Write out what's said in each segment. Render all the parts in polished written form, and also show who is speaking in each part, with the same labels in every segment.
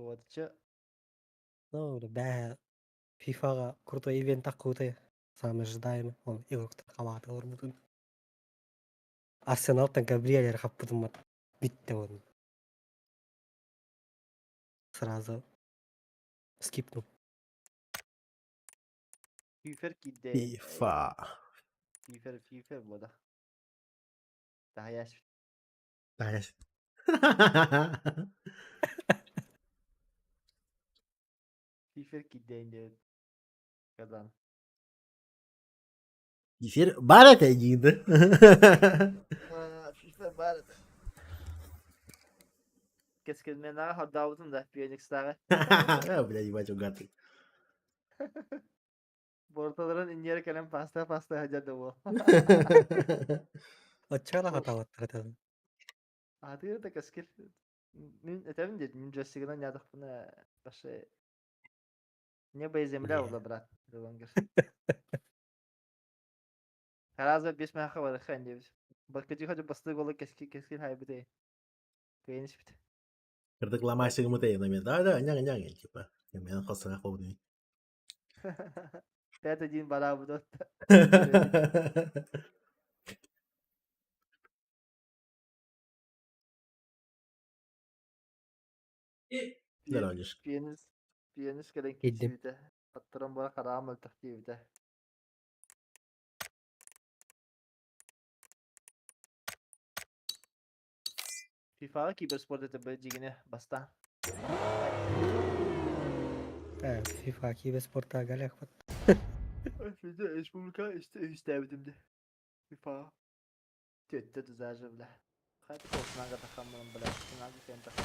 Speaker 1: Вот.
Speaker 2: Ну, бෑ фифага крутой ивент аккуты. Самый ожидаемый. Он игрок-то халаты орбутун. Арсенал-тан Габриэль хаппутумат. Битте он. Сразу скипнул.
Speaker 1: FIFA kidde.
Speaker 3: FIFA.
Speaker 1: FIFA bu da. Daha yaş.
Speaker 3: Nice.
Speaker 1: FIFA kidde indi. Kadan.
Speaker 3: Эфир барат один.
Speaker 1: FIFA var. Keskin daha hadavudun da Phoenix'lere.
Speaker 3: Бля, ебать, угадый.
Speaker 1: Bortaların inyeri kalem pasta hacadı bu.
Speaker 2: Açığa hata attırdı.
Speaker 1: Adı da keskin. Etevin dedi. Müncesinden yadık buna. Başı. Ne beyzemle oldu bırak. Ровангер. Хараза бес мяха var ханди. Bakıcı hoca bastığı golü keskin haybide. Kıyınış bit.
Speaker 3: Кырдык ламайсың мытай намет. Да, няң, типа. Мен хосына ходный.
Speaker 1: 5-1 beraber da.
Speaker 3: Дорогиш.
Speaker 1: Piyanist gelen
Speaker 2: Gittim.
Speaker 1: kişiydi. Attıran bana karam öldük diyeydi. FIFA kiberspor dedi böyle cigine basta.
Speaker 2: FIFA ve sporta galak pat.
Speaker 1: Şimdi Respublika istemedim FIFA. Tütte düzelce bile. Hadi korkuna kadar kalmanın bile. Şunlar bir sen takım.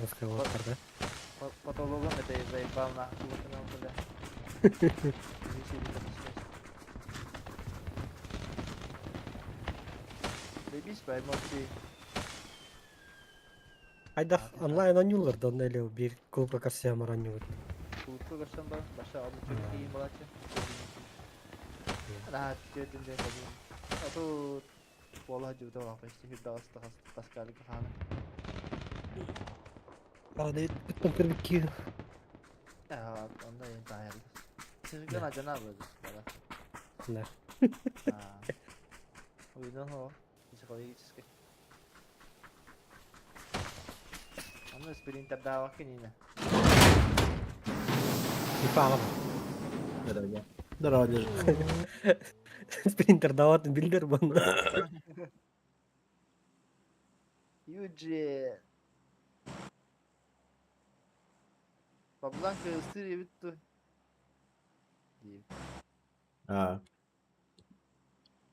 Speaker 2: Оскар Уоткарда.
Speaker 1: Patoloğun da zayıf bağımla. Kulakına bile. Бейбис бай мопси.
Speaker 2: Айда онлайн oynuyorlar da onunla öyle bir kulüple karşı yamar oynuyor.
Speaker 1: Kulaklı görsen bana. Başa aldım çok iyi bulaçı. Rahat gördüm de tabii. Atau pola juga apa sih kita tas kali ke sana.
Speaker 2: Arada bitmem kırık ki.
Speaker 1: Ya onda yang tayar. Siz kan aja na böyle böyle.
Speaker 2: Bunlar.
Speaker 1: Ha. Oyundan o. Bisa kau ini sih. Ama sprinter dawa kinina.
Speaker 2: FIFA ama.
Speaker 3: Дорогиш.
Speaker 2: Sprinter davat bildir bana.
Speaker 1: Yuji. Bablan kıstırıyor bitti. Diyeyim.
Speaker 3: А,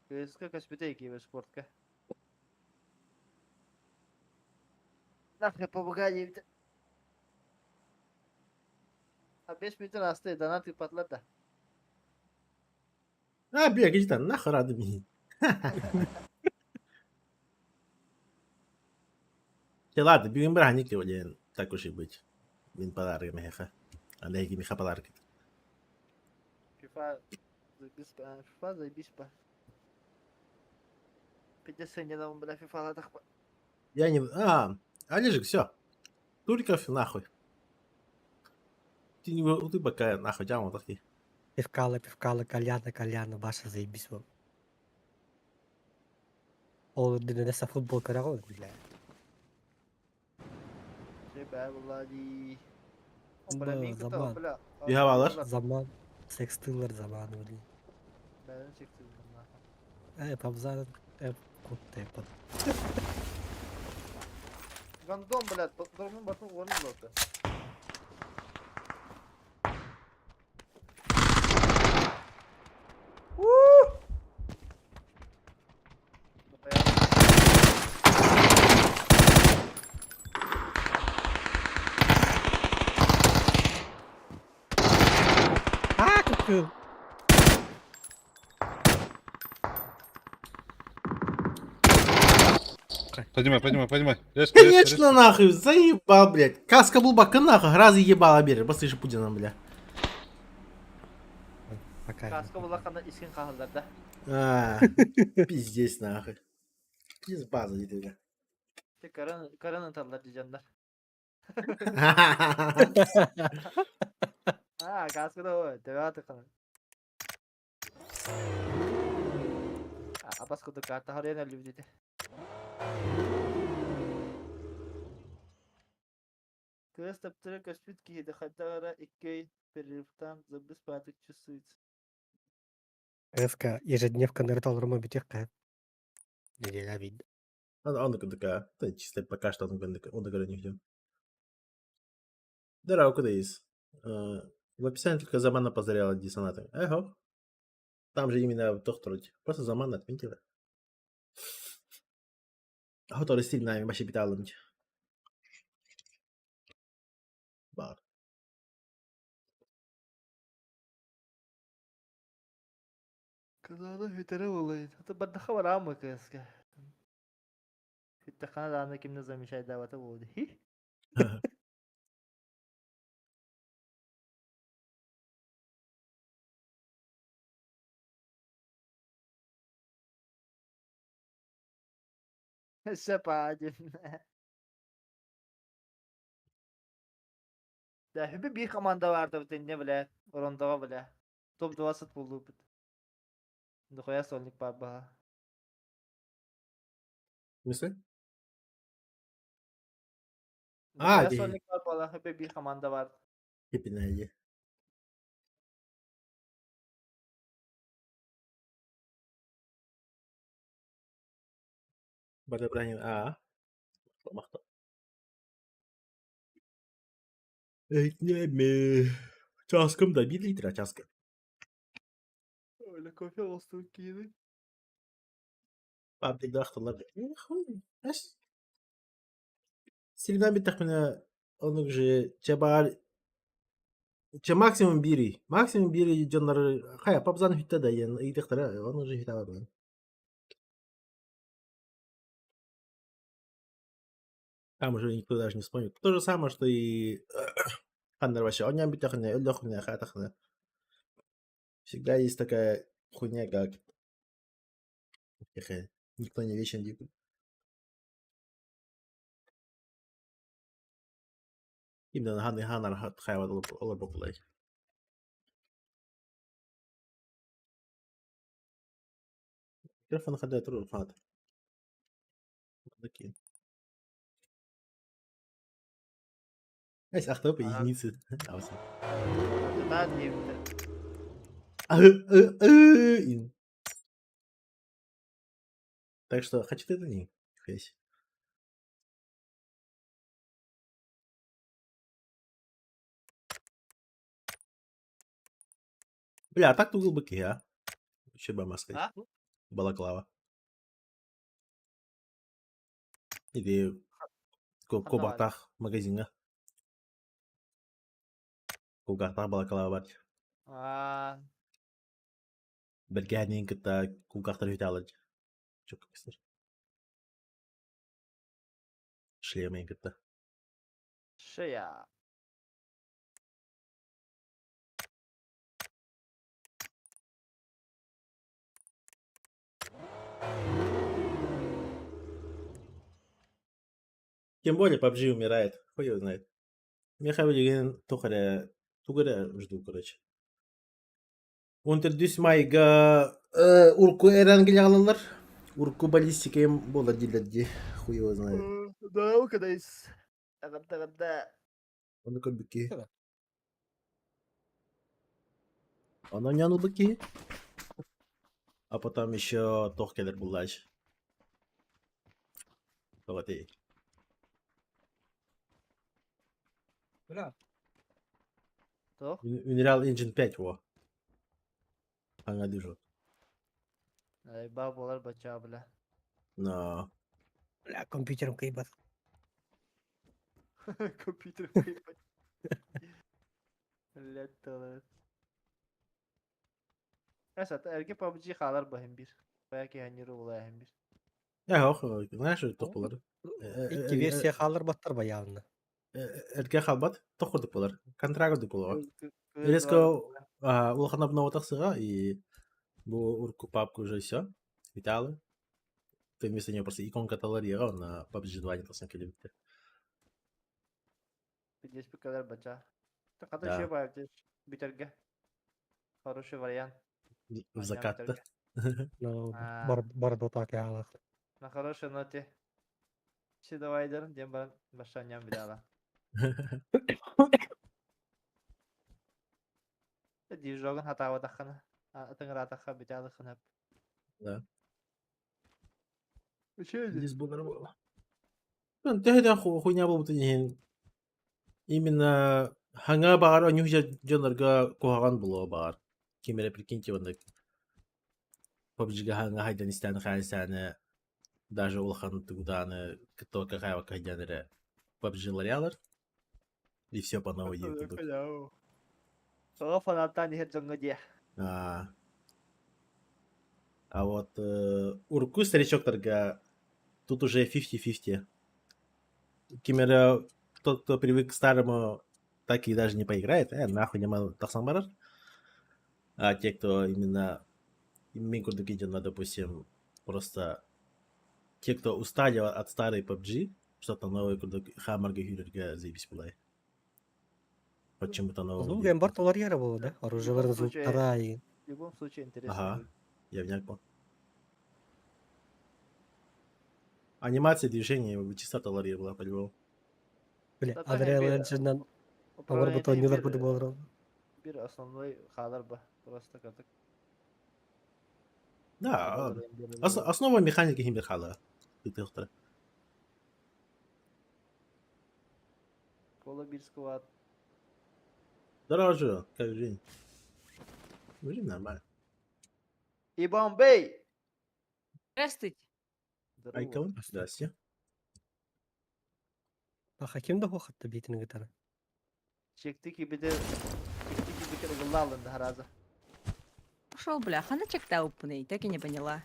Speaker 1: Kıska kaç bite ki sportka. Nafka papagaya bitti. Ha 5 minutur hasta donat patladı da.
Speaker 3: бегай там, нахуй рады мне. Ладно, бегем браник ли, так уж и быть. Min подарок меха. Олеги меха подарок.
Speaker 1: FIFA zajebiście. Придется не нам бля FIFA так.
Speaker 3: Я не... Олежек, все. Туриков нахуй. Ты не... Ты пока нахуй, тямо такие.
Speaker 2: Pifkalı, kalyana başa zaybis bu. O dinle futbol karağı bile.
Speaker 1: Şey be vallahi.
Speaker 2: Bu
Speaker 1: Bля mink
Speaker 2: zaman.
Speaker 1: bля.
Speaker 3: Bir havalar.
Speaker 2: Zaman sextillar zamanı öyle.
Speaker 1: Ben çektim bunlar.
Speaker 2: Pabzar hep kutlu yapalım.
Speaker 1: Gandon bля, durumun batın onu buldu.
Speaker 2: Kıkıl.
Speaker 4: Поднимай. Резко.
Speaker 3: Конечно, нахуй, заебал, блядь. Каска был бака нахуй, раз ебала бери. Послышь Путина, бля.
Speaker 1: Kaska bulakanda iskin kahırlarda.
Speaker 3: Пиздец, нахуй. Пиздец, база, бля.
Speaker 1: Karın atarlar diyecekler. Ha, kaskı da o. Deve tıkanır. Ha, abas kudu kartı haraya ne dedi. Kız taptırı kaspit ki de hatta ara iki перерывтан за бесплатных часует.
Speaker 2: Эска ежедневка на ритуал битек. Неделя вид.
Speaker 3: Он такая, да, чисто пока что он говорит не ждем. Да, кудись. В описании только замана позаряла диссонатор. Ого. Там же именно тохторуть. Просто заман отметила. Готовы стильно вообще питалым. Бар.
Speaker 1: Kızada hütere olayın. Hatta ben daha var ama kızka. Hütte kana da kim ne zaman şey davata oldu. Şapacım. Da hübe bir komanda vardı bu ne bile. Oranda bile. Top duasıt buldu. Bu koya solnik baba.
Speaker 3: Мысли?
Speaker 1: Bu
Speaker 3: А,
Speaker 1: koya
Speaker 3: ди.
Speaker 1: solnik baba hübe bir komanda vardı.
Speaker 3: Хиппи. Бада Брахим. Махта. Ekmeğimi. Çaskım da 1 litre çaskı.
Speaker 1: Öyle kofe olsun ki.
Speaker 3: Abi dahtılar. Eş. Сильно bir takımına onun же çabar Че максимум бири. Максимум бири жанры. Хая, пабзан хитта да ян. И тахтара, он уже хитта бар. Там уже никто даже не вспомнит. То же самое, что и Хандер вообще. Он не обитахне, эльдохне, хатахне. Всегда есть такая хуйня, как никто не вечен дикий. Именно ханар хайва олабоклай. Телефон ходит ру фат. Такие. Эс ахтоп единицы. Авсан.
Speaker 1: Daha diyeyim.
Speaker 3: Ин. Так что, хочет это не? Фейс. Бля, а так-то глубокий, а? Еще бы сказать.
Speaker 1: Ha?
Speaker 3: Балаклава. Или Кобартах магазина. Кубгартах балаклава бар.
Speaker 1: Aa,
Speaker 3: Бергәнин кытта кубгартар виталыч. Çok ister. Шлемейн кытта.
Speaker 1: şey ya.
Speaker 3: Тем более PUBG умирает. Хуй его знает. Меха деген тугара жду, короче. Унтер майга урку эрангеле алалар. Урку баллистика им бола дилерди. Хуй его знает.
Speaker 1: Daha o kadayız. Takımda.
Speaker 3: Он такой быки.
Speaker 2: Да.
Speaker 3: Она няну быки. А потом еще Тохкелер Булач. Вот и.
Speaker 2: Бля,
Speaker 1: Toch?
Speaker 3: Mineral Engine 5 во. Anga düşüyor.
Speaker 1: Ay babalar bacağı bile.
Speaker 3: Но
Speaker 2: бля, компьютером кайбат.
Speaker 1: Компьютер кайпать. Lettolar. Esat erke PUBG kalar bahim bir. Belki hanyuru olay bir.
Speaker 3: ya hoş. Знаешь, что тохпулар?
Speaker 2: İki versiya kalır battar bayanına.
Speaker 3: Erke халбат тохур дипулар. Контракт дипулар.
Speaker 1: Kız
Speaker 3: Резко
Speaker 1: var.
Speaker 3: улахана обнова тахсыга и бу урку папку уже все. Виталы. ты вместо нее просто иконка талария, он на PUBG 2 не толсан келебитти.
Speaker 1: Видишь, bu kadar baca. Такada
Speaker 3: Да.
Speaker 1: şey var diyor. Bitirge. Хороший вариант.
Speaker 3: В
Speaker 1: Маньяк
Speaker 3: закат-то.
Speaker 1: bitirge.
Speaker 2: Ну,
Speaker 1: А,
Speaker 2: бар дотак яалах.
Speaker 1: на хорошей ноте. Все давай дерн, дем баран башаньям видала. Дивжоган хатава дахана. Атыңра таха биталы ханап.
Speaker 3: Да.
Speaker 1: Şey
Speaker 3: Здесь был нормально. Ну, это хуйня был именно ханга бар, они уже джонарга кухаган было бар. Кимере прикиньте, он PUBG-га ханга хайдан истан хайсаны даже улхан туданы кто какая вакайданere PUBG ларялар и все по новой YouTube.
Speaker 1: Sonra fanattan nihet zonga diye.
Speaker 3: А а вот урку старичок-торга тут уже 50-50. Кимера, тот, кто привык к старому, так и даже не поиграет, нахуй не мало тахсамбарар. А те, кто именно Минкурду Кидина, допустим, просто те, кто устали от старой PUBG, что-то новое, куда Хаммарга Хюрерга заебись была. Почему-то новое.
Speaker 2: Ну, геймбар талария было, да? Оружие
Speaker 1: случае-
Speaker 2: вторая.
Speaker 1: В любом случае интересно.
Speaker 3: Ага.
Speaker 1: будет.
Speaker 3: Я вняк понял. Анимация движения чисто талария была, по-любому.
Speaker 2: Бля,
Speaker 1: Zaten
Speaker 2: Unreal
Speaker 1: bir-
Speaker 2: Engine'dan
Speaker 1: Upravlение
Speaker 2: Авар бутон нелер
Speaker 1: bir-
Speaker 2: буду болар.
Speaker 1: Bir основной хадар бы. Просто как
Speaker 3: Да, основа механики Химберхала.
Speaker 1: Кола bir сквад.
Speaker 3: Дороже, как жизнь. Жизнь нормально.
Speaker 1: İban Bey.
Speaker 5: Здравствуйте.
Speaker 1: Здорово.
Speaker 3: Айкон, здрасте.
Speaker 2: Хаким да хохатты битini гитара.
Speaker 1: Çekti ki bir de gılla alındı harazı.
Speaker 5: Ушел, бляха, на чек-то упный, так и не поняла.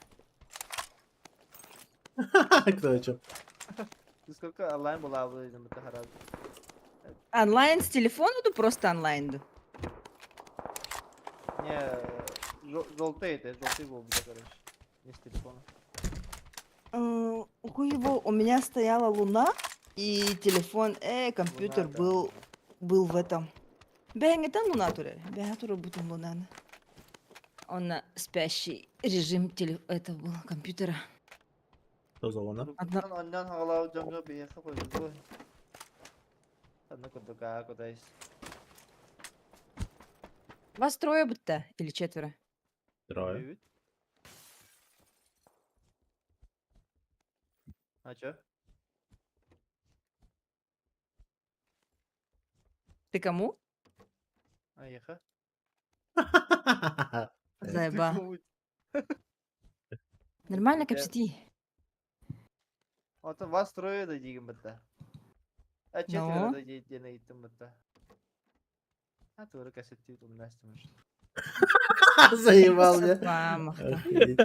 Speaker 3: Кто о чем?
Speaker 1: Ты сколько онлайн была вылезем это харазы.
Speaker 5: Онлайн с телефона, да просто онлайн. Да.
Speaker 1: Не, желтый это, желтый был, короче. Не с телефона.
Speaker 5: У меня стояла луна, и телефон, компьютер
Speaker 1: Луна, да.
Speaker 5: был в этом. Бэнгетан луна туре, бэнгетан бутун луна. Он на спящий режим этого был компьютера.
Speaker 3: Кто за луна?
Speaker 1: Ondan havalı camga bir yaka koyduk bu. Одна куда кудайс.
Speaker 5: Вас трое будто или четверо?
Speaker 3: Трое.
Speaker 1: Evet. А чё?
Speaker 5: Ты кому?
Speaker 1: А яха?
Speaker 5: Заеба. Нормально,
Speaker 1: Я-
Speaker 5: капсити.
Speaker 1: Ota вас трое да дигим бітті. А четверо да дені иттім бітті. А тура кассетті утым настым.
Speaker 3: Заебал меня.
Speaker 5: Мама.
Speaker 3: Охуеть.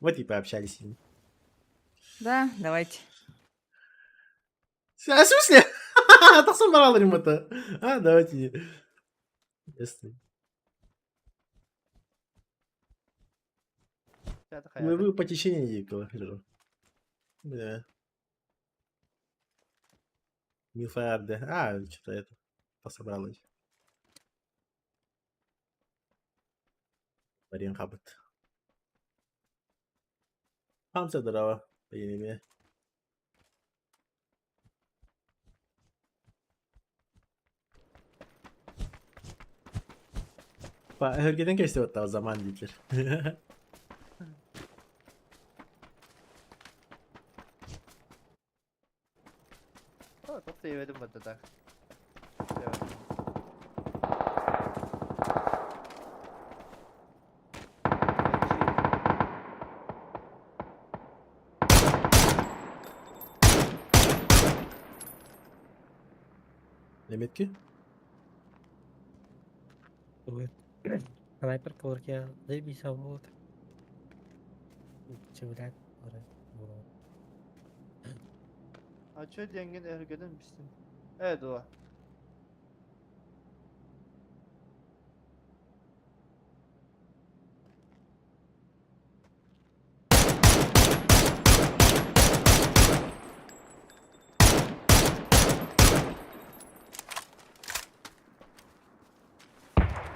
Speaker 3: Вот и пообщались с ним.
Speaker 5: Да, давайте.
Speaker 3: А в смысле? Так собрал это. А, давайте. Ясно. Вы по течению ехала. Да. Милфайр, да. А, что-то это. Пособралось. Марин Хаббат. Хамса здорово. Поедем. Herkeden geçti hatta o zaman değildir.
Speaker 1: Çok sevdim bітті так.
Speaker 3: Demetki?
Speaker 2: Снайпер коворки заебись вот. Çevirek.
Speaker 1: А чё денген эргеден бистин? Дуа.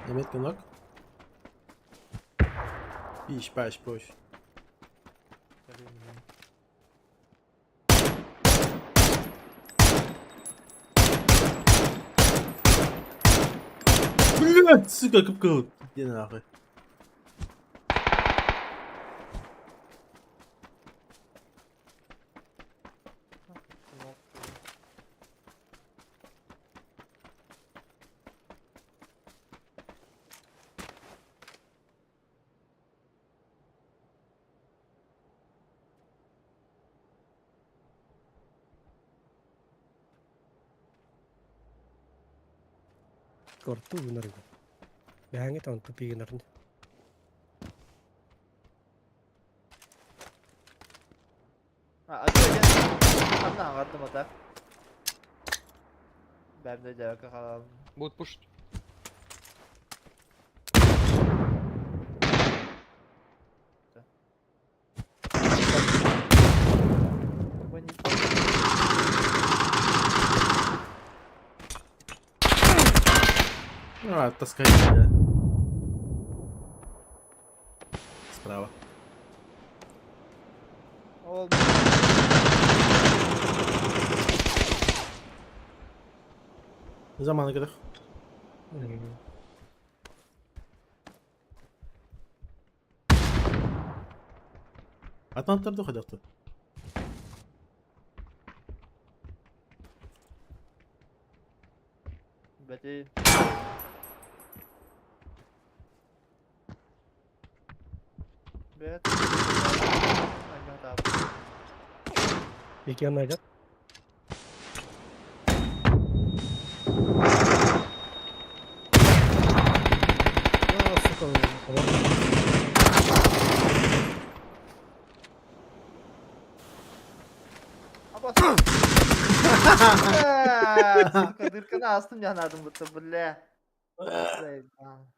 Speaker 3: Метка ног. Пищ, пащ, пощ. Блять, сука, капкаут. Иди нахуй.
Speaker 2: Kortu bener itu. Behangnya tahun tupi benernya.
Speaker 1: Acı öyle. Anla anladım o da. Ben de cevap kalalım.
Speaker 4: Будут пушить.
Speaker 1: Bu ne?
Speaker 3: А, таскать, бля. Справа.
Speaker 1: Oldu.
Speaker 3: Замана kadar. Атланттарды ходяқты.
Speaker 1: Beti. Bet. Agak tahu.
Speaker 2: İlk yanına gel. Aa, suka.
Speaker 1: Apa? Dırkını astım yanardım bu tabule. Zeydan.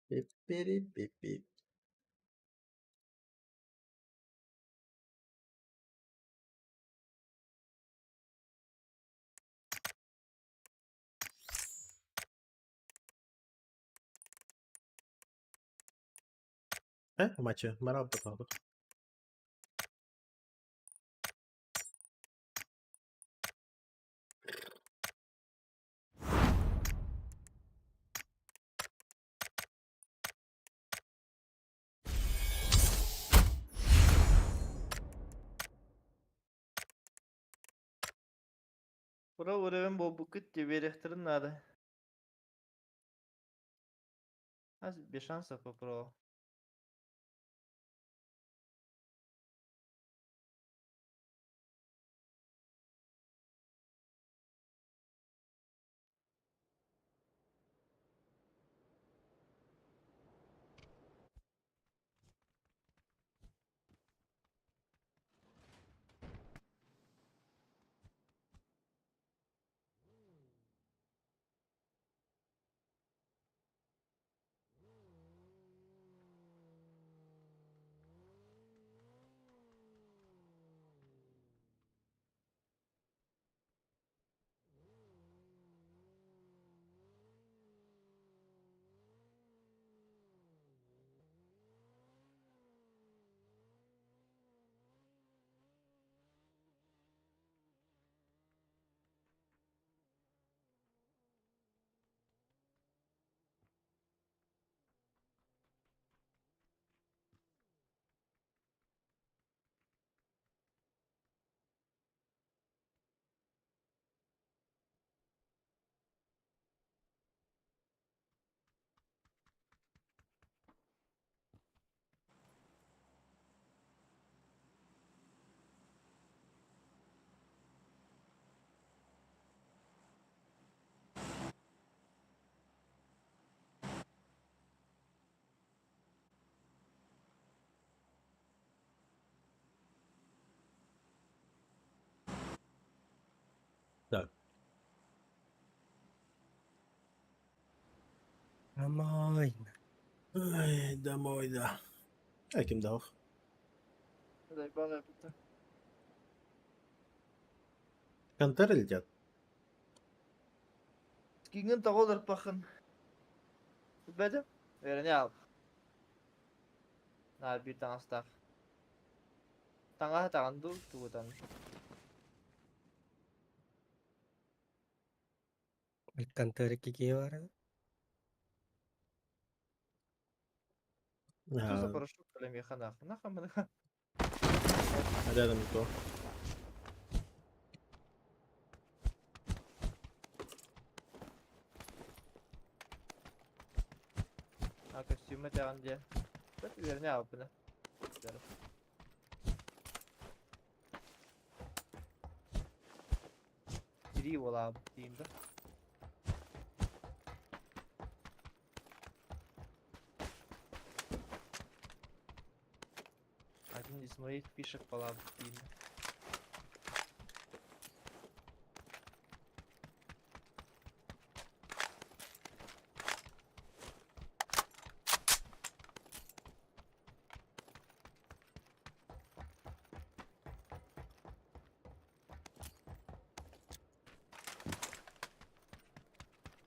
Speaker 3: Пипири, пипи. В матче. Марал попал.
Speaker 1: Bura uğrayın bu bukit diye verektirin nerede? Az bir şans yapı pro.
Speaker 3: Так.
Speaker 2: Aman.
Speaker 3: Ай, домой, да. Kim daha?
Speaker 1: Hadi bana yapıp.
Speaker 3: Kantar lejat.
Speaker 1: Skingen tağılır bakın. Bedim. Öğreni al. Nah, bir tane stak. Tengah tangan tuh tubutan.
Speaker 2: Kantor iki var.
Speaker 1: Tuh
Speaker 3: Ha,
Speaker 1: separuh kalau mereka nak mana?
Speaker 3: рядом никто.
Speaker 1: Ah, kostümü tangan dia. Tapi öğreni al bunu. Biri ola diyeyim de. Один из моих фишек была дiyeyim de.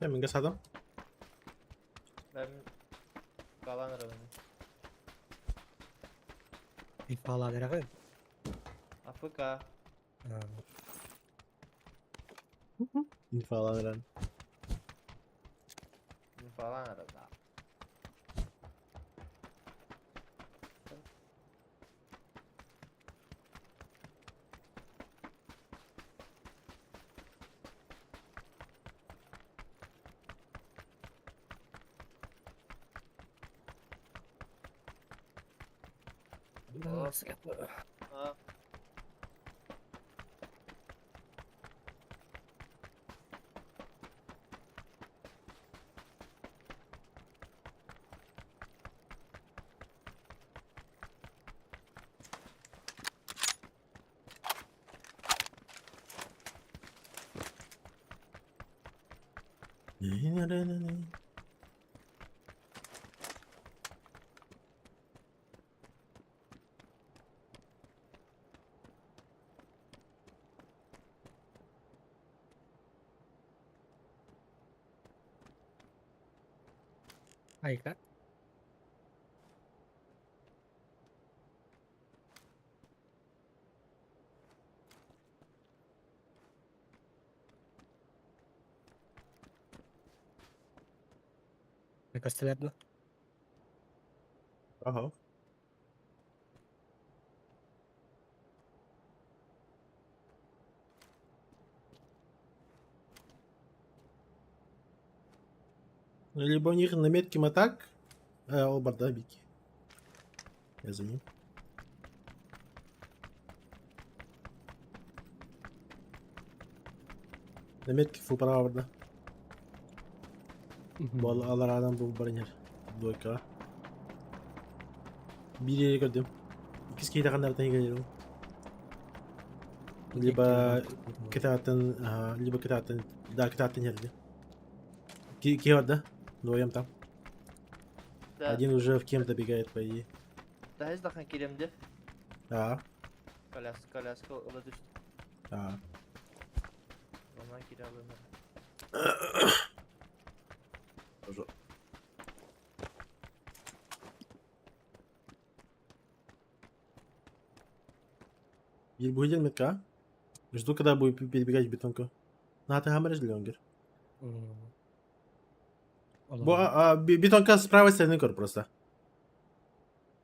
Speaker 3: Hemen gas adam.
Speaker 1: Ben kalan arabanı.
Speaker 2: FIFA'lar verir.
Speaker 1: Afrika.
Speaker 3: İnfalan veren.
Speaker 1: Falan arada. Ha.
Speaker 2: Hay kak. Mereka lihat tuh.
Speaker 3: Aha. Либо у них на метке матак, оба дабики. Я за ним. На метке фу права burada. Bu Alara'dan bu barınır. Doyka. Bir yere gördüm. İkisi kıyıda kanlardan geliyorum. Либо катatan, да, катatan geldi. Ки orada. Вдвоем там.
Speaker 1: Да.
Speaker 3: Один уже в кем-то бегает, по идее.
Speaker 1: Да, izdahan kilimdi.
Speaker 3: Да,
Speaker 1: Коляска ола düştü.
Speaker 3: да.
Speaker 1: Ondan kiralanır.
Speaker 3: Тоже. Bir bu gidelim Metka. Жду, когда будет перебегать в бетонку. На, ты гамаришь ли, Онгер? Бетонка с правой стороны кор просто.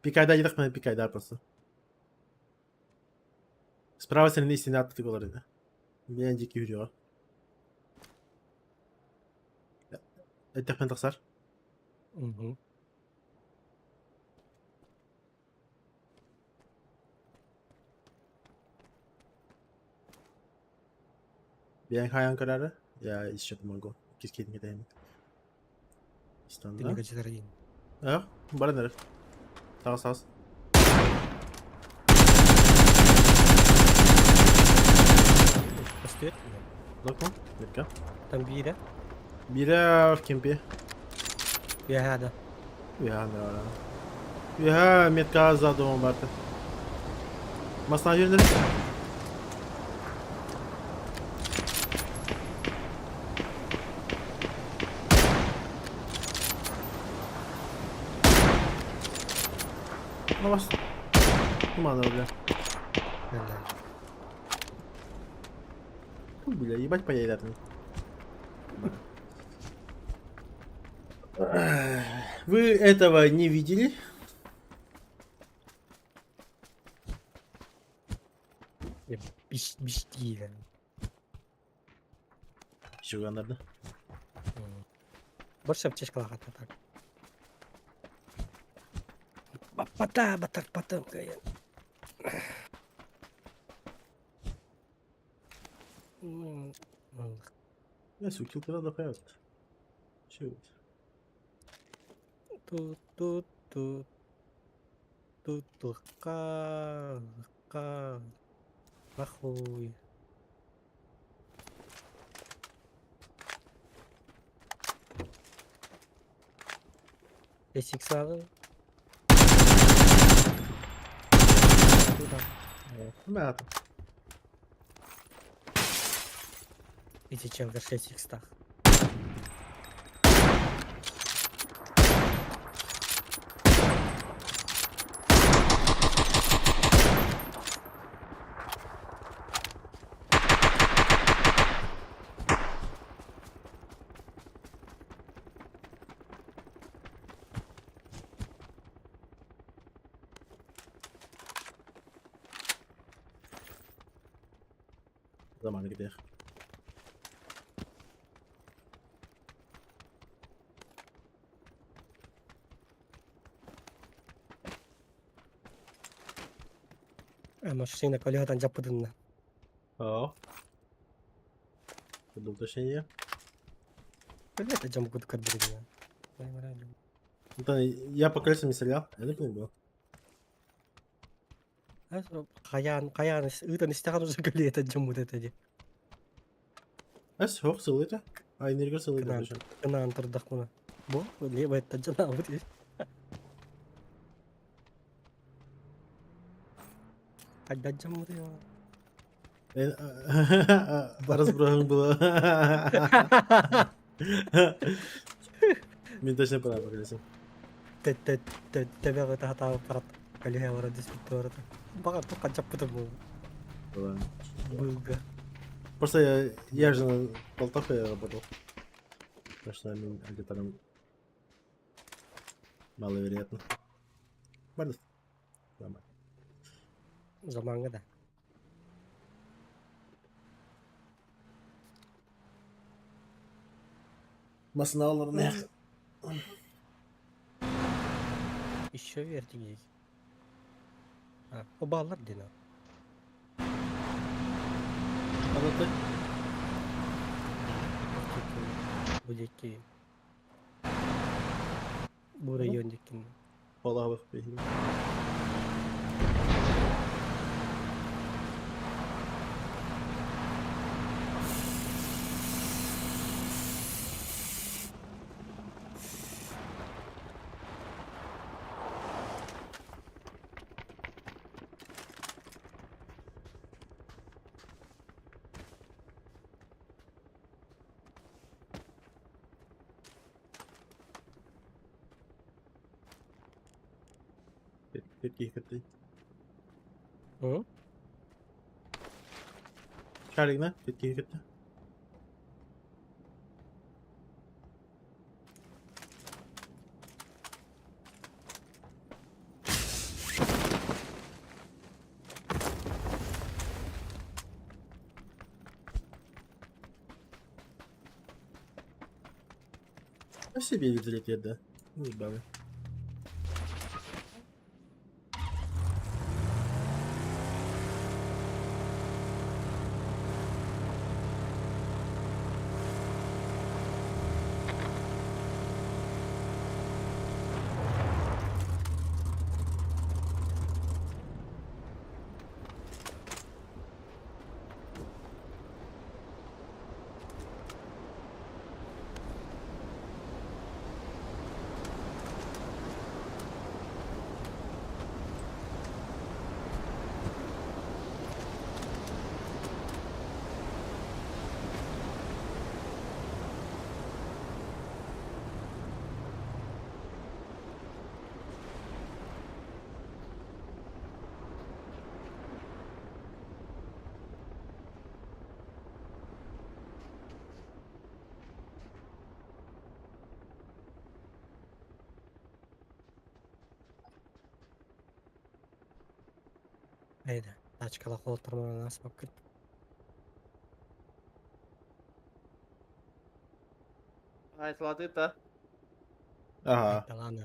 Speaker 3: Пикай, да, едах на пикай, да, просто. С правой стороны истинно attık olarak. Bir önceki yürüyor. Etrafına taksar. Bir hayal kararı. Ya işte mango. Kis kedin gideyim.
Speaker 2: Ini
Speaker 3: İstanbul.
Speaker 2: kecil
Speaker 3: Ah, bara nere? Sağ sağ.
Speaker 2: Pasti
Speaker 3: Bak mı? Metka.
Speaker 2: tambida.
Speaker 3: Bira в кемпе.
Speaker 2: Ya hada.
Speaker 3: Я да. Я метка за домом барта. Масна yönleri. На вас. Тумана, бля.
Speaker 2: Бля.
Speaker 3: Фу, бля, ебать поедет. Вы этого не видели?
Speaker 2: Ya, биш değil yani.
Speaker 3: Еще надо.
Speaker 2: Больше аптечка так. Батар kayak.
Speaker 3: Я сутил когда дохает. Чего?
Speaker 2: Тут, нахуй. Есть надо? Туда.
Speaker 3: Надо.
Speaker 2: Иди, чел, за 6 икстах.
Speaker 3: Zamanı gider.
Speaker 2: Машина колеса запутана.
Speaker 3: О. Под уточнение.
Speaker 2: Это джам буду кадрить.
Speaker 3: Это я по колесам не стрелял. Я так не был.
Speaker 2: Каян, это не стакан уже колеса джам вот это.
Speaker 3: Ас, хох сылыта. А энергия сылыта.
Speaker 2: Кынан, кынан турдахмана. Бо, лево это джана вот. Ada jam gitu ya.
Speaker 3: Разбрахом было. Мне точно пора по колесам.
Speaker 2: Тебе это хата парат колеса вора диспектора. Бага то качап потому.
Speaker 3: Ладно.
Speaker 2: Булга.
Speaker 3: Просто я же на Полтаве работал. Так что где-то там маловероятно. Ладно. Нормально.
Speaker 2: Zaman da.
Speaker 3: Масналарные.
Speaker 2: Еще верьте есть. O bağlar dina.
Speaker 3: Anlatı.
Speaker 2: Budeki. Bu rayondaki.
Speaker 3: Vallahi bak benim. Каких это?
Speaker 2: Hı?
Speaker 3: Шарик, каких это? А себе взлететь, да? Не бабы.
Speaker 2: Ayda. Tachkala qo'ltirmani nasib olib ketdi.
Speaker 1: Aytıladi da.
Speaker 3: Ага.
Speaker 2: Aytalan.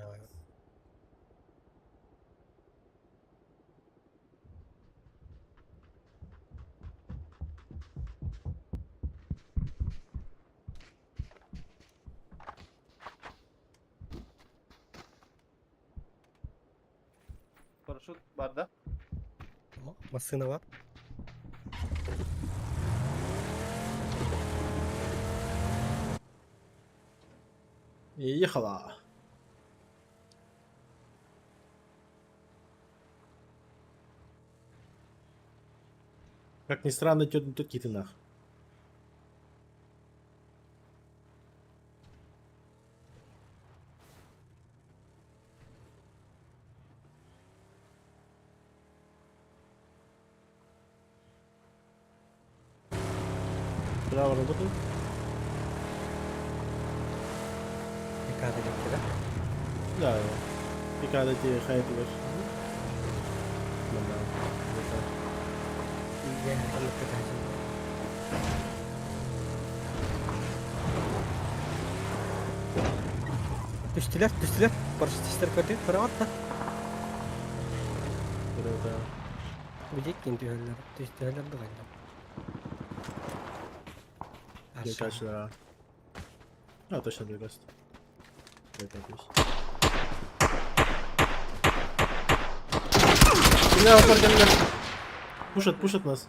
Speaker 1: Paraşüt var da.
Speaker 2: Masina var.
Speaker 3: Ехала. Как ни странно, тетки ты нах. Право работает?
Speaker 2: Dikkat edin ki de.
Speaker 3: Да. И когда тебе хайп идешь. Да.
Speaker 2: İyice alıp kaçacağım. Düştüler, düştüler. Paraşüt işleri kötü. Para at da.
Speaker 3: Круто.
Speaker 2: Böcek kendi öller. Düştüler de bence.
Speaker 3: Мне
Speaker 2: Aşağı.
Speaker 3: кажется, да. А, точно, Бегаст. Это отлично. Бля, пушат нас.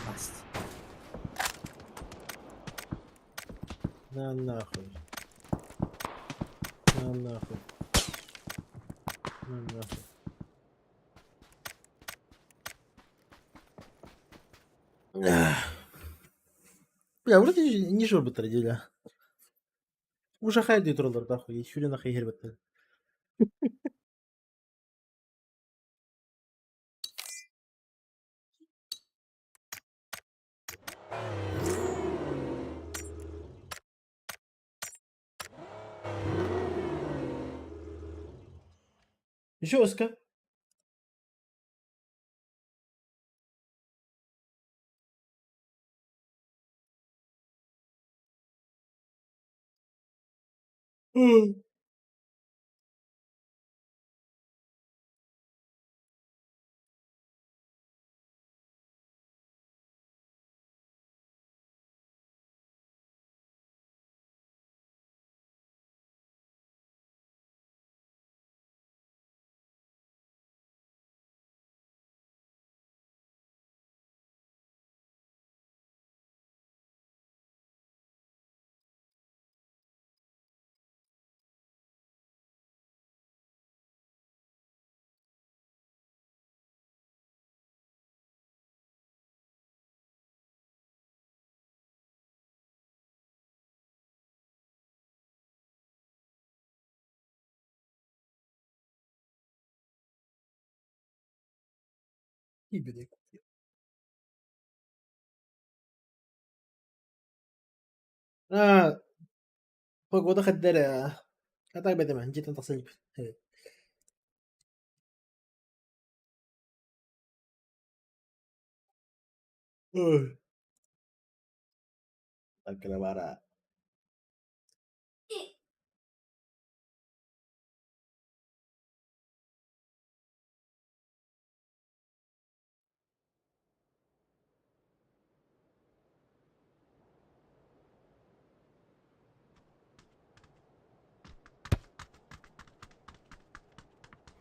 Speaker 2: Bas.
Speaker 3: На нахуй. На нахуй. На нахуй. Бля, вроде не жор бітір деля. Уже хайды тұрылыр нахуй. Ещё нахуй егер бітір. Жестко. Ибедек. Погода хаддара. А так бедеме, житен тасылып. Так бара.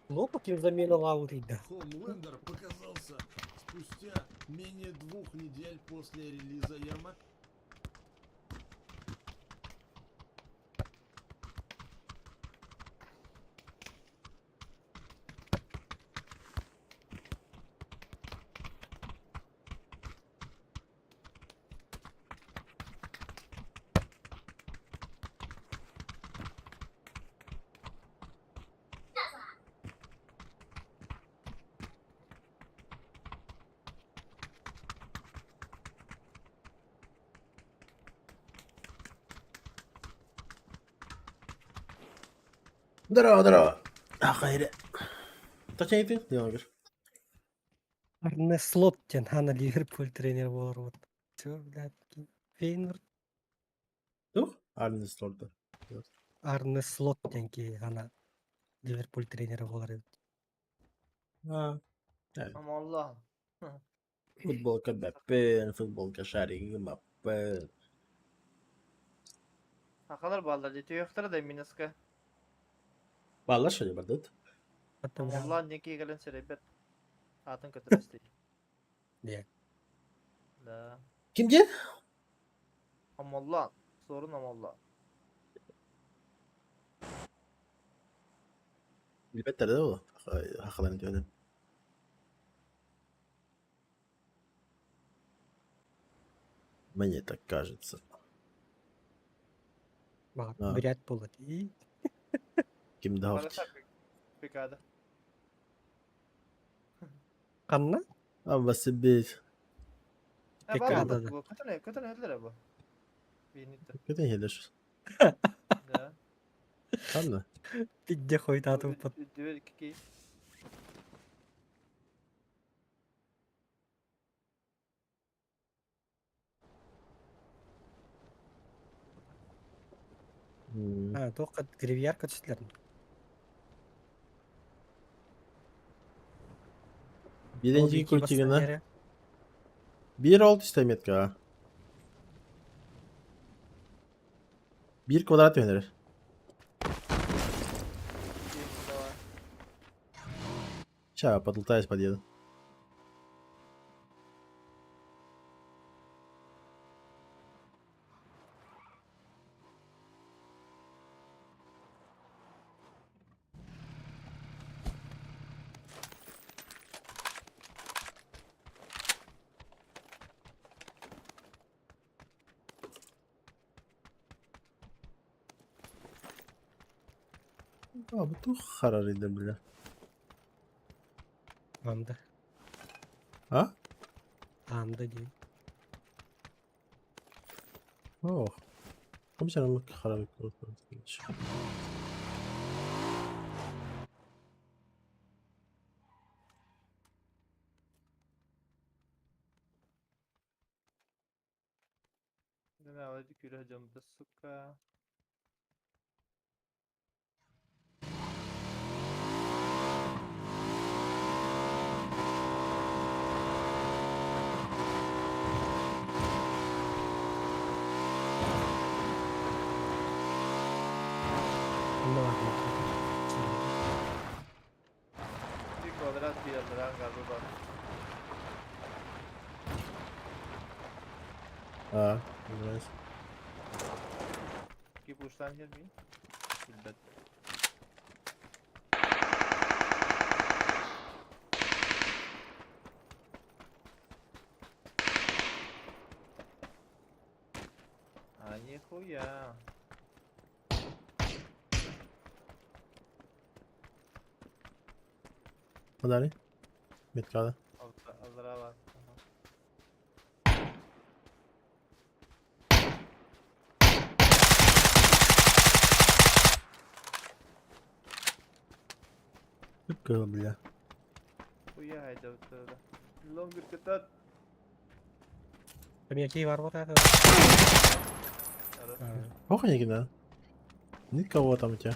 Speaker 2: Лопатів заміна Лауріда.
Speaker 6: Хомлендер показался спустя менее 2 недель после релиза Ермак.
Speaker 3: Здорово. Хайре. Точнее, ты? Дилгер.
Speaker 2: Арне Слот ден хана Ливерпуль тренер болар вот. Чё, блядь, Фейнорд.
Speaker 3: Тух? Арне Слорда.
Speaker 2: Арне Слот ден ки хана Ливерпуль тренери болар еді.
Speaker 3: А,
Speaker 1: Ama Allah'ım.
Speaker 3: футболка Баппе, футболка Шарик Маппе.
Speaker 1: Hakalar bağlar. Deti yoktur da minaska.
Speaker 3: Балла что ли бардат?
Speaker 2: Потом
Speaker 1: Ama Allah'ın ne ki gelen serebet. Atın kötüresti.
Speaker 2: Iya.
Speaker 1: Da.
Speaker 3: Kim diyet?
Speaker 1: Ama Allah'ın. Sorun ama Allah'ın.
Speaker 3: Ребята, да, было? Хахалан дёдем. Мне так кажется.
Speaker 2: Bak
Speaker 3: Ha.
Speaker 2: bir et buldu. İyi.
Speaker 3: Kim daha
Speaker 1: Parası pekada.
Speaker 2: Kanna?
Speaker 3: Ama sebet.
Speaker 1: Ha
Speaker 2: Pekada
Speaker 1: bağlı
Speaker 2: da.
Speaker 1: bu. Kötü ne edilir bu? Binittir.
Speaker 3: Kötü helir.
Speaker 1: Da.
Speaker 3: Tamam.
Speaker 2: Dikde koydu adım pat.
Speaker 1: Düvel iki.
Speaker 2: Ha, tokat grivyer kaçıştılar.
Speaker 3: Birinci kultigini. Bir oldu istemet ka. Bir kvadrat yönelir. Ща, подлутаюсь, подъеду. А, bu hararıydı bile.
Speaker 2: Anda.
Speaker 3: Ha?
Speaker 2: Anda değil.
Speaker 3: Oh. Kom canım hararı korkuyorum.
Speaker 1: Ne aldı küre hocam da suka.
Speaker 2: Ne var mı?
Speaker 1: Bir kvadrat bir lira galiba bak.
Speaker 3: Ha, biraz.
Speaker 1: Ki burçtan gelmeyin. Bilbet. А нихуя.
Speaker 3: Подали. Меткада.
Speaker 1: Azra var.
Speaker 3: Tıkkı bile.
Speaker 1: Huya hayda utada. Longer ketat.
Speaker 2: Kami aki var var ya.
Speaker 1: Arası.
Speaker 3: Похуй кида. Никого там у тебя.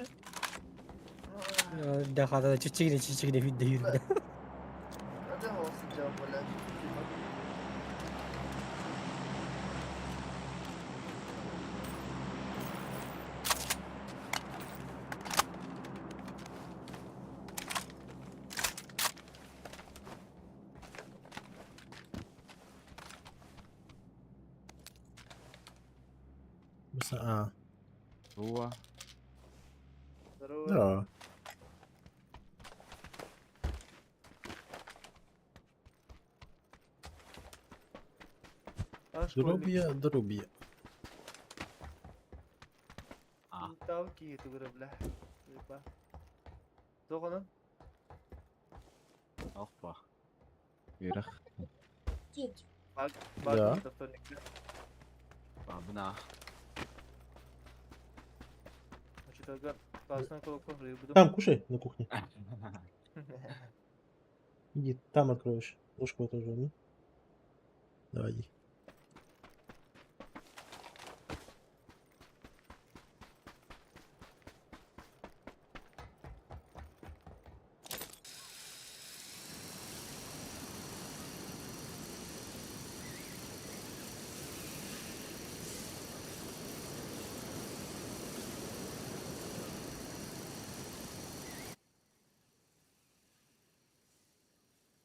Speaker 2: Dah kata cicik ni video yürü.
Speaker 1: Hadi olsun canım böyle.
Speaker 3: Mesela,
Speaker 4: هو
Speaker 1: Здорово.
Speaker 3: Здорово.
Speaker 1: Аж
Speaker 3: Дробья.
Speaker 1: Тав ки itu gue belah. Lupa. Tuh konon.
Speaker 4: أخبا يرخ
Speaker 1: Bak
Speaker 3: Ya.
Speaker 1: kita tuh nih.
Speaker 4: بابنا
Speaker 1: Masih tuh kan. Классная коробка рыбы.
Speaker 3: Там кушай на кухне. Иди, там откроешь. Ложку тоже, ну. Давай, иди.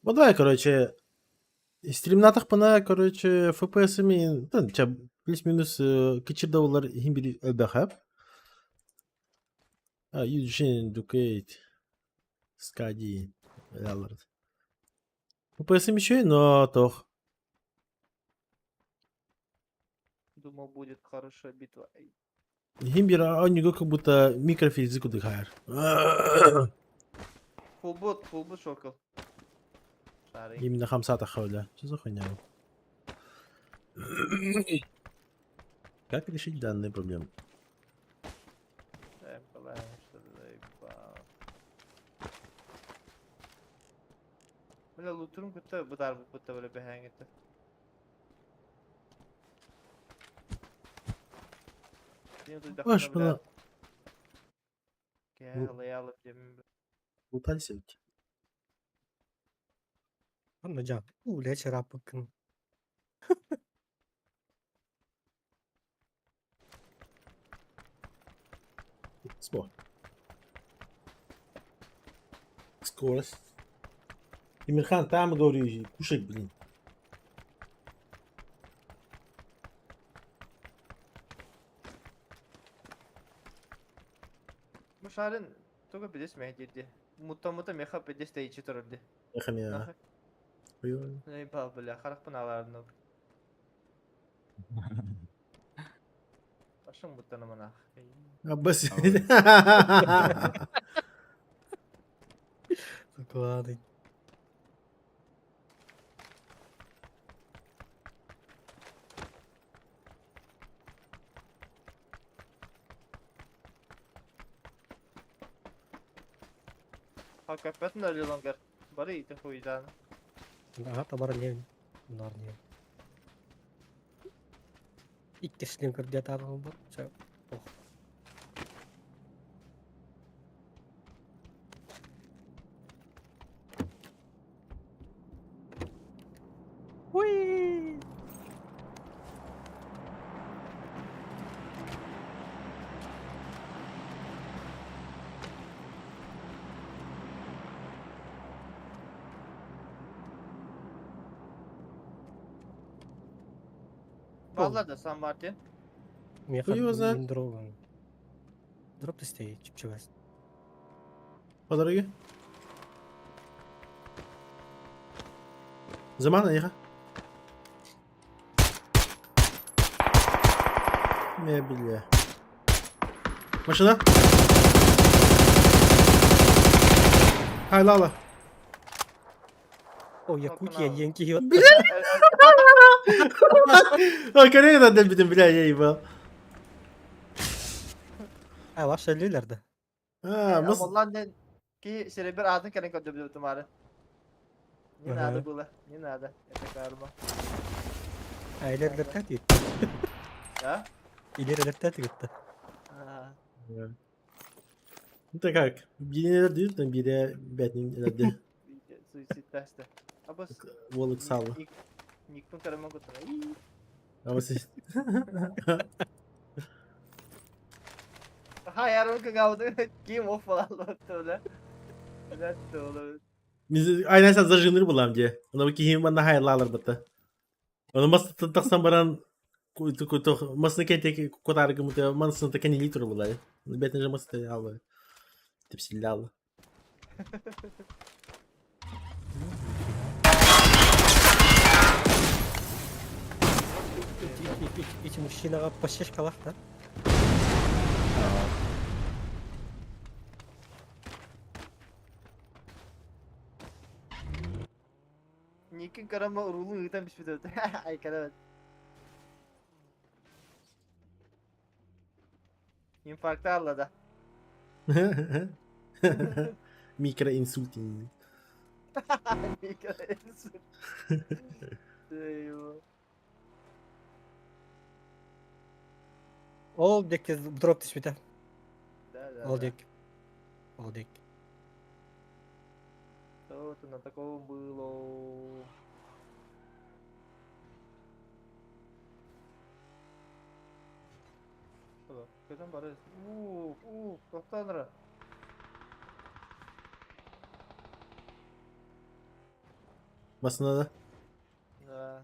Speaker 3: Вот давай, короче, стримнатах пана, короче, FPS-ами, плюс-минус кичирдавулар химбили öbähäp. Eugene Duquette, Skadi, Allard. FPS-ами еще, но тох.
Speaker 1: Думал, будет хорошая битва. Эй,
Speaker 3: Химбира, он него как будто микрофизику дыхает.
Speaker 1: Фулбот шокол. Шарик.
Speaker 3: Именно хамсата хауля. Что за хуйня? Как решить данные проблемы?
Speaker 1: Дай полаем, что ли, заебал. Бля, лутурум кутта будар кутта böyle behang etti.
Speaker 3: Hoş bana
Speaker 1: Gel alayalım yemin.
Speaker 3: utanç yok.
Speaker 2: Hocam. Ule çorap bakın.
Speaker 3: Спор. Скорость. Эмирхан, там говорю, кушать, блин.
Speaker 1: Bu şarın toga bides mehdirdi. Muta meha bides de içi tururdu.
Speaker 3: Эхо меня. Ой-ой.
Speaker 1: Ne ba bля, харах pınalarını. Başım mutanı mana.
Speaker 3: Аббас.
Speaker 2: Закладывай.
Speaker 1: Hakikaten öyle langar. Bari ite huydan.
Speaker 2: Ага, табар не. Нар не. Иккешлен кырдя тагы бар. Ча. Ох. Уи!
Speaker 1: Vallahi da San Martin.
Speaker 2: Меха
Speaker 3: Хуй его знает.
Speaker 2: не дроган. Дроп ты стоит, чипчевас.
Speaker 3: По дороге. Замана, еха. Бля. Машина. Хайлала.
Speaker 2: О, Якутия, Янки.
Speaker 3: Ой, Корея надо, бля, я ебал.
Speaker 2: Ha var söylüyorlardı.
Speaker 3: Mız...
Speaker 1: Vallahi ne ki şöyle bir adın kere kodu bir tumarı. Ne
Speaker 2: Aha.
Speaker 1: adı bu la? Ne adı? Etek arma.
Speaker 2: Ha ileri tet gitti.
Speaker 1: Ya?
Speaker 2: İleri tet gitti.
Speaker 1: Ha.
Speaker 3: Это как? Бинер дают, там бире бятнин надо.
Speaker 1: Suicid testi. Ama
Speaker 3: Волок сало.
Speaker 1: Nick'un karama kutuna.
Speaker 3: А вот здесь...
Speaker 1: Ha yarım kıgavdı. Kim o falan öyle. Evet doğru.
Speaker 3: Aynen sen zajınır bulam diye. Ona bak ki bana hayırlar battı. Ona masada taksan baran kutu masada kente kutar ki muta masada takani litr bulay. Betnece masada aldı. Tipsillalı.
Speaker 2: İç mужчина почти шкалахта.
Speaker 1: Nick'un karama urulu yıtan bir şey dövdü. Ay karavet. İnfarkta Allah'da.
Speaker 3: Micro insulting.
Speaker 1: Eyvah.
Speaker 2: Ол дек дроп түспейді.
Speaker 1: Да.
Speaker 2: Ол дек. Ол дек.
Speaker 1: Что-то на таком было. Кайдан барасыз? Тоқтаңдар.
Speaker 3: Басында да.
Speaker 1: Да.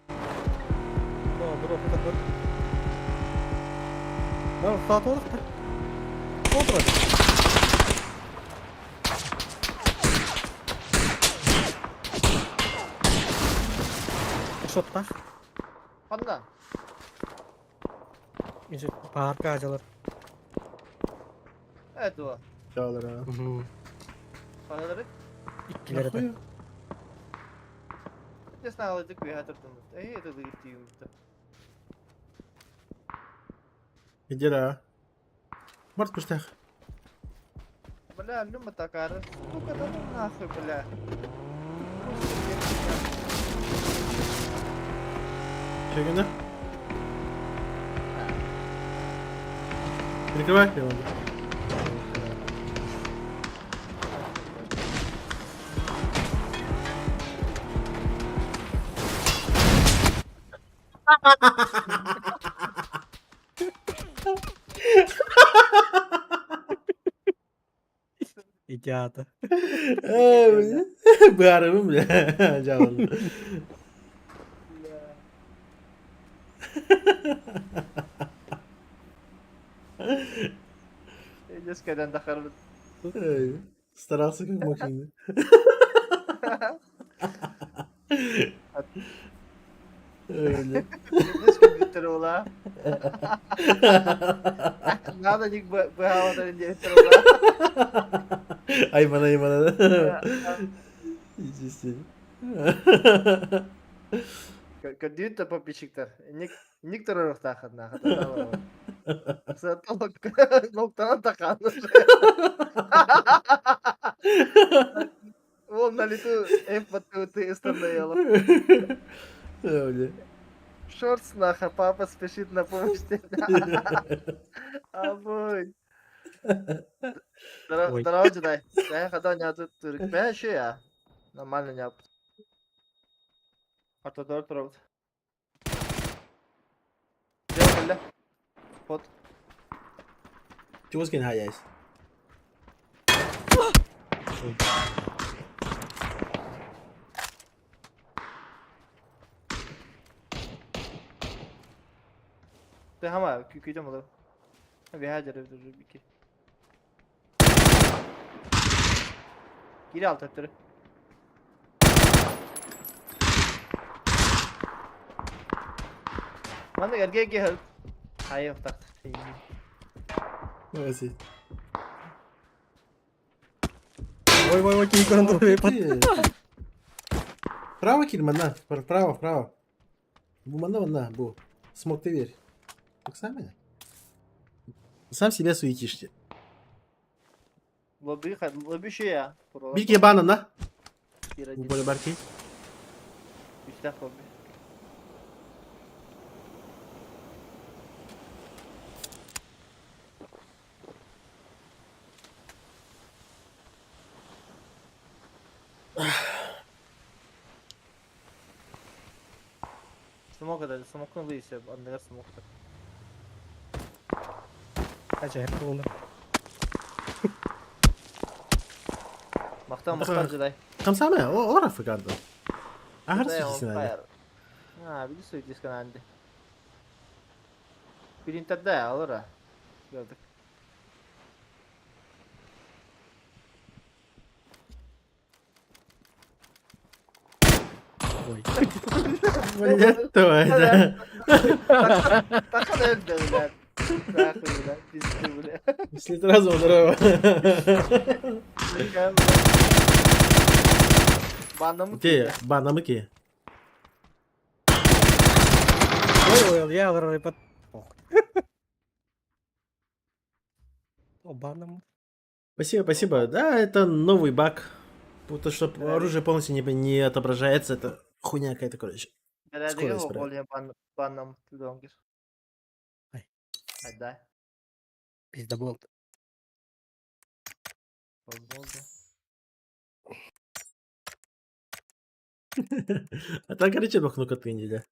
Speaker 2: О, дроп это вот. Ну, сатып алдық та. Отырады. Шотта.
Speaker 1: Қанда?
Speaker 2: Менше парка ажалар.
Speaker 1: Этого.
Speaker 3: Çağlar ha.
Speaker 1: Қандадыры?
Speaker 2: Иккилер да.
Speaker 1: Честно, алайдық бей хатырдыңыз. Это да еттейімізді.
Speaker 3: Иди ра. Март пуштах.
Speaker 1: Бля, люма такая. Сука, да ну нахуй, бля.
Speaker 3: Şey gönder. Прикрывай его.
Speaker 2: Идиоты.
Speaker 3: Bağırırım bile. Çağlar.
Speaker 1: Бля. Идешь, когда дохорут.
Speaker 3: Старался как мог. Öyle.
Speaker 1: Идешь, компьютер ула. Надо ник бхаватар индектор ула.
Speaker 3: Aymana. Естественно.
Speaker 1: Компьютер попищиктер. Никтер рухтахат нахат. Сатолок ноктан такан. Ол на лету F2 ты остановила.
Speaker 3: Öyle.
Speaker 1: Шортс нахер, папа спешит на помощь. Абой.
Speaker 2: Ой.
Speaker 1: Здорово, джедай. Я когда не отут турик. Я еще я. Нормально не опыт. Ортодор турабыт. Геле. Под.
Speaker 3: Чего скин хаяйс?
Speaker 1: Ты хама, күйдем олар. Веха жарып жүріп бике. Кире алты өттірі. Манда эрге хэл. Хайы ұқтақты.
Speaker 3: Öyle.
Speaker 2: Ой, кейкорын дұрып.
Speaker 3: Право кир мана. Право. Bu мана, bu. Смог-то верь. Так сами. Сам себя суетишь.
Speaker 1: Лобби şey ya.
Speaker 3: Bir kere bana da.
Speaker 1: Kira
Speaker 3: Bu böyle belki.
Speaker 1: İşte lobby. Смок'un değilse anneler smok'ta.
Speaker 2: Acayip oldu.
Speaker 1: Maqtan Jedi.
Speaker 3: Tam sama ya. O rafı kaldı. Ahır
Speaker 1: Jedi on
Speaker 3: suçlusun hadi.
Speaker 1: fire. Ha, bir de diskan andi. Printer'da ya olur ha. Gördük.
Speaker 2: Ой.
Speaker 3: Понятно это.
Speaker 1: Takan öldü ulan. Bırak ulan. Bizi ulan.
Speaker 3: Если сразу здорово.
Speaker 1: Banda mı
Speaker 3: Где? Банда мыки.
Speaker 2: Ой, я вроде под... Обана.
Speaker 3: Спасибо, спасибо. Да, это новый баг. Потому что
Speaker 1: Да,
Speaker 3: оружие полностью не отображается. Это хуйня какая-то, короче.
Speaker 1: Herhalde
Speaker 3: Skor
Speaker 1: o
Speaker 3: ispravi.
Speaker 1: oluyor banlamıştı Dongir.
Speaker 2: Ay.
Speaker 1: Hadi day.
Speaker 2: Пизда болду.
Speaker 1: Oldu.
Speaker 3: А так, короче, бахну коты неделя.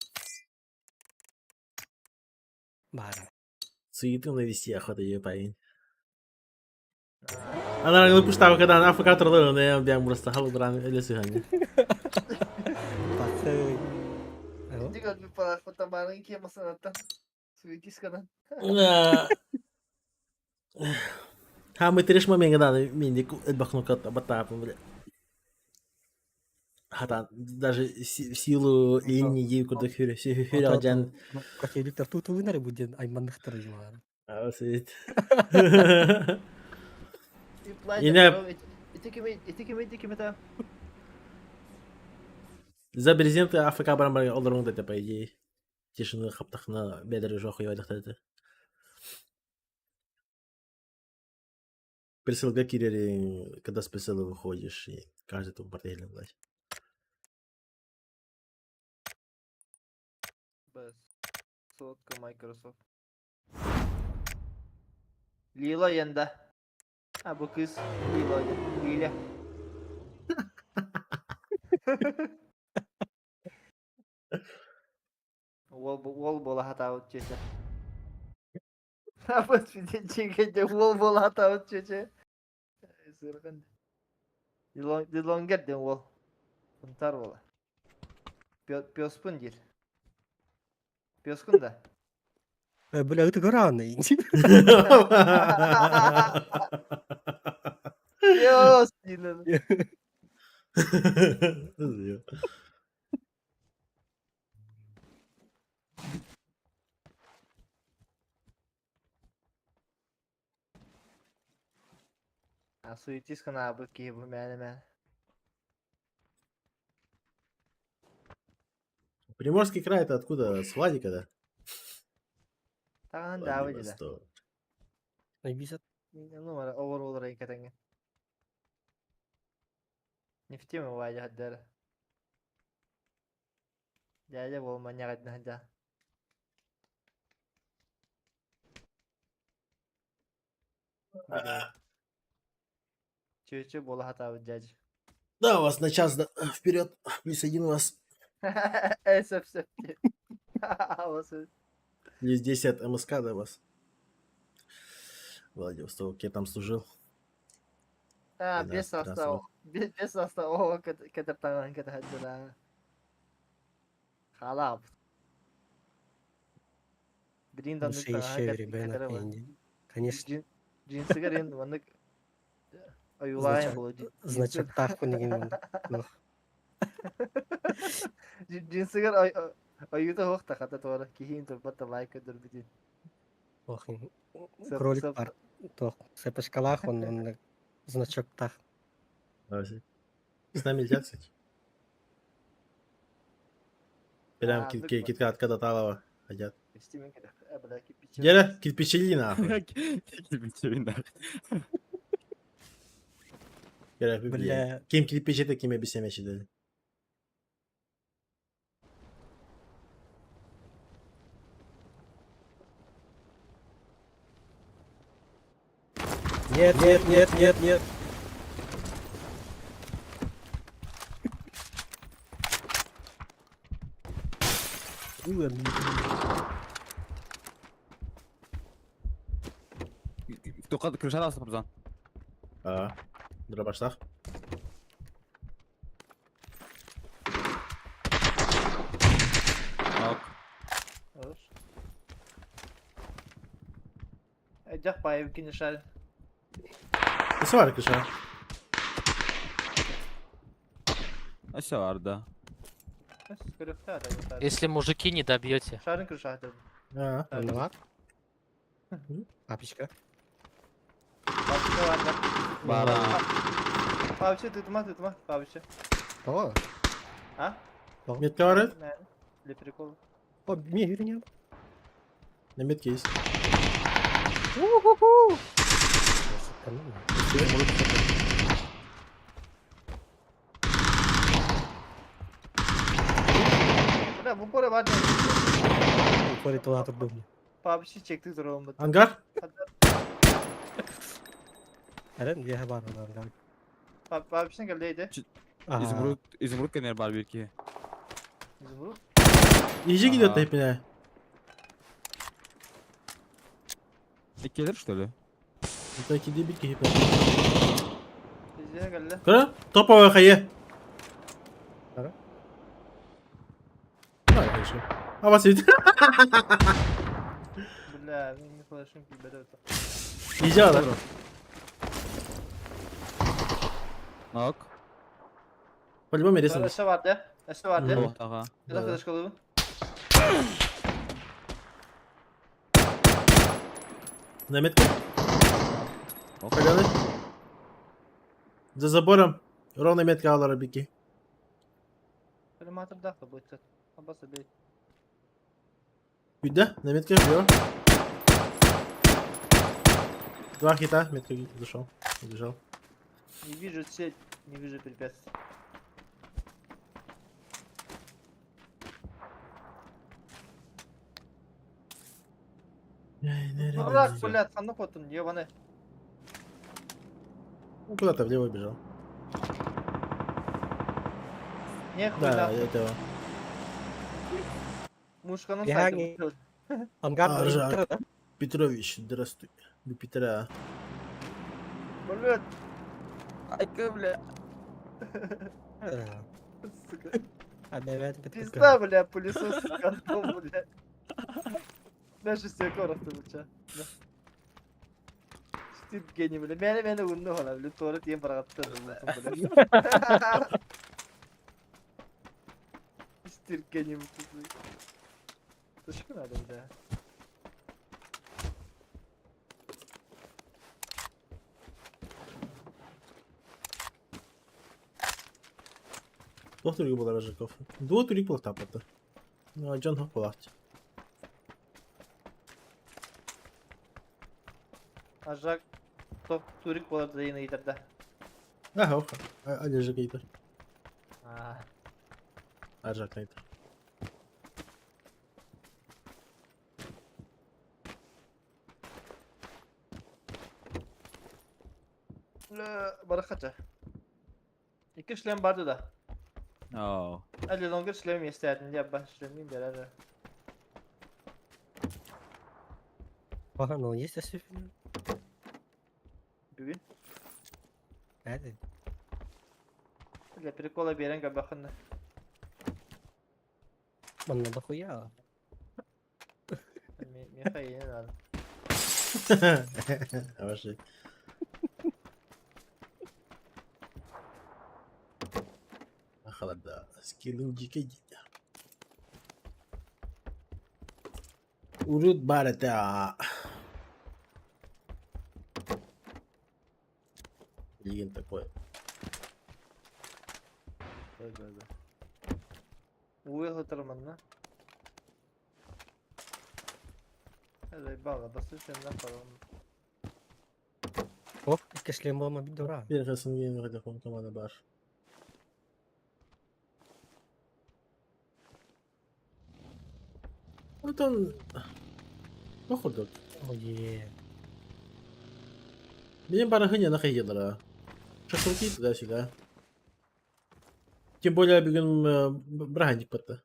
Speaker 2: Бара.
Speaker 3: Суету навести охота ее парень. Она не пустава, когда она АФК троллила, но я бям просто халу бран или сыграние.
Speaker 2: Пасы. Alo?
Speaker 1: Hindi ko pa patamarang kaya masanatan. Sweeties ka na.
Speaker 3: Ха, мы треш момент, да, миник, бахну кота, батапом, бля. Хата, даже в силу линии, куда хюря аджан.
Speaker 2: Противниктер тут вынары будет айманнахтар жуар.
Speaker 3: А, сидит.
Speaker 1: Yine... İti kimi de.
Speaker 3: За брезенты АФК брамбар олорун это по идее. Тишины хаптахна бедер жоху явайдах это. Присылка кирери, когда с присылы выходишь, и каждый тут портфель власть.
Speaker 1: Bas. Soğutka Microsoft. Lila yanında. Ha bu kız Lila. Lila. Wol bola hata uçuşu. Ha bu çekece wol bola hata uçuşu. Sırgın. Dilon gerdin wol. Buntar bola. Piospun değil. Pioskun da.
Speaker 2: Бля, это граны.
Speaker 1: Pios değil. А суетись канабы киеву мен.
Speaker 3: Приморский край это откуда? С Владика, да?
Speaker 1: Таган да авыды да.
Speaker 3: Владивосток.
Speaker 2: Найбисат.
Speaker 1: Numara over olur hakikaten. Nifti mi var ya der. Jadi bolmanya kadna hada. Чуть-чуть бола хата дядь.
Speaker 3: Да, у вас на час вперед. Плюс один у вас.
Speaker 1: Эсэп.
Speaker 3: Плюс 10 МСК, да, у вас. Владивосток, я там служил.
Speaker 1: А,
Speaker 3: Да,
Speaker 1: без
Speaker 3: здравствуй.
Speaker 1: состава. Без состава, когда танан, когда хадда. Халап. Гриндан
Speaker 2: Душе еще ребенок Инди. Конечно.
Speaker 1: Джинсыгар енді оны аюлайын бұл.
Speaker 2: Значок тахпын деген.
Speaker 1: Джинсыгар аюда хоқта қата туара. Кейін тұрбатта лайк өдір бітін.
Speaker 2: Охин. Кролик бар. Тох. Сепашкалах он значок тах.
Speaker 3: С нами летят, кстати. Прям киткат когда талова хотят.
Speaker 1: Стимен кедек. Әбіла кипичі.
Speaker 3: Геля, кирпичели нахуй. Геля,
Speaker 2: Бля.
Speaker 3: ким кирпичи, ким объясняющий дали.
Speaker 2: Нет.
Speaker 4: Кыршар алсın Ramazan.
Speaker 3: Aa, dur başla.
Speaker 4: Bak.
Speaker 1: Olur. Ecek bayağı bir kinişer.
Speaker 3: Nasıl var kışa?
Speaker 4: Aşağı vardı.
Speaker 7: Если мужики не добьете.
Speaker 1: Şarın kırışa.
Speaker 3: Aa,
Speaker 2: Анлак. Папочка.
Speaker 1: Babişe var da.
Speaker 4: Bana.
Speaker 1: Babişe tutma. Babişe.
Speaker 2: О,
Speaker 1: Ha?
Speaker 3: метка var.
Speaker 1: Ne? Leprikol.
Speaker 2: о, мне вернем.
Speaker 3: На метке есть.
Speaker 2: Tamam mı?
Speaker 1: Bu pore var ya.
Speaker 2: Yukarı tuğa oturdum.
Speaker 1: Bir şey çektik zor olmadı.
Speaker 3: Hangar?
Speaker 2: Eren dia var onlar.
Speaker 1: Abi bir şey geldiydi.
Speaker 2: Aha.
Speaker 4: İzmurut gelir var bir iki.
Speaker 1: İzmurut.
Speaker 3: İyice gidiyor da
Speaker 4: Aha.
Speaker 3: hepine.
Speaker 4: İki gelir işte öyle.
Speaker 3: Belki değil bir ki hepine.
Speaker 1: Bizlere geldi.
Speaker 3: Kara, topa ve kayı.
Speaker 2: Kara?
Speaker 3: Hayır, şey. Hava sevdi.
Speaker 1: Bля, не флешим ki берет.
Speaker 3: İyice alır.
Speaker 4: Nok.
Speaker 3: По-любому ресын.
Speaker 1: Eşe vardı. Eşe vardı.
Speaker 3: Hı.
Speaker 4: Aha.
Speaker 1: Ya da
Speaker 3: Да.
Speaker 1: flash kalıbı.
Speaker 3: На метке.
Speaker 4: Оп.
Speaker 3: Поляны. За забором. Ровно метка алар бики.
Speaker 1: Перематр дахта будет. Абаса бей.
Speaker 3: Видно? На метке влево. Два хита, метка зашел. Убежал.
Speaker 1: Не вижу цель, не вижу препятствий. Дурак, блядь, санок вот он, ебаный.
Speaker 3: Ну, куда-то влево бежал.
Speaker 1: Не хуй
Speaker 3: Да,
Speaker 1: нахуй.
Speaker 3: этого.
Speaker 1: Мушканың
Speaker 2: Я
Speaker 1: сайтын
Speaker 2: не-
Speaker 1: бітірді.
Speaker 2: Ангар
Speaker 3: Аржак. Петрович, здравствуй. Вы Петра.
Speaker 1: Блядь. Айка, бля. Сука.
Speaker 2: Ada ben
Speaker 1: Пизда, бля, пылесос с контом, бля. Даже себе коротко быча. Стит гений, бля. Мені үнді хола, бля. Туалет ем барағатты, бля. Стит гений, бля. Тышкы надо, бля.
Speaker 3: Кто турик был Рожаков? Двух турик был тапата. Ну, а Джон Хопалахти.
Speaker 1: Ажак, топ турик болады да ені итерді.
Speaker 3: Ага, оха. Али Жак айтар.
Speaker 1: А,
Speaker 3: Аржак айтар.
Speaker 1: барақаша. İki işlem vardı da.
Speaker 4: Oh.
Speaker 1: Hadi longer işlemi istedin diye ben işlemeyeyim beraber.
Speaker 2: Ага, ну есть освещение.
Speaker 1: Bugün.
Speaker 2: Hadi.
Speaker 1: Для прикола берем габаханы.
Speaker 2: Mana дохуя.
Speaker 1: Меха yeni lazım.
Speaker 3: Ваши. Холода. Скиллинг дикий. Урут барата. Леген такой.
Speaker 1: Да. Уйгытырмын да. Hadi bağla basın senden falan.
Speaker 2: О, кишлем бома бидура.
Speaker 3: Bir kasım yeni bir telefon kamera var. Вот он. Походу.
Speaker 2: Ой.
Speaker 3: Меня барахыня нахуй шашлыки туда-сюда. Тем более бugün браник battı.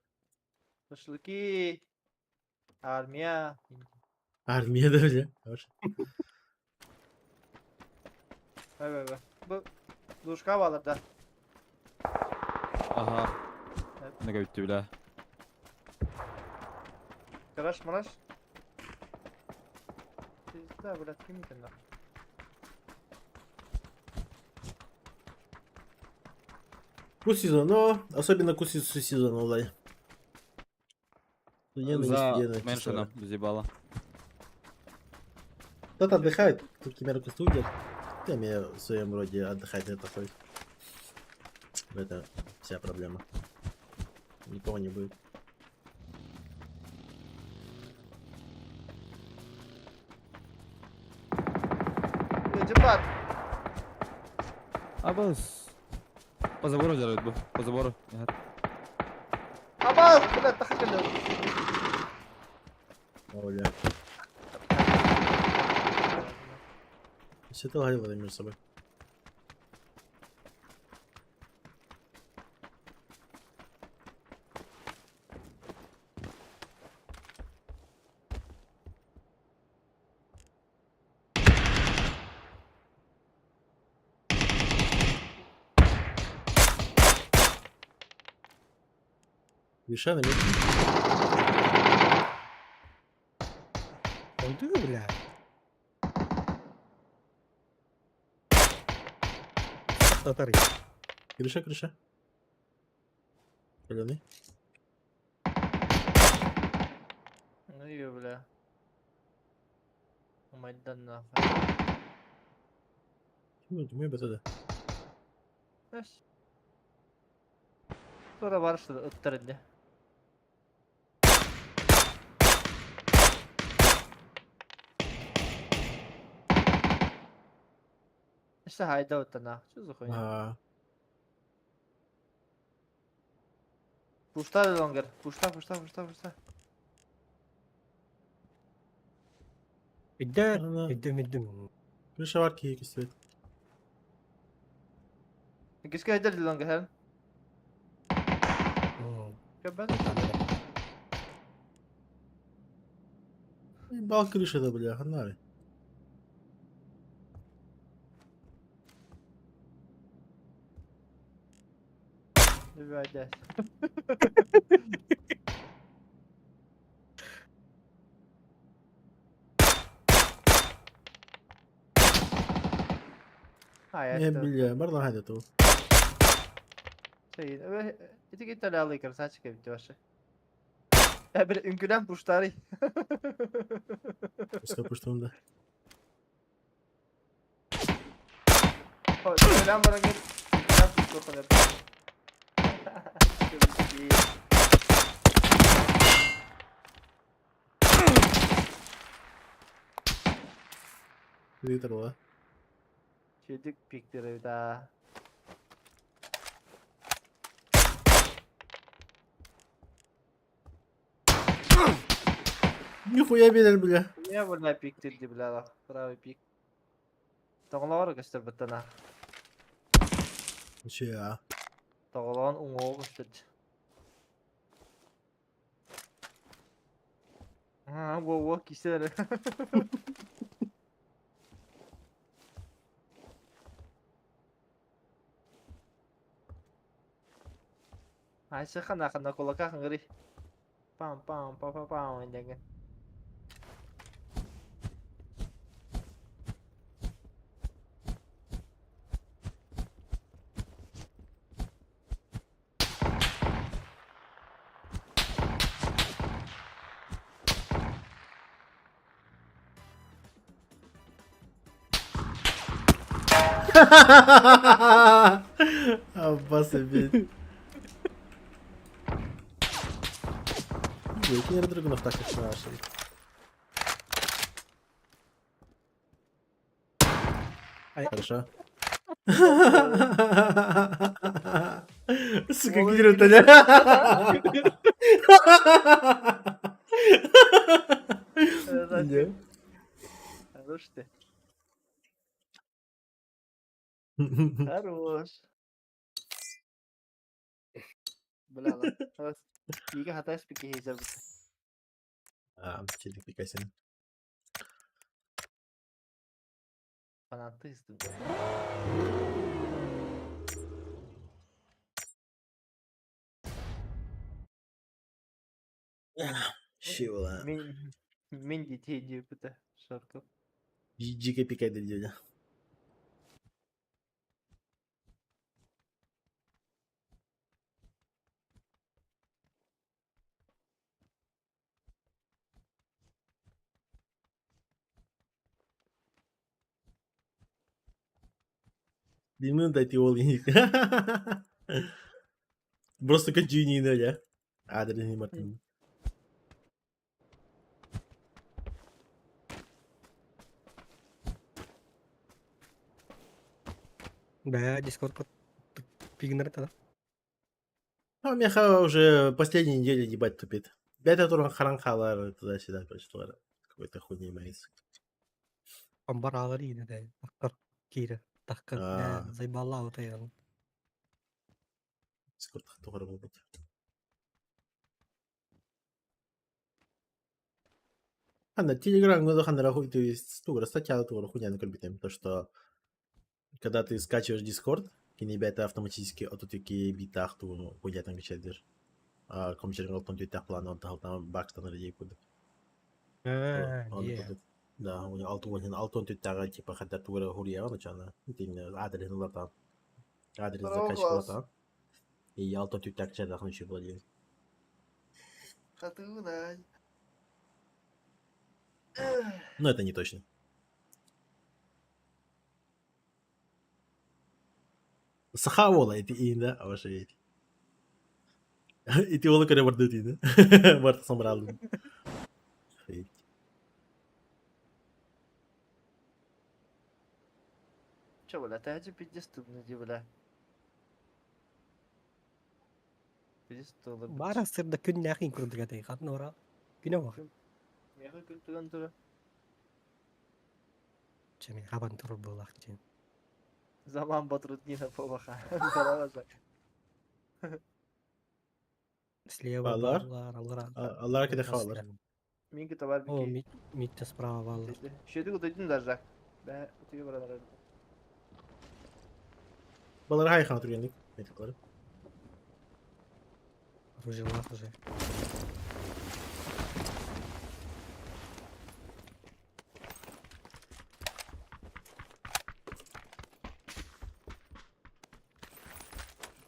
Speaker 1: Şaşlıki. Armiya.
Speaker 3: Armiye de öyle. Var.
Speaker 1: Bak. Bu duşka bağlar da.
Speaker 4: Aha.
Speaker 1: Evet.
Speaker 4: Ne kadar bitti bile.
Speaker 1: Karaş maraş. Pizda bırak kim yedin lan?
Speaker 3: Кус сезона, особенно кус сезона, Влад. Студенты, не
Speaker 4: За
Speaker 3: студенты.
Speaker 4: меншином з'їбало.
Speaker 3: Кто-то отдыхает, тут Кемерку студент. Там я в своем роде отдыхать не такой. Это вся проблема. Никого не будет.
Speaker 1: Джипат.
Speaker 4: Абас. По забору делают бы. По забору. Ага.
Speaker 1: Абаз, блядь, так гелер.
Speaker 3: Оля. Все это говорила между собой. Виша на месте.
Speaker 2: Öldü mü bile? Atlatar ya.
Speaker 3: Крыша, крыша. Зеленый.
Speaker 1: Ну ее, бля. Майдан нахуй.
Speaker 3: Мы бы туда.
Speaker 1: Эс. Sonra var şurada ıttırınca. İşte hayda öttana. Şu zuhun ya.
Speaker 3: А,
Speaker 1: Puşta longer. Puşta.
Speaker 2: İdder.
Speaker 3: Ana.
Speaker 2: İddim.
Speaker 3: крыша в арке стоит.
Speaker 1: Keşke hayda longer her.
Speaker 2: Hmm.
Speaker 1: Ya ben
Speaker 3: Бал крыша-то, бля, хана.
Speaker 1: bir hayda. Hayat.
Speaker 3: Бля, барда хайда то.
Speaker 1: Şey, öyle iti git öyle alayım sen çıkıyor bitti başı. Ya bir ünkülen puştarı.
Speaker 3: Пускай пуштун да.
Speaker 1: Ölen bana gel. Ben puşta koyarım.
Speaker 3: Литр, да.
Speaker 1: Çedik pikleri bir daha.
Speaker 3: Нихуя белер, бля.
Speaker 1: Niye böyle piktirdi bile bak. Bravo pik. Toğla var göster bir tane.
Speaker 3: Че, а?
Speaker 1: Toğlan ungu göster. Ha bu kişiler. Ay sakın akında kulaka ngeri. Pam ini.
Speaker 3: Аббас опять. Выкинь драгунов так как наши. Хорошо. Сука, Кирилл, Таня.
Speaker 1: Хорош ты. Хорош. Бля lan. Evet. İyi ki hata spiki heyecan.
Speaker 3: А, челик Пикасин.
Speaker 1: Fanatistim.
Speaker 3: Чего?
Speaker 1: Min детей diyor bu da şarkı.
Speaker 3: Дико пикай до дядя. Bilmiyorum da ti olayım. Просто continue ya. Adres Martin.
Speaker 2: Бля, Дискорд пигнер это.
Speaker 3: А Меха уже последние недели ебать тупит. Бета туран харанхалар туда-сюда, почтовара. Какой-то хуйня имеется.
Speaker 2: Амбар алар yine de. Takkar kire. Takkar.
Speaker 3: А.
Speaker 2: Ne zayballa uta yani.
Speaker 3: Дискорд тугара болбойт. Ханда Телеграм года хандара хуй ты тугара статья тугара хуйня накорбитем. То что когда ты скачиваешь Дискорд, кини бета автоматически отутики битах ту хуйня там geçerdir. Komiserin altın tüytek planı altın baktan rejey kudu.
Speaker 2: Ha, diye.
Speaker 3: Да, у него алтон тüytek типа хотя тугара хурия он чана. Тин адрес нулатан. Адрес заказчика. И алтон тüytek чада ханчи владеет.
Speaker 1: Хатунай.
Speaker 3: Но это не точно. Сахавола эти инда, а ваши эти. Эти олы көре барды тине. Барты самралды.
Speaker 1: Че, бля, тәжі пидестудны ди, бля. Пидестуды.
Speaker 2: Bara sırda gün yakin kurdu gatay. Kadın ora. Güne bak.
Speaker 1: Меха күлтігін түрі.
Speaker 2: Çemi haban turur bulak için.
Speaker 1: Zaman batırıt yine babaqa. Sarabasa.
Speaker 2: Слева
Speaker 3: Балар?
Speaker 2: балар, алар.
Speaker 3: Allah hareket havalar.
Speaker 1: Mingi tabar
Speaker 2: О,
Speaker 1: bir
Speaker 2: mitte справа балар.
Speaker 1: ki. Şöyle kutuydun da Jack. Ben kutuyu buralara.
Speaker 3: Baları hay kanatır yendik. Metikleri.
Speaker 2: Оружие лах уже.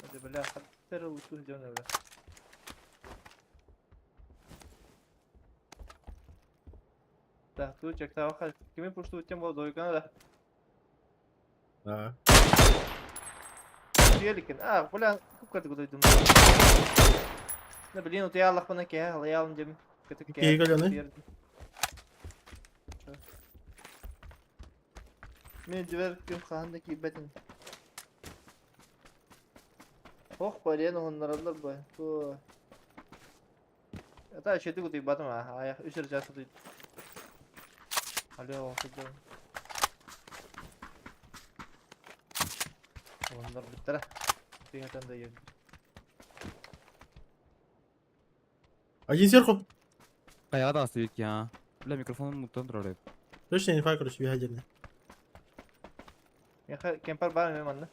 Speaker 1: Hadi bля, хаттер лучу ждём, бля. Так, тут чек таваха. Kimi puştu tем болды ойгана да.
Speaker 3: Ага.
Speaker 1: Тюеликен. А, бля, купкады kutuydum. Ne bileyim, utuya Allah bana ki, alayalım dedim. Kötü ki.
Speaker 3: İyi geliyor ne? Men diver gün kahandaki betin. Oh, bariyen onlarlar bu. Bu. Ya da şeydi kutuyu batım ha. Ayak üçer cahil kutuyu. Alo, kutuyu. Onlar bitti. Kutuyu da yedim. Один сверху.
Speaker 4: Каяда оставить я. Бля, микрофон мутан троллит.
Speaker 3: Точно не факт, короче, бегать.
Speaker 1: Ya kemper var mı bende?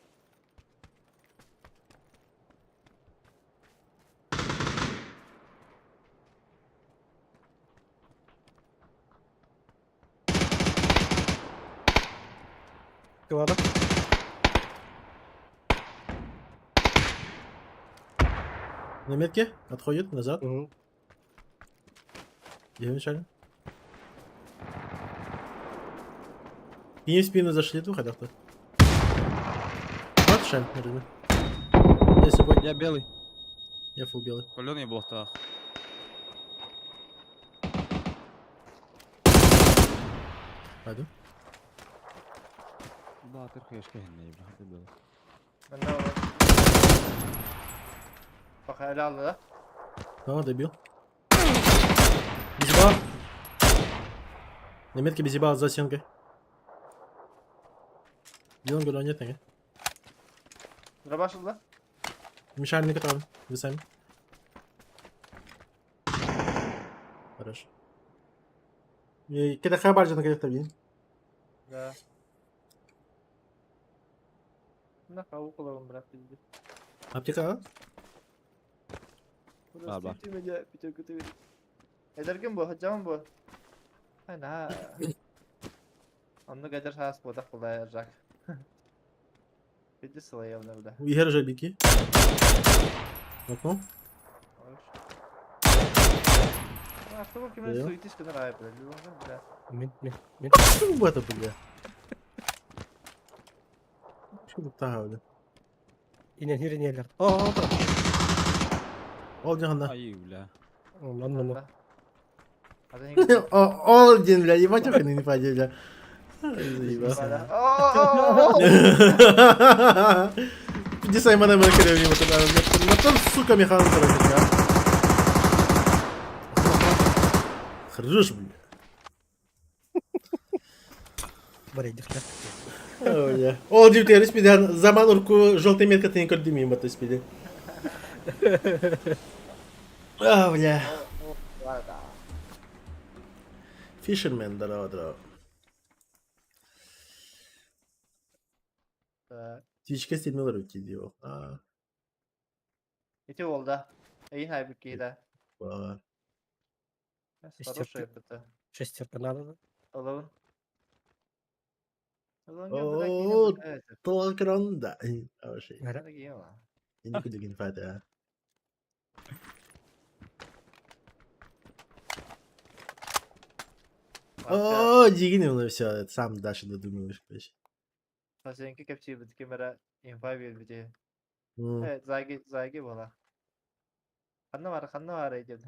Speaker 2: Кывада.
Speaker 3: На метке отходит назад.
Speaker 2: Угу.
Speaker 3: Я вначале. И в спину зашли двух, а кто? Вот шен, наверное. Я с собой.
Speaker 4: Я белый.
Speaker 3: Я фул белый.
Speaker 4: Паленый блохтах.
Speaker 3: Пойду.
Speaker 4: Да, ты хешка не бля, ты белый.
Speaker 1: Bende var. Bak hele aldı da.
Speaker 3: О, добил. Безибал. На метке безибал за стенкой. Делаем говорю, нет, нет.
Speaker 1: Sıra başladı.
Speaker 3: Мешали на котором. Вы сами. Хорошо. И когда хабар же на каких-то видим.
Speaker 1: Ya. Ne kavuk olalım bırak bizi.
Speaker 3: Аптека, а?
Speaker 1: Burası
Speaker 4: Bak.
Speaker 1: tümüce bir tek kötü bir. Ederken bu, hocam bu. Ana. Onu kadar has bu da kullanacak. Bir de sılayalım burada.
Speaker 3: Игорь уже беги. Окно.
Speaker 1: Hoş. А что вы kimin
Speaker 3: Yok.
Speaker 1: suitiş kadar ayıp böyle. Lütfen bile.
Speaker 2: Мен.
Speaker 3: Что в это, бля? Что тут тагавли?
Speaker 2: İnen hirin yerler. Aa, da.
Speaker 3: Ол жагында.
Speaker 4: Ай, бля.
Speaker 2: Ondan mı?
Speaker 1: Hadi yenge.
Speaker 3: Ол ден, бля, ебать охрененный пади, бля. Спасибо.
Speaker 1: О-о-о-о!
Speaker 3: Иди Саймона Меркель мимо туда. На том, сука, механ короче, а. Хорош, блин.
Speaker 2: Buraya dikkat.
Speaker 3: Ол жибтер спиден заман урку желтый метка тен көрдүм мимо то спиде. А, бля.
Speaker 1: Var da.
Speaker 3: Fisherman дро. Тичке стилмелер өтті диyor. А,
Speaker 1: İti oldu. İyi halbuki de.
Speaker 3: var.
Speaker 1: Хорошая это.
Speaker 2: Шестерка надо.
Speaker 1: Alın. Alın
Speaker 3: Oo,
Speaker 1: gel evet.
Speaker 3: Толкронда. А, şey.
Speaker 2: Nere?
Speaker 1: Hadi giyin lan.
Speaker 3: Yeni kudugin fata. О, дигини onu все, сам дальше додумываешь, короче.
Speaker 1: Seninki kepçeyi bir kamera info ver bir de.
Speaker 3: М.
Speaker 1: Evet, zagi bola. Kanna var diyor.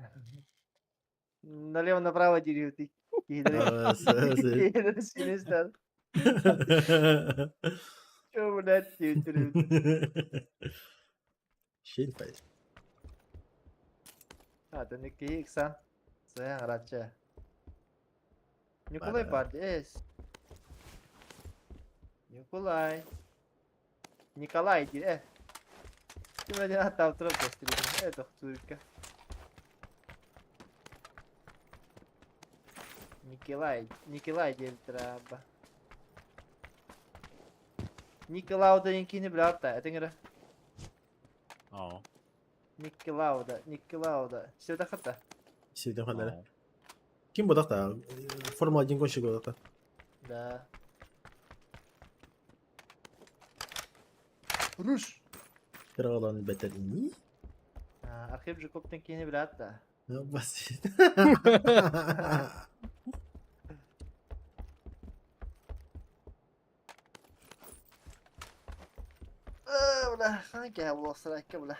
Speaker 1: Налево направо деревья ты.
Speaker 3: А, с-
Speaker 1: Sinirler. Что, блядь, деревья?
Speaker 3: Şeyin fayda.
Speaker 1: Ha, demek ki ilk sen. Sen araçça. Nikolay
Speaker 3: Para.
Speaker 1: Bardes. Nikolay. Nikolay diye. Şimdi ben hatta oturup göstereyim. Evet, doktorka. Nikolay diye bir tarafı. Николаудa'ninkini bile hatta. Etengere.
Speaker 4: اه
Speaker 1: Nikolauda. İşte de hatta.
Speaker 3: Şeyden fayda. Kim bu da? Formal din koşu bu da.
Speaker 1: Да. Ruş.
Speaker 3: Kralın beter ini.
Speaker 1: Arka bir koptenkini bile hatta.
Speaker 3: Ya basit.
Speaker 1: Ulan hangi bu olsa ki ulan.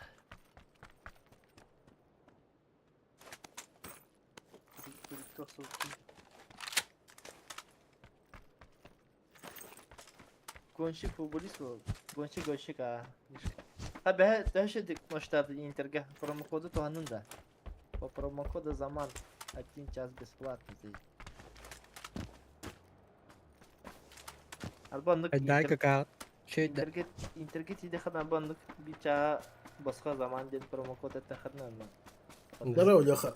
Speaker 1: Гонщик футболист был. Гонщик, а. Ha be дальше масштабы Интерга промокоды туанында. По промокоду Заман 1 час бесплатно здесь. Albanlık
Speaker 2: Дай какая. Şeyde.
Speaker 1: интернет иде albanlık bir çağa başka zaman dedi pромокод ette xadna mı?
Speaker 3: Здорово, Леха.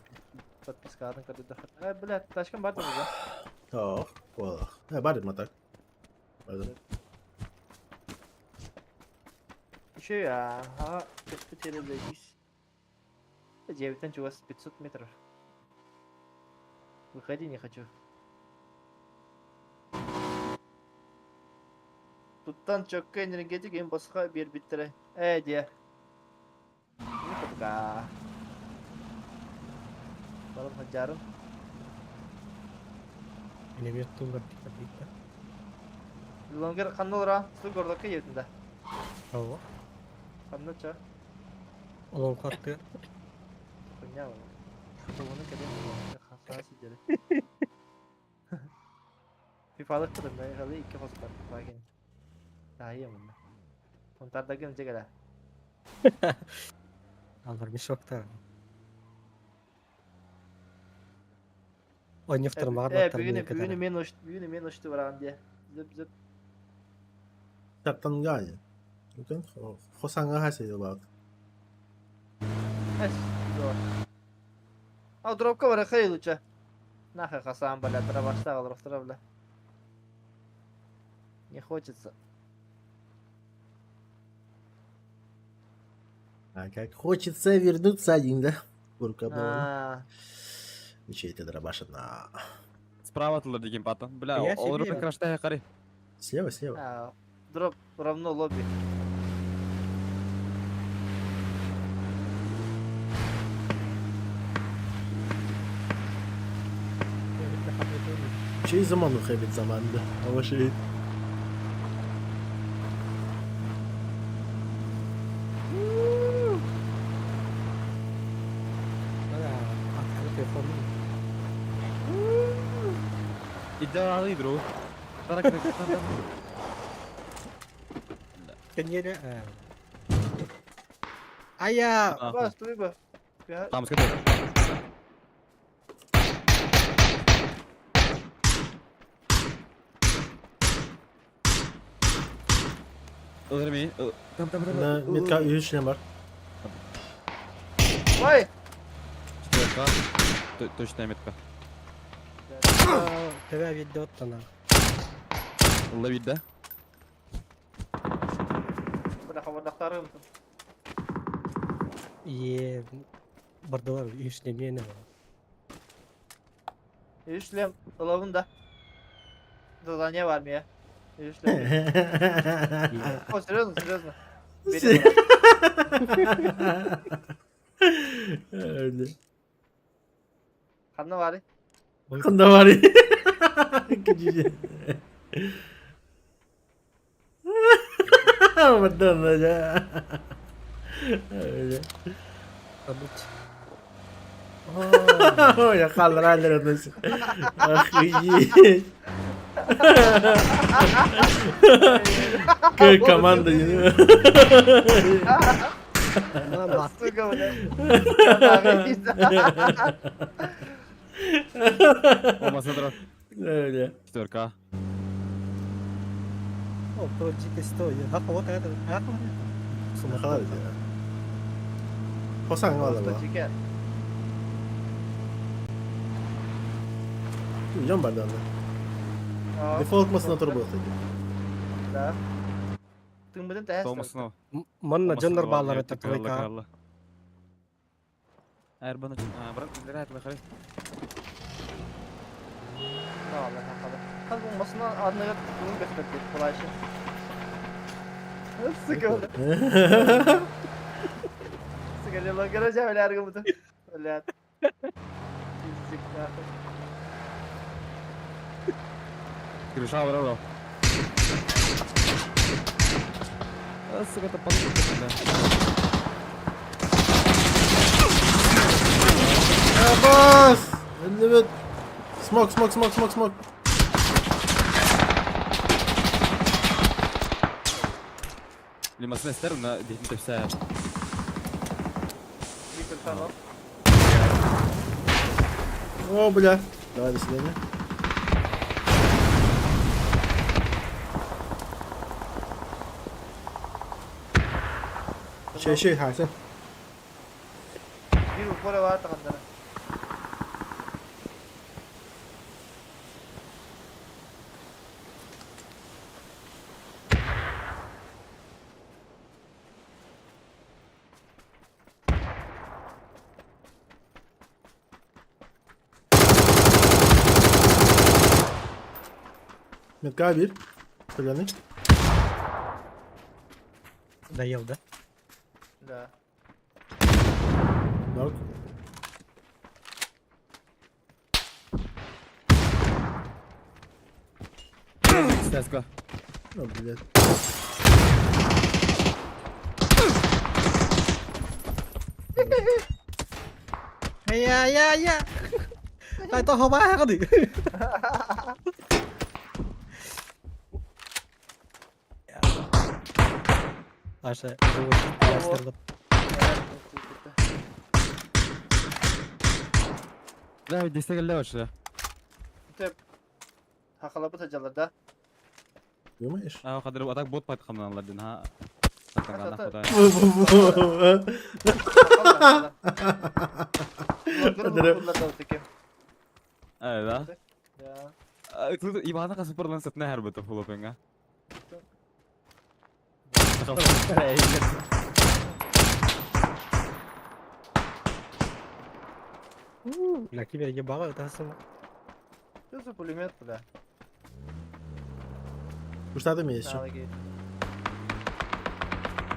Speaker 1: Подписка adın kadı da xadna. Блядь, taşkın vardı mı ya?
Speaker 3: О, вала. Барин мотак. Барин.
Speaker 1: Еще я, ага, 5 здесь. 9 чувак 500 метров. Выходи, не хочу. Туттан чокка энергетик en басқа бер биттіре. Де. Не кутка. Балым хаджарым.
Speaker 2: Yine bir tuğla dikkat dikkat.
Speaker 1: Longer kanlı ora. Su gordakka yerinde.
Speaker 2: Hava.
Speaker 1: Kanlı ça.
Speaker 2: Olan kalktı.
Speaker 1: Kunya var. Bunu kadar hassas ederi. FIFA'lık kırım ben herhalde 2 host var FIFA gene. Daha iyi ama. Onlar da gelecek hele.
Speaker 2: Alır bir şokta. Oynaftırım var mı?
Speaker 1: Büyünü men uçtu varan diye. Zıp.
Speaker 3: Captain Guy. Mungkin Hosan'a her şey bak.
Speaker 1: Es. Zor. А дропка var hayır uça. Нахуй Хасан, блядь, дробашта алрахтыра, бля. Не хочется.
Speaker 3: А как хочется вернуться один, да? Курка была.
Speaker 1: А,
Speaker 3: Ничего это дробашина.
Speaker 4: справа тылыр деген пата. Бля,
Speaker 2: Я
Speaker 4: ол
Speaker 2: себе-
Speaker 4: рөпен крашта қарай.
Speaker 3: Слева.
Speaker 1: а, дроп равно лобби.
Speaker 3: Şey zamanı kaybet zamanında. Ama şey.
Speaker 2: Bana atkılı telefonum.
Speaker 4: İddialı bro.
Speaker 2: Kenyere. Ayah.
Speaker 1: Bas, tuloy ba? Kaya,
Speaker 4: Tamam sıkıntı yok. Öldürüm iyi. Tamam tamam
Speaker 3: На
Speaker 4: tamam.
Speaker 3: метка 3 ne var?
Speaker 1: vay!
Speaker 4: Четверка. Точная метка.
Speaker 2: Тебе video tana.
Speaker 4: Allah bir de.
Speaker 1: Bırak havadakları mısın?
Speaker 2: Iya. Berdua üç ne?
Speaker 1: Yürüyüşlüyüm. Dolabında. Zadanya var mı ya? Yürüyüşlüyüm. O seriyoz mu? Seriyoz mu? Benim
Speaker 3: Öyle.
Speaker 1: kanlı var.
Speaker 3: Kanda var ya. Küçücük. Betul aja. Öyle.
Speaker 2: Kabut.
Speaker 3: Oh ya kaldıran terus. Ah iyi. Ke komando ini.
Speaker 2: Bak.
Speaker 1: Suka mı ne? Katabi pizza.
Speaker 4: Olmasına dur.
Speaker 3: Öyle.
Speaker 4: Четверка.
Speaker 2: Oh, project story. Hak o tayo. Hak o.
Speaker 3: Mahal ya. Kosan galiba.
Speaker 1: Tosta chicken.
Speaker 3: Hocam bardan da.
Speaker 1: Aa,
Speaker 3: Default masına turbo olsaydı.
Speaker 1: da. Tümbüdün təhəs.
Speaker 4: Olmasın o.
Speaker 2: Manna canlar bağlar
Speaker 4: Tekrar
Speaker 2: takılıyor
Speaker 4: Allah
Speaker 2: ka.
Speaker 4: kararlı. Eğer bana bırak bizleri hayatına karı.
Speaker 1: Ne Allah hakalı. Kaz olmasına adına yat. Bunu gösterdi. Kolay şey. Sıkı oldu. Sıkı oldu. Göreceğim öyle yargı budu. Öyle yat.
Speaker 4: Кирюша, браво. Сука, это получится.
Speaker 3: Bas! Evet. Smoke.
Speaker 4: Limasını isterim de dihni tepsi.
Speaker 1: Виктор Танов.
Speaker 3: О, бля. Давай, до свидания. Şey, Hasan.
Speaker 1: Bir ufora var takandana.
Speaker 3: Metka 1. Söylemek.
Speaker 2: Dayıldı.
Speaker 1: Da.
Speaker 3: Knock.
Speaker 4: Let's go.
Speaker 3: Oh, блядь.
Speaker 2: Ya. Ay to hava ka di. Aşağı. Bastırdım.
Speaker 4: Да, destek elde başla.
Speaker 1: Tep. Hakalabı tacalarda.
Speaker 3: Думаешь?
Speaker 4: А, kadar atak bot pat kanallar din ha. Sakın kana
Speaker 1: Ata.
Speaker 4: koda. Evet ha.
Speaker 1: Ya.
Speaker 4: Itu ibana ka super lan setna her betul follow penga.
Speaker 2: Laki bir baka utasın.
Speaker 1: Что за пулемет, бля?
Speaker 3: Куштата ми есть еще.
Speaker 1: Налоги.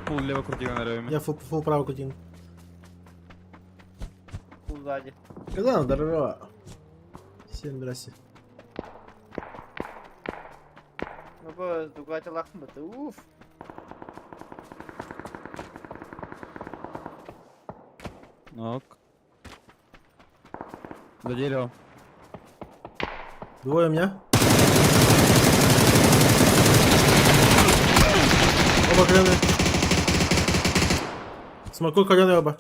Speaker 4: Full leva kurtigan arıyorum.
Speaker 3: Я фул право кутин.
Speaker 1: Пул сзади.
Speaker 3: Сказал, здорово. Всем здрасте.
Speaker 1: Ну, бо, дугати лахмы, ты уф.
Speaker 4: Ок. За дерево.
Speaker 3: Двое у меня. каленый. Смоку каленый оба.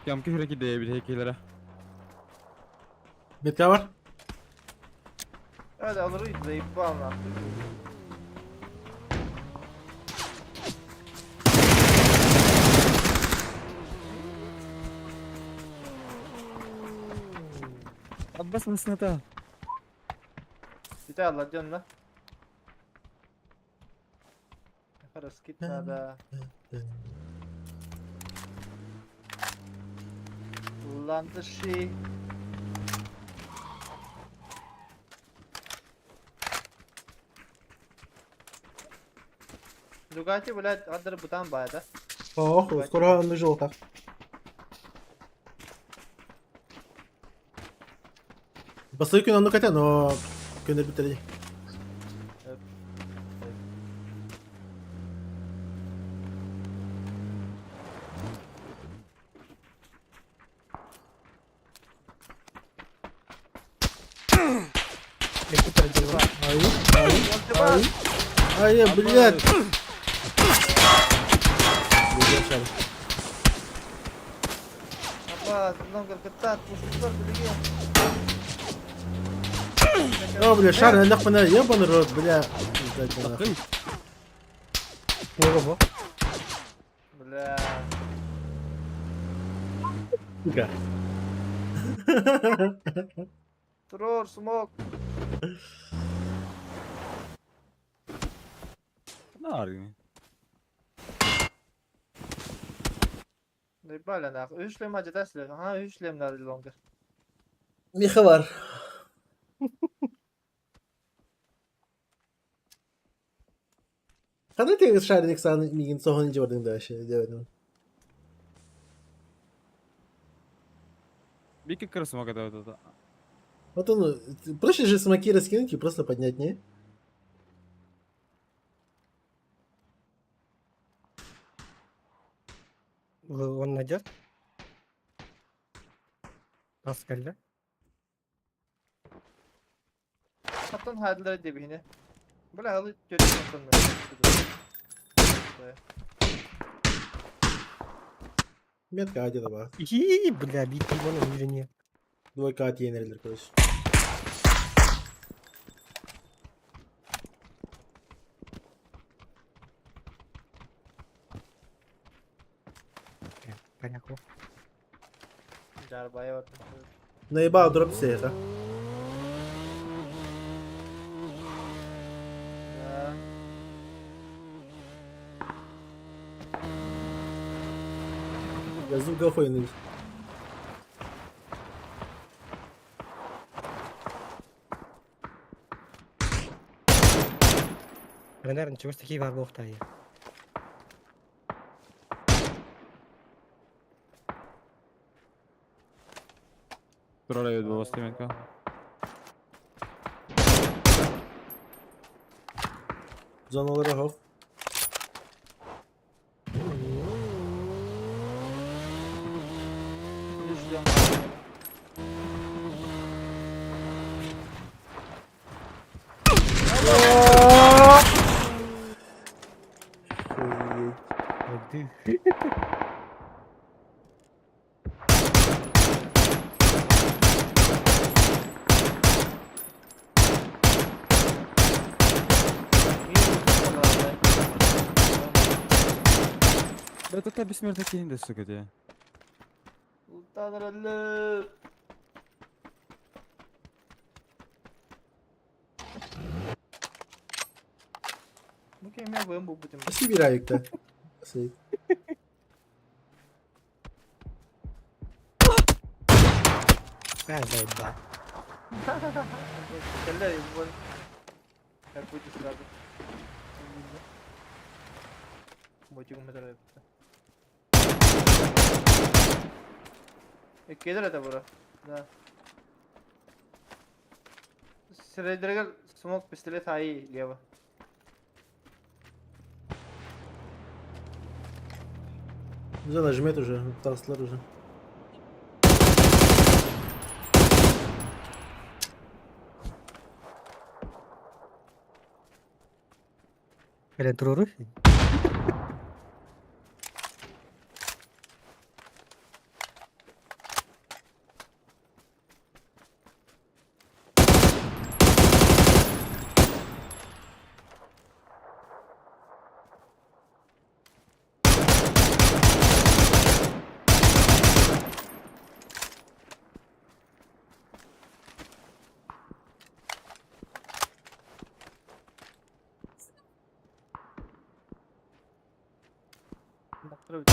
Speaker 4: Ямки sürekli değebilir heykellere.
Speaker 3: Metka var.
Speaker 1: Hadi alır zayıf bu anlamda.
Speaker 4: Abbas mısın hata?
Speaker 1: Bir daha Allah canına. Yaparız git nada. Kullandı şey. Дугати, блядь, отдали бутан байда.
Speaker 3: Ох, скоро на желтых. Посылки на котя, но кендер битери.
Speaker 2: Bekle tercih var.
Speaker 3: Ай, ай, блядь. Блядь, шар.
Speaker 1: Apa, sebelum ketat, pusing bilgi.
Speaker 3: О, бля, шар, я нахуй на ебаный рот, бля. Пиздать, бля, нахуй.
Speaker 2: Ne bu?
Speaker 1: Bля.
Speaker 3: Сука.
Speaker 1: Трор, смог.
Speaker 4: Ne arıyorsun?
Speaker 1: Наебали нахуй. Üç acı desler. Ha, üç lemler longer.
Speaker 3: Миха var. Когда ты шарик сам мигин сохон жибардың дальше делаем.
Speaker 4: Bir iki kere smoke atıyor.
Speaker 3: Вот он, проще же смоки раскинуть и просто поднять, не?
Speaker 2: Он найдет? Nasıl geldi?
Speaker 1: Kaptan haydiler diye bir yine. Böyle halı görüyorsun sonra.
Speaker 3: Метка одета была.
Speaker 2: Ii, bля, бить его на движение.
Speaker 3: Двойка от Йенрилер, короче.
Speaker 2: Понятно.
Speaker 1: Arabaya var.
Speaker 3: Наебал дроп сейфа.
Speaker 1: Ya.
Speaker 3: Я звук охуенный.
Speaker 2: Наверное, чего такие var bu Oktay ya.
Speaker 4: Dur oraya bir bastım Metka.
Speaker 3: Zonaları hop.
Speaker 1: Düşüyorum.
Speaker 2: Hadi.
Speaker 4: Да тут бессмертный кинь да сука тебе.
Speaker 1: Sultanlarlı. Bu kim ya bu bütün.
Speaker 3: Спасибо, Равик-то. Спасибо.
Speaker 2: Ben zaten.
Speaker 1: Kelle bu. Как будет сразу. Ботик у меня Кедер это бро. Да. Средерегал смог пистолет ай лево.
Speaker 3: Зона жмет уже, толстар уже.
Speaker 2: Kalian terurus?
Speaker 1: Baktırıp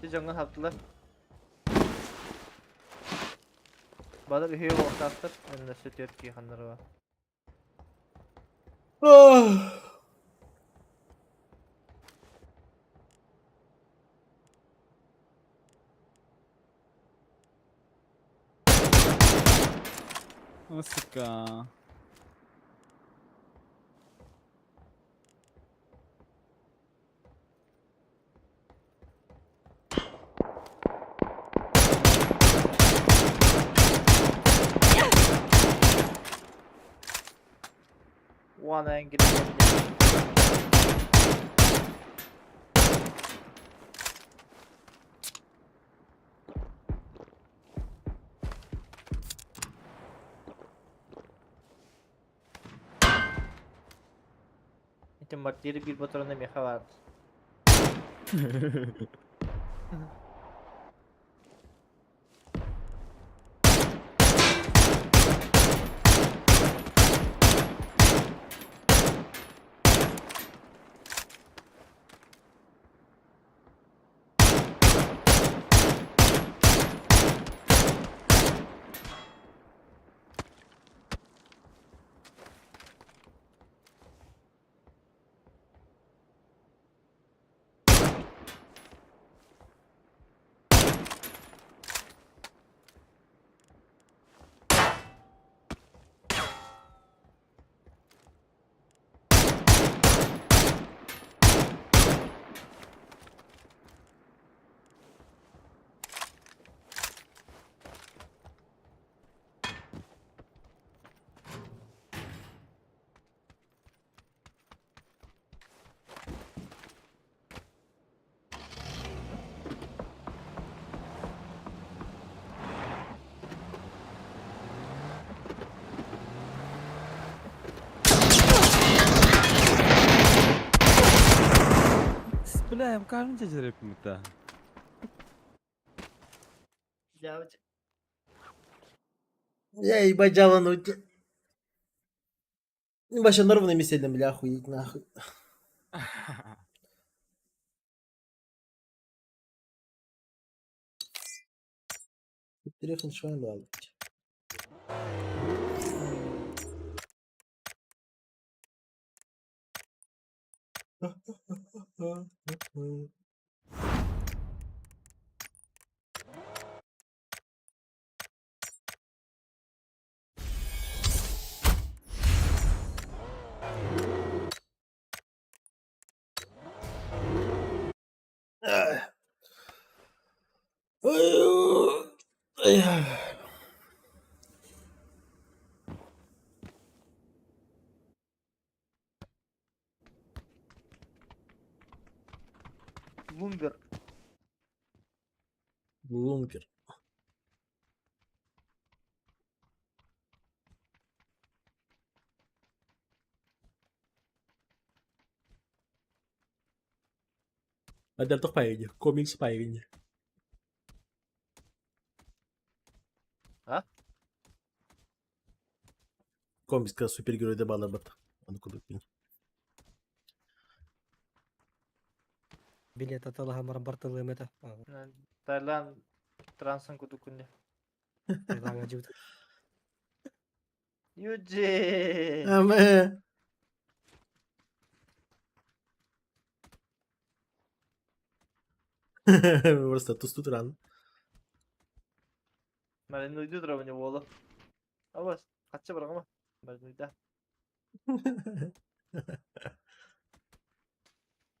Speaker 1: bir canlı haptılar. Badır ühüye ortaktır. Önüne süt yok ki kanları var.
Speaker 3: Ah.
Speaker 4: Сука.
Speaker 1: O an en girip Martiri bir motorunda meha vardı.
Speaker 4: Бля, кажем тебе жеребим-то.
Speaker 1: Cavcı.
Speaker 3: Я ебать жалануть. Вообще нервно меседем, бля, охуеть нахуй. Телефон şu anda aldı.
Speaker 1: Bunker.
Speaker 3: Лункер. Ada tuh pairnya, komik pairnya.
Speaker 1: Ha?
Speaker 3: комикска супергеройда бала бат. Аны кудукпин.
Speaker 2: Билет аталаха мара бартылым это.
Speaker 1: Тайланд Трансын кудукунне.
Speaker 2: Тайланга жибит.
Speaker 1: Юджи.
Speaker 3: Аме. Просто тусту туран.
Speaker 1: Мен uydu dura bu oğlum. Ama kaçça bırak ama. Ben uydu.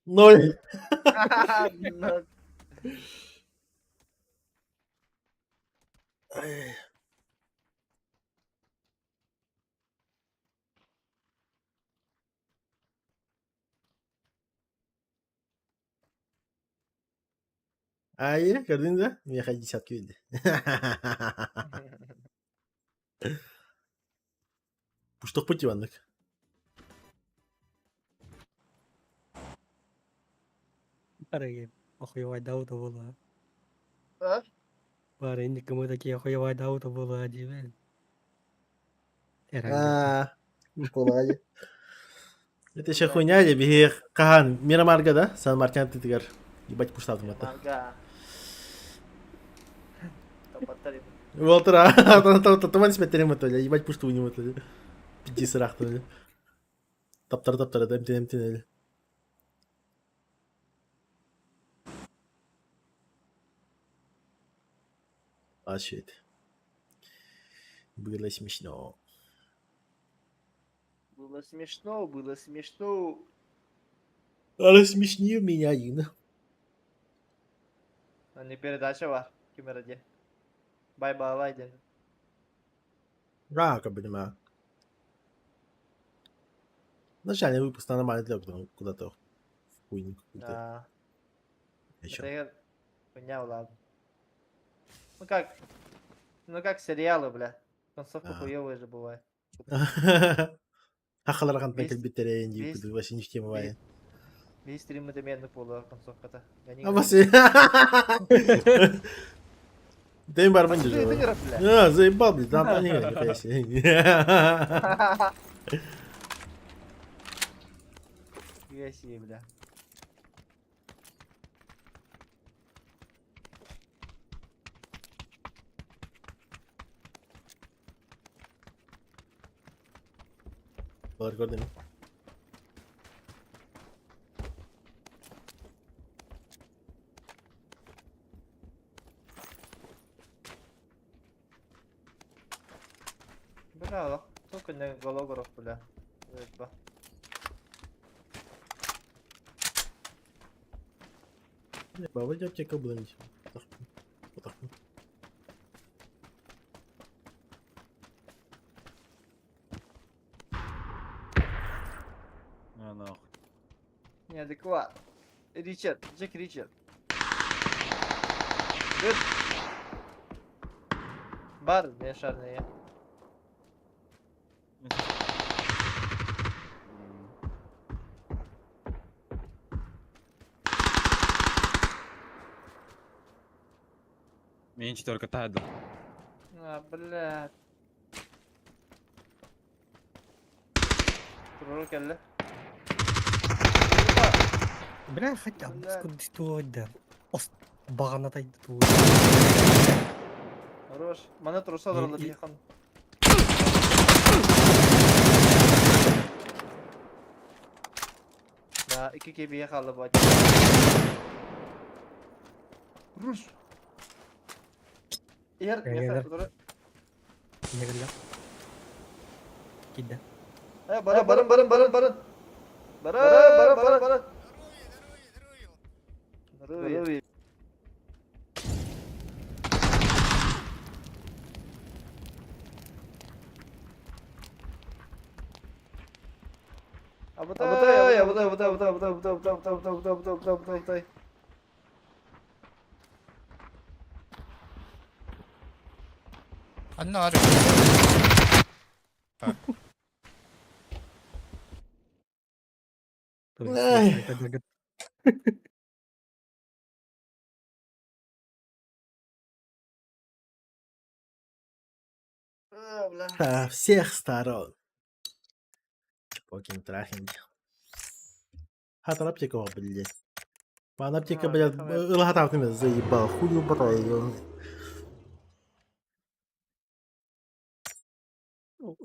Speaker 3: Ноль. Ай, gördün mü? Мне ходить десятки видели. Пуштук путеванlık.
Speaker 2: Bari okuyor vay Davut bolu.
Speaker 1: Ha?
Speaker 2: Bari indi kımıdaki okuyor vay Davut bolu hadi ben. Herhangi.
Speaker 3: А, kolay. Это еще хуйня, или беги Кахан, Мирамарга, да? Сан-Мартин Титигар. Ебать пуштатым это.
Speaker 1: Marga. Kapatayım.
Speaker 3: Волтера, туман сметтерем это, ебать пушту у него это. Пиди сырах то. Таптар, дэмтен. А что это? Было смешно.
Speaker 1: Было смешно, было смешно.
Speaker 3: Рассмешнил меня, Инна.
Speaker 1: Hani передача var. Kimeraди. Bay bağlaydın.
Speaker 3: Рака, понимаю. Начальный выпуск нормально для куда-то в хуйню какую-то.
Speaker 1: Да.
Speaker 3: Еще.
Speaker 1: Это хуйня, ладно. Ну как сериалы, бля. Концовка
Speaker 3: Ага.
Speaker 1: хуёвая же бывает.
Speaker 3: Хахалар кантан
Speaker 1: Весь-
Speaker 3: келбеттерен
Speaker 1: весь-
Speaker 3: жүйкүдү вообще не в тему вайын.
Speaker 1: Bir stream'de demeyenlik oluyor konцовката.
Speaker 3: А вообще. Ты бармен
Speaker 1: Ты
Speaker 3: же.
Speaker 1: игра, бля.
Speaker 3: А, заебал, блядь, там они нихуя себе.
Speaker 1: Нихуя себе, бля.
Speaker 3: Var gördün mü?
Speaker 1: Бля, только не гологоров, бля. Заебал.
Speaker 3: Баба аптека была ничего.
Speaker 4: А, нахуй.
Speaker 1: Неадекват. Ричард, Джек Ричард. Dur. Бар, ne şarneye.
Speaker 4: Мен четверка тайдл.
Speaker 1: А, блядь. Турur kelle.
Speaker 2: Бля, хотя бы
Speaker 1: Бля.
Speaker 2: сколько стоит да. Ост баганатай туу.
Speaker 1: Хорош. Bana tursa da
Speaker 2: İyi.
Speaker 1: bir yakın. Da iki kebiye kaldı bu açı. Rus. Yer,
Speaker 2: Gel,
Speaker 1: yeter.
Speaker 2: gel.
Speaker 1: Dur.
Speaker 2: Ne kadar? Kida.
Speaker 1: Barın. Barın. Здоровье. Абытай.
Speaker 8: Anne arıyor.
Speaker 3: Ай. Со всех сторон. Fucking трахинг. Хатар аптека var блядь. Бана аптека,
Speaker 1: А,
Speaker 3: блядь,
Speaker 1: бляха,
Speaker 3: ылахат автомет заебал. Хуй убрал.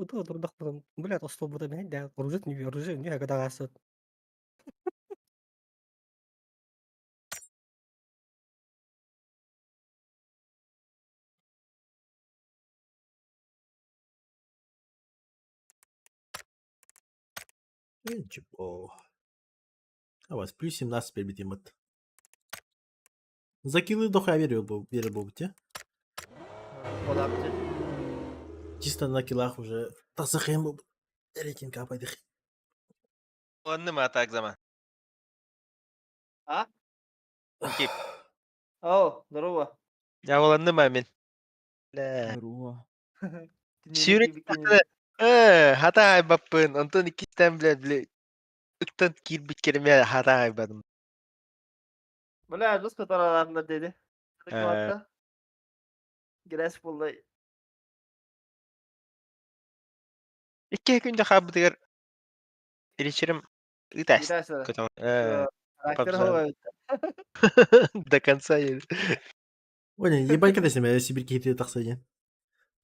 Speaker 2: Itu terdak betul. Блядь, осто бута мен да оружие не когда гасат.
Speaker 3: Ничего. А у вас плюс 17 перебитый мат. За киллы доха верю будете.
Speaker 1: Olabilir.
Speaker 3: Чисто на киллах уже. Тасахем был. Рейтинг капает.
Speaker 8: Olandı mı atak zaman?
Speaker 1: Ha?
Speaker 8: Kim?
Speaker 1: Oh, здорово.
Speaker 8: Ya olandı mı Emin? Le.
Speaker 4: Здорово.
Speaker 1: Dinledik
Speaker 8: Sürü
Speaker 1: gibi kendini.
Speaker 8: hata aybapın. Ondan ikisinden bile ıktan kirbit kelime hata aybadım.
Speaker 1: Böyle Rus kadar aralarında dedi. Dedik
Speaker 8: Ee.
Speaker 1: hatta. Gires buldu.
Speaker 8: İki günde kabı diğer ilişkirim itas.
Speaker 1: Gires ara.
Speaker 8: Kötü.
Speaker 1: Karakteri
Speaker 8: Papza.
Speaker 1: hava.
Speaker 8: До конца ел.
Speaker 3: Оня, ебать, когда себе Сибирь хиты так саден.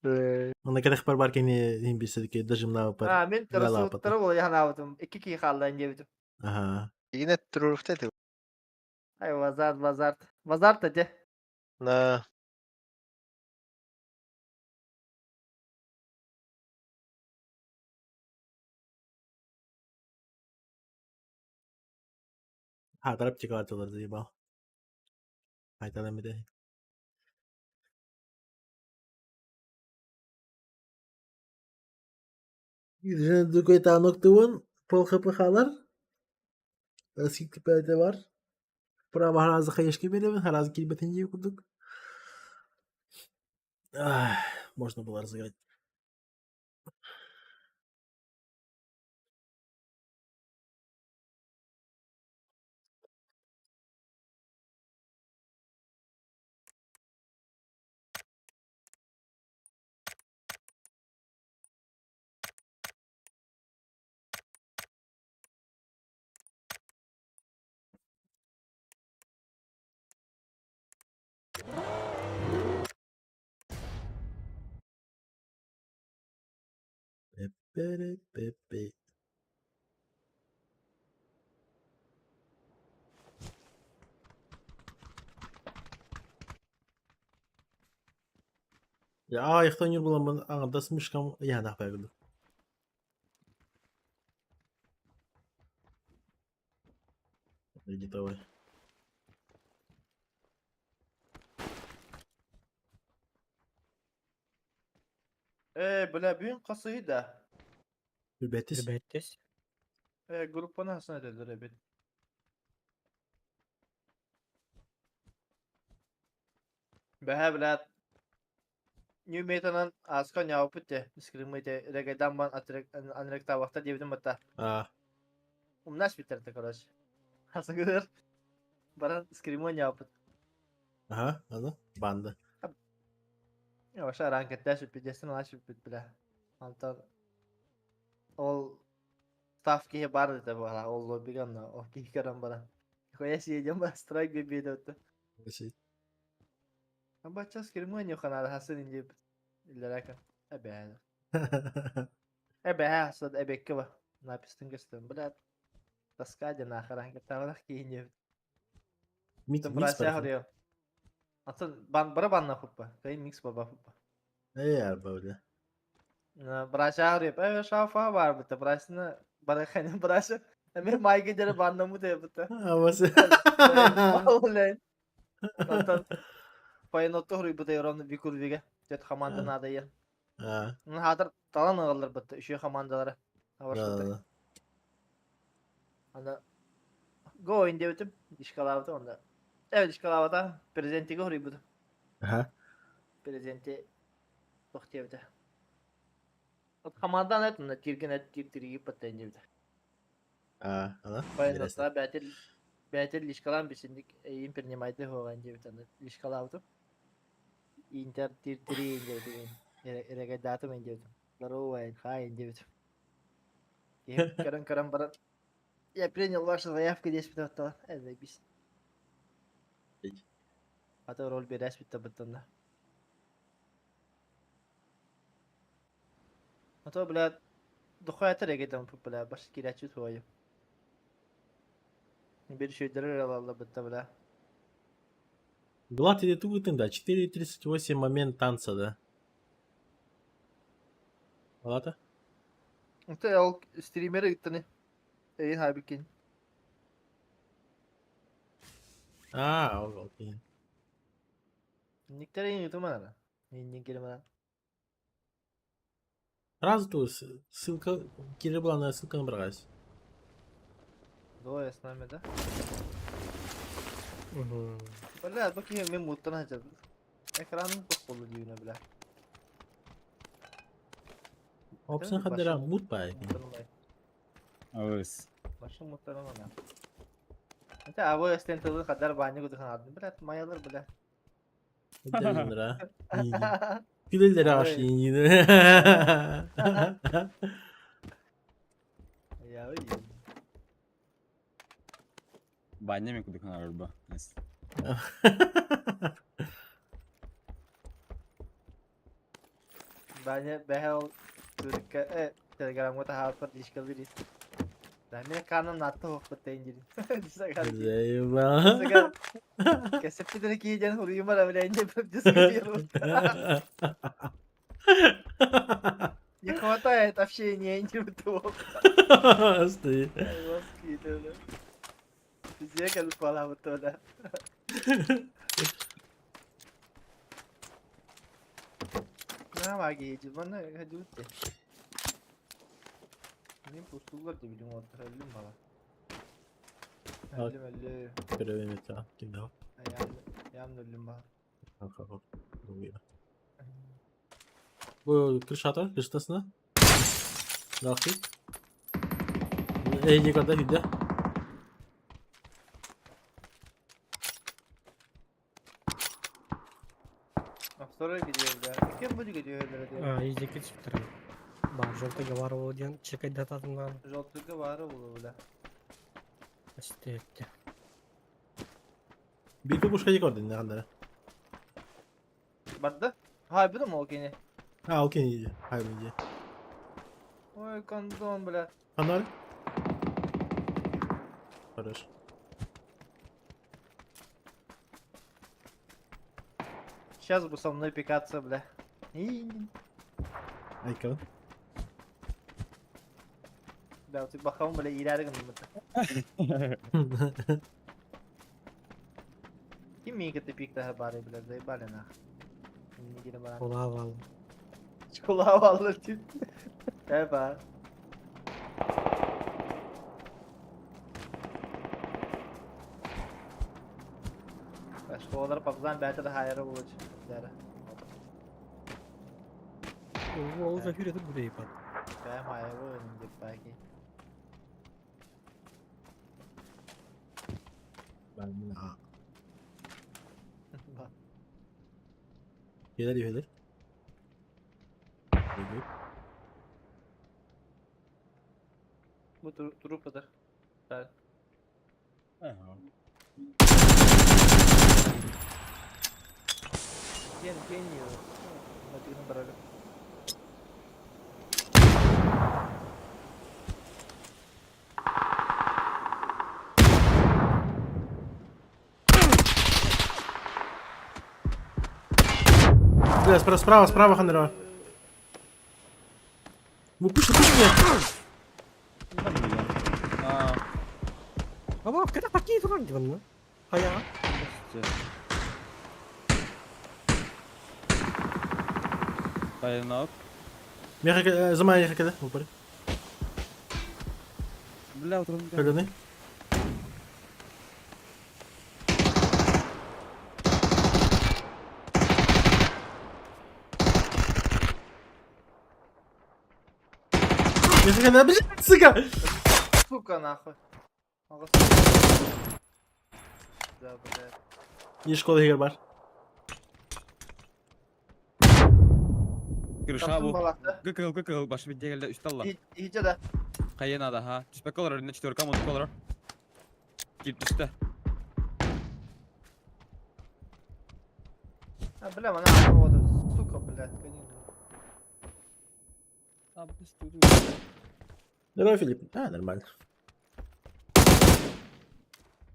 Speaker 8: Э,
Speaker 3: Он на kadar бар кене им бисадки даже на пар.
Speaker 1: Ha, men
Speaker 3: Gala
Speaker 1: terus
Speaker 3: patı.
Speaker 1: terus ya hanavutum. İki kişi kaldı önce bitim.
Speaker 3: Ага.
Speaker 8: Yine turuf dedi.
Speaker 1: Ay vazar. Vazar dedi.
Speaker 8: Na.
Speaker 3: Ha, tarap çıkartıyorlar zaybal. Haytadan bir de. Yüzüne dukay tanıktığın pol kapıhalar. Eski tiperde var. Prama harazı kayışki benim. Harazı kilbetince kurduk. Ах, можно было разыграть. Пе-пе-пе-пе. Ya их не было, да смешком я напрягну. Иди давай.
Speaker 1: Böyle büyük kasayı da.
Speaker 3: Ребятис.
Speaker 2: Ребятис.
Speaker 1: Grup bana hasına dediler evet. Behe bile New Meta'nın askan yapıp de. Iskrimite regadan ban anrekta vakta diyebilirim hatta.
Speaker 3: А,
Speaker 1: Umnaş bitirdi kardeş. Hasın kadar. Bana iskrimon yapıp.
Speaker 3: ага, ладно. Банда.
Speaker 1: Yavaş hareketler şüphecesin ona şüphet bile. Altan ol staff ki bar dedi bu ara ol lobby ganna o ki karan bana. Koya siyeceğim bana strike bir bir de.
Speaker 3: Вообще.
Speaker 1: Ama ças iskrimon yok kanal hasın ince. İlla kan. Ebe. Ebe ha sad ebe kaba. Ne pistin gösterim bile. Taskaca na hareket tavrak ki ince.
Speaker 3: Микс
Speaker 1: Temperasya
Speaker 3: парфüm.
Speaker 1: harıyor. Atın ban bara banna huppa. Kayın mix baba huppa.
Speaker 3: Я böyle.
Speaker 1: Brasha harıyor. Evet şafa var bu da. Brasını bara kayın brasha. Hemen mayge jere banna mu de bu da.
Speaker 3: А, вот.
Speaker 1: Online. Tonton payın oturuyor bu da yoran bir kurviga. Jet hamanda nada ya.
Speaker 3: А,
Speaker 1: Hadır talan ağırlar bu da. Üşüyor hamandalara. Hava
Speaker 3: да,
Speaker 1: şurada.
Speaker 3: да.
Speaker 1: Ana go in diye bitim. İşkalavda onda. Evet işkalavda prezenti görüyor bu da.
Speaker 3: Ага.
Speaker 1: Prezenti çok diye bitim. Hamandan et onda. Tirgin et tirtiri patlayın diye bitim.
Speaker 3: А, ана.
Speaker 1: Payın
Speaker 3: Интересно.
Speaker 1: notla beter lişkalan bisindik. İyin pernimaydı hoğan diye bitim. Lişkalavda. Inter tirtiri in diye bitim. Erega datum in diye bitim. Laro wain ha in diye bitim. Karın bana. Я принял вашу заявку 10 минут. Заебись.
Speaker 3: Петь.
Speaker 1: А то роль берешь бітті. А то, бля, дохуя тірегедім, бля, башы керячі твою. Bir şeyleri Allah bitti, бля.
Speaker 3: Была ты тут, да, 4:38 момент танца, да. Ладно?
Speaker 1: Mutta o streamer'e gitti. İyi halbuki.
Speaker 3: Окей.
Speaker 1: Nickleri yeni YouTube bana. Yeni kelime.
Speaker 3: Сразу тут ссылка, Кири была на ссылка набралась.
Speaker 1: Doğru esname de.
Speaker 2: Мгм.
Speaker 1: Bля, bakayım ben mutlu olacağım. Ekranım kapalı diyor ne bля.
Speaker 3: Опция хадера мут бай.
Speaker 4: Ağız.
Speaker 1: Başım mutlu olmam ya. Hatta abi estenteli kadar banyo kudu kanadı. Bля, mayalar bля.
Speaker 3: Дилдера. Гүлэлдэр ааш юм.
Speaker 1: Ya iyi.
Speaker 4: Banyo mu kuduk araba? Neyse.
Speaker 1: Bence behel Türkiye Telegram'da hafır dişkalırız. Ben kanın nattı hokut tenciri. Disakal.
Speaker 3: Зайба.
Speaker 1: Disakal. Kesip de ki jen huruyuma ravlence bir disakal. Не хватает общения интеллектуалов.
Speaker 3: Стоит.
Speaker 1: Восхитительно. Физика спала вот туда. Ne var giyeceğiz? Bana hadi uçte. Benim postullar da bilmiyorum orta öldüm bana.
Speaker 3: Evet.
Speaker 1: Öldüm.
Speaker 3: Görevi meta. Kimde o?
Speaker 1: Ayağım öldüm bana.
Speaker 3: Kanka bak. Bu Kırşat'a, Kırşatasına. Nakit. En yukarıda hüdde.
Speaker 1: Sonra gidiyor ya. Kim bu gidiyor öyle diyor.
Speaker 2: А, иди к чиптерам. Бар, желтый говорил один, чекать датасından
Speaker 1: Joltuk'a var o bile.
Speaker 2: işte etti.
Speaker 3: Bir kubuşka yıkardın ne kadar?
Speaker 1: Barda? Ha bu da mı o gene?
Speaker 3: Ha okey. Hayır önce.
Speaker 1: Oy kandon bile.
Speaker 3: Kanal. Хорош.
Speaker 1: Сейчас бы со мной пикаться, бля.
Speaker 3: Aykan.
Speaker 1: Бля, ты бахам, бля, ileri gındım. Kim mi gitti pikte bari bile de bale na. Şimdi gidelim bana.
Speaker 2: Kulağı var.
Speaker 1: Çikolata vallahi tip. Eba. Başka olarak papazan belki de hayırlı olacak. Dere.
Speaker 2: O olacak yürüdü burayı bak.
Speaker 1: Ben hayırlı oynayacak belki.
Speaker 3: Ben bunu ha.
Speaker 1: Bak.
Speaker 3: Gelir.
Speaker 1: Bu trupadır. Ben. Geniyor. Hadi bunu bırakın.
Speaker 3: Бля, справа, Хандера. Ну пусть меня.
Speaker 4: Aa.
Speaker 2: Ama kenapa gitu kan gimana? Kayak
Speaker 4: İşte. Bayılın out.
Speaker 3: Мягко, за моей мягко, да? Упали.
Speaker 4: Bля, oturun.
Speaker 3: Колёный. Мягко, да, блядь, сука!
Speaker 1: Сука нахуй. Ага. Да, блядь.
Speaker 3: И школа игр бар.
Speaker 4: Kırışa
Speaker 1: Kaptım
Speaker 4: bu.
Speaker 1: balakta.
Speaker 4: Gıkıl. Başı bir geldi üst Allah.
Speaker 1: İyice de.
Speaker 4: Kayena ha. Düşmek olur önüne четверка музык olur. Git düştü.
Speaker 1: Бля, она работает. Сука, блядь, конечно.
Speaker 4: Abi üstü.
Speaker 3: Здорово, Филипп. А, нормально.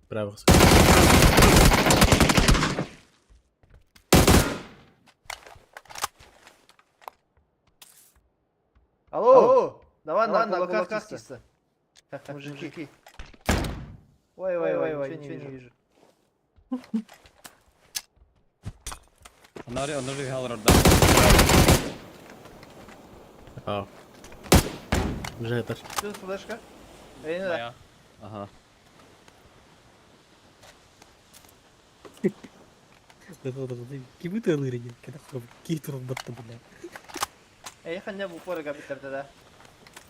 Speaker 3: Право.
Speaker 1: Алло! Давай на кулаках киса. Мужики. Ой, ничего не вижу.
Speaker 4: Onlar bir hal orada.
Speaker 3: А. Уже это.
Speaker 1: Что за флешка? Я не знаю.
Speaker 4: Aha.
Speaker 2: Kimi tığılır ya? Keda kurup ki turun battı bu ne?
Speaker 1: Ey خلينا بفور قبل تبدا.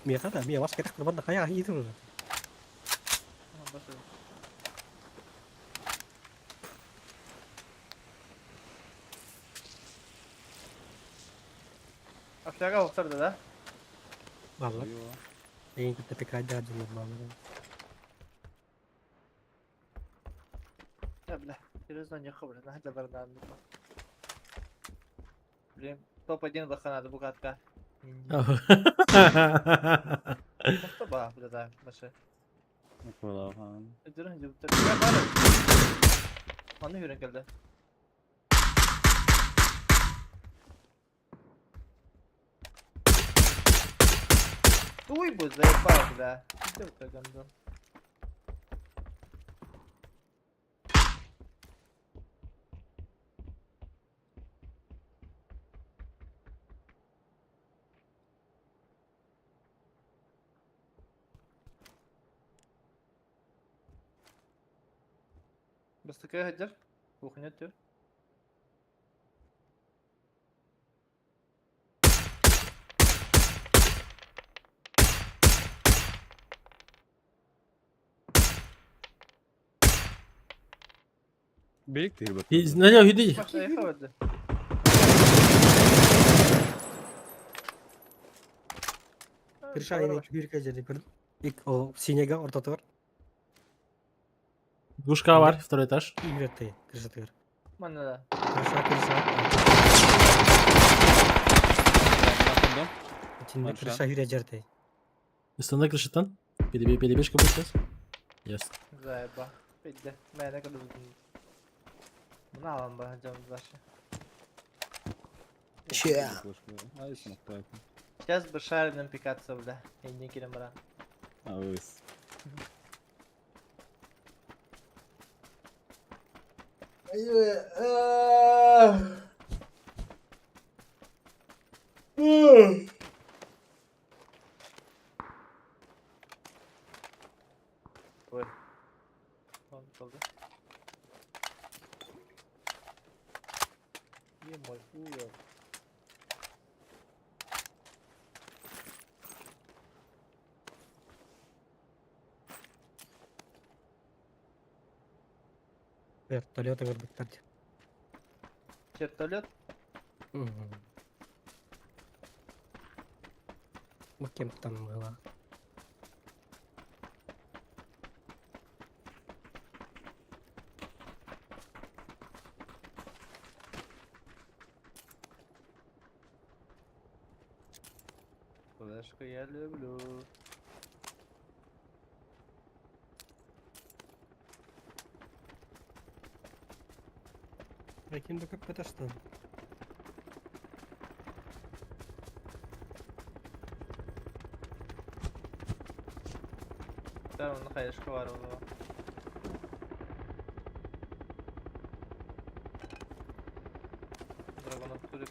Speaker 2: Mia kata Mia was keda kurban kaya hi turun.
Speaker 1: Aşağı oturdu da.
Speaker 2: Vallahi. Yang kita PK aja normal.
Speaker 1: Ya бля, серьезно не хобра, надо бардан. Блин, топ-1 бахана букатка. Что ба, бля, да, маши.
Speaker 4: Kulağım.
Speaker 1: Durun cıbıtır. Ya bari. Anı yürün geldi. Уй, будь заебал, бля. Где у тебя гандон? Быстро Хаджар. Кухня тür.
Speaker 4: Biriktir bak.
Speaker 3: Надя, иди.
Speaker 1: Bak sayfa vardı.
Speaker 2: Krisha ini bir jadi per. İlk o sinyaga orta tur.
Speaker 3: Двушка var, второй этаж.
Speaker 2: İvrette Krisha tur.
Speaker 1: Bana da.
Speaker 2: Krisha.
Speaker 4: Yakından.
Speaker 2: İçinde
Speaker 4: Maşa.
Speaker 2: Krisha hürecerte.
Speaker 3: Üstünde kırışıtan. Перебежка будет сейчас. Yes.
Speaker 1: Заеба. Bitti. Ben ne kadar uzun. Bunu alalım bana canımız başı.
Speaker 4: Ay sana так.
Speaker 1: Сейчас бы шарным пикаться, бля. И не килимра.
Speaker 4: Ağız.
Speaker 1: Ой. Он kaldı. Е-мой хуй.
Speaker 2: Вертолеты вот бектарди.
Speaker 1: Чертолет.
Speaker 2: Bakayım там было.
Speaker 1: Флешку я люблю.
Speaker 2: Прикинь, да как это что?
Speaker 1: Tamam, hayır var o zaman. Dragon'a sürüp.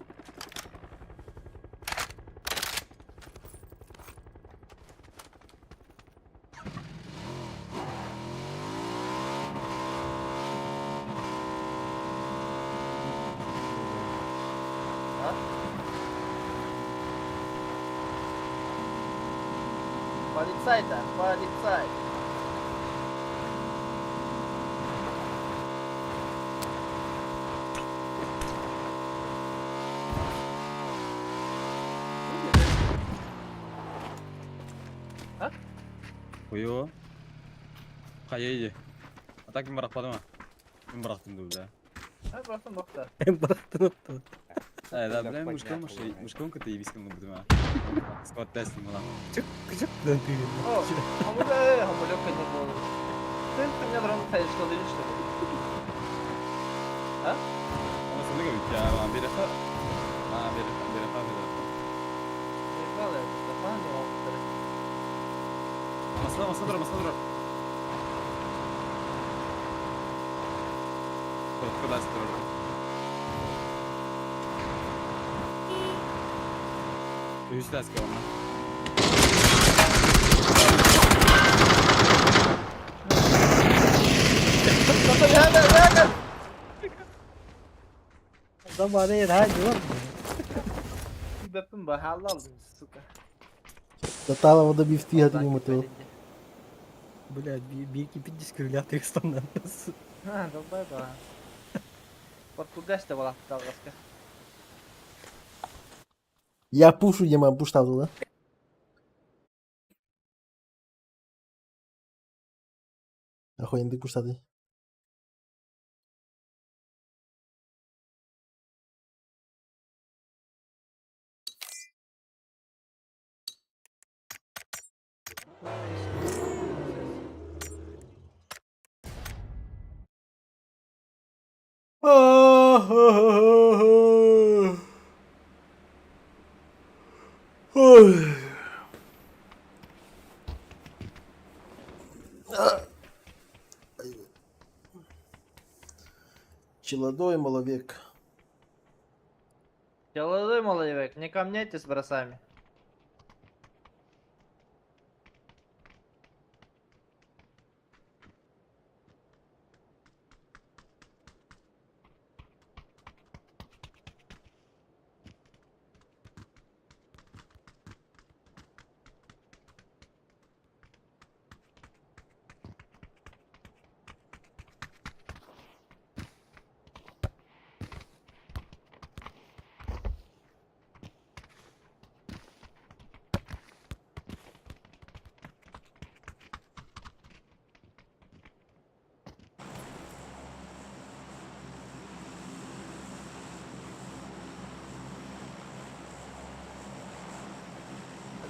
Speaker 1: Ha? Полицай-то, полицай.
Speaker 4: Koyu. Kayayı. Hatta kim bırakmadı mı? Kim bıraktım burada?
Speaker 1: Ha bıraktım bak da.
Speaker 2: Ben bıraktım hatta.
Speaker 4: Evet abi ben muşkon kötü biskim vurdum ha. Scott testing falan.
Speaker 2: Küçük döndü.
Speaker 1: O hamurda hamur yok benim bu. Sen kanya duran sayısı kalıyor işte.
Speaker 4: Ama sana gördük ya. Ben bir defa. Bir defa.
Speaker 1: Ne kadar ya? Falan ya o.
Speaker 4: Masada dur. Kadar dur. Üç ders ki onunla.
Speaker 2: Zamanı yer hadi var mı?
Speaker 1: Bir bakın bak halal aldım suka.
Speaker 3: Total вода бифти hadi yumurtalı.
Speaker 2: Бля, bir iki дискрилятор стандарт.
Speaker 1: Ha добре да. Под куда ще вала талгаска?
Speaker 3: Я пушу, ема пуш таза да. Охуенный пуш таза. Челодой маловек.
Speaker 1: Молодой молодец, не камняйте с бросами.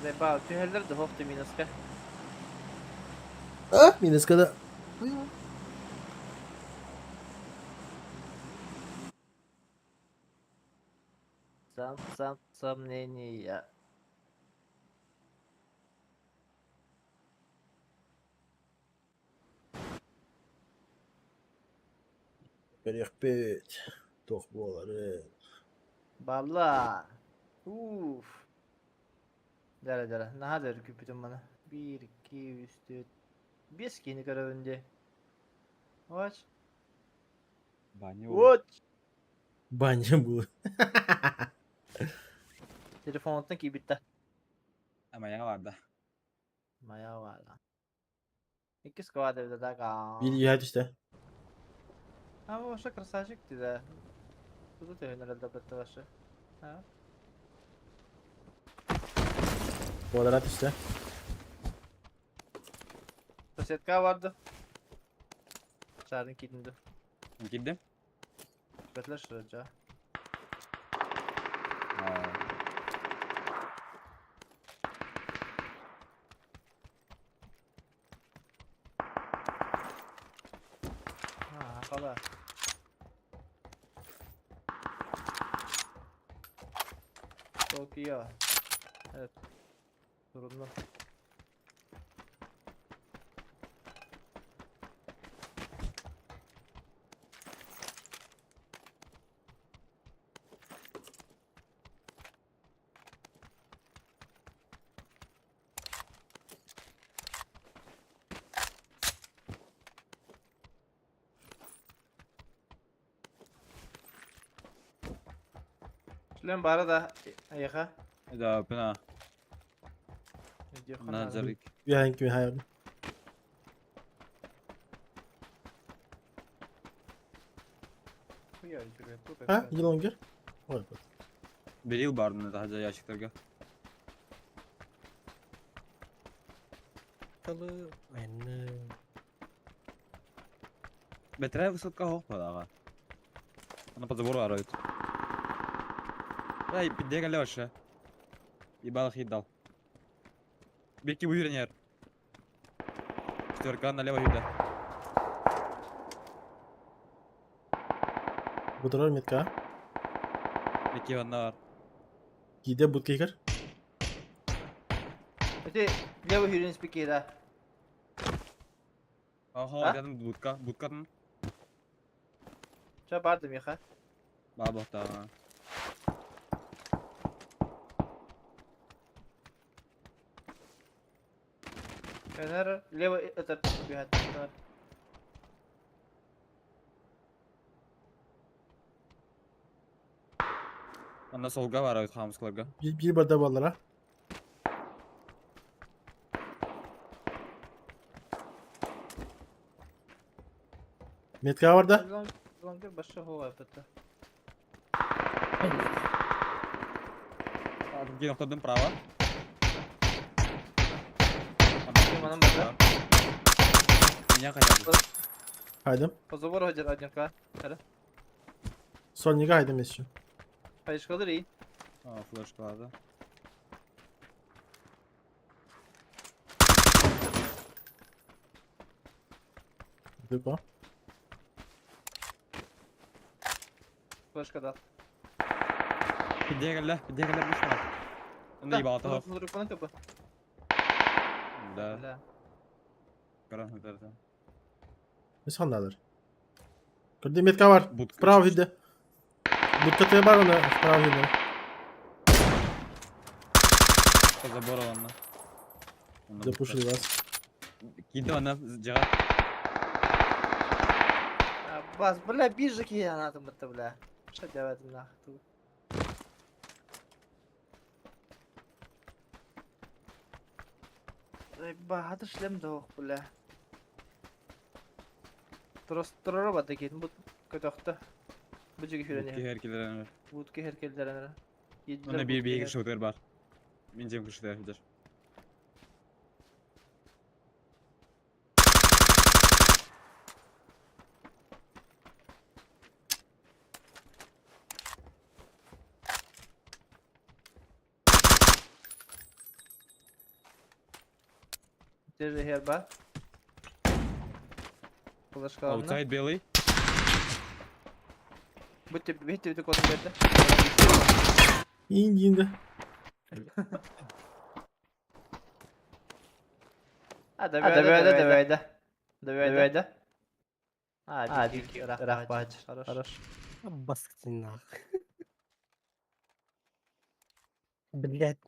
Speaker 1: Заебал, тünneller de hofte minuska.
Speaker 3: Ah, Mineska'da.
Speaker 1: Сомнения.
Speaker 3: Перехпеть. Тох болары.
Speaker 1: Balla. Uf. Dere. Ne kadar küpüdüm bana. 1, 2, 3, 4. 5 kini kadar önce. Aç.
Speaker 4: Banyo.
Speaker 1: Aç.
Speaker 3: Баня была.
Speaker 1: Telefonun ki bitti.
Speaker 4: Ama ya vardı.
Speaker 1: Maya var lan. İki squad evde daha kal.
Speaker 3: Видео hadi işte.
Speaker 1: Ha bu aşağı красавчик да. Тут herhalde bitti başı. Ha.
Speaker 3: Kvadrat işte.
Speaker 1: Sosetka vardı. Çağırın kilindi.
Speaker 4: Gittim.
Speaker 1: Bekler şurada. Ha kala. Çok iyi ya. Evet. Sorunlu. Şulen bari da ayağa.
Speaker 4: Da pena.
Speaker 1: Video
Speaker 4: Nazarik.
Speaker 3: Yani kimi hayal. Ha, yılan gör. Var bak.
Speaker 4: Bir yıl barını daha yaşıklarga.
Speaker 2: Ortalığı. Aynen.
Speaker 4: Betray высотка хоқ па ага. Ана по забору орают. Ай, піде Лёша. Ебал хидал. Беки вывернер. Четверка налево юда.
Speaker 3: Бутырар метка.
Speaker 4: Беки ванна.
Speaker 3: Гиде будка икар.
Speaker 1: Öte leva hürün spikera.
Speaker 4: Ага,
Speaker 1: А?
Speaker 4: рядом будка. Будкатын.
Speaker 1: Çöp bardım yaka.
Speaker 4: Бабахта.
Speaker 1: Fener leva öter bir hatta.
Speaker 4: Ана солга барают хамскаларга.
Speaker 3: Bir barda ballara. Metka var da.
Speaker 1: Lan bir başka hova yaptı.
Speaker 4: Другие находим право.
Speaker 1: Kim anam burada?
Speaker 4: Меня хотят.
Speaker 3: Haydım.
Speaker 1: Pozovor hoca adyanka. Hadi.
Speaker 3: Son niga haydım mesut.
Speaker 1: Hayış kalır iyi.
Speaker 4: Флешка ладно.
Speaker 3: Dıpa.
Speaker 1: Başka da.
Speaker 4: Піде галя бушма. Ана ебал того.
Speaker 1: Vuruk bana kapı.
Speaker 4: Да.
Speaker 1: Hala.
Speaker 4: Каран хутарда.
Speaker 3: Ne sandalar? Kırdı metka var.
Speaker 4: Будка.
Speaker 3: Sправа hidde. Budka te var ona. Sправа hidde.
Speaker 4: По забору ладно.
Speaker 3: Запушили вас.
Speaker 4: Кида ана жага.
Speaker 1: Bas bile bir jiki yanatım bitti bile. Şu devetim nahtı. Bahadır şlem de ok bile. Turara badı kedim bu kötüktü. Bu jiki
Speaker 4: Будки
Speaker 1: hüreni.
Speaker 4: herkelerin.
Speaker 1: Budki herkellerine.
Speaker 4: Ана bir шутер бар. Мен жем күшті хидер.
Speaker 1: Держи herba. Bulaşıklarına.
Speaker 4: Outside белый.
Speaker 1: Bitti kodum verdi.
Speaker 3: İndi indi.
Speaker 1: Ha devede. Hadi rak bahçı. Хорош.
Speaker 2: Баскин нах. Блять.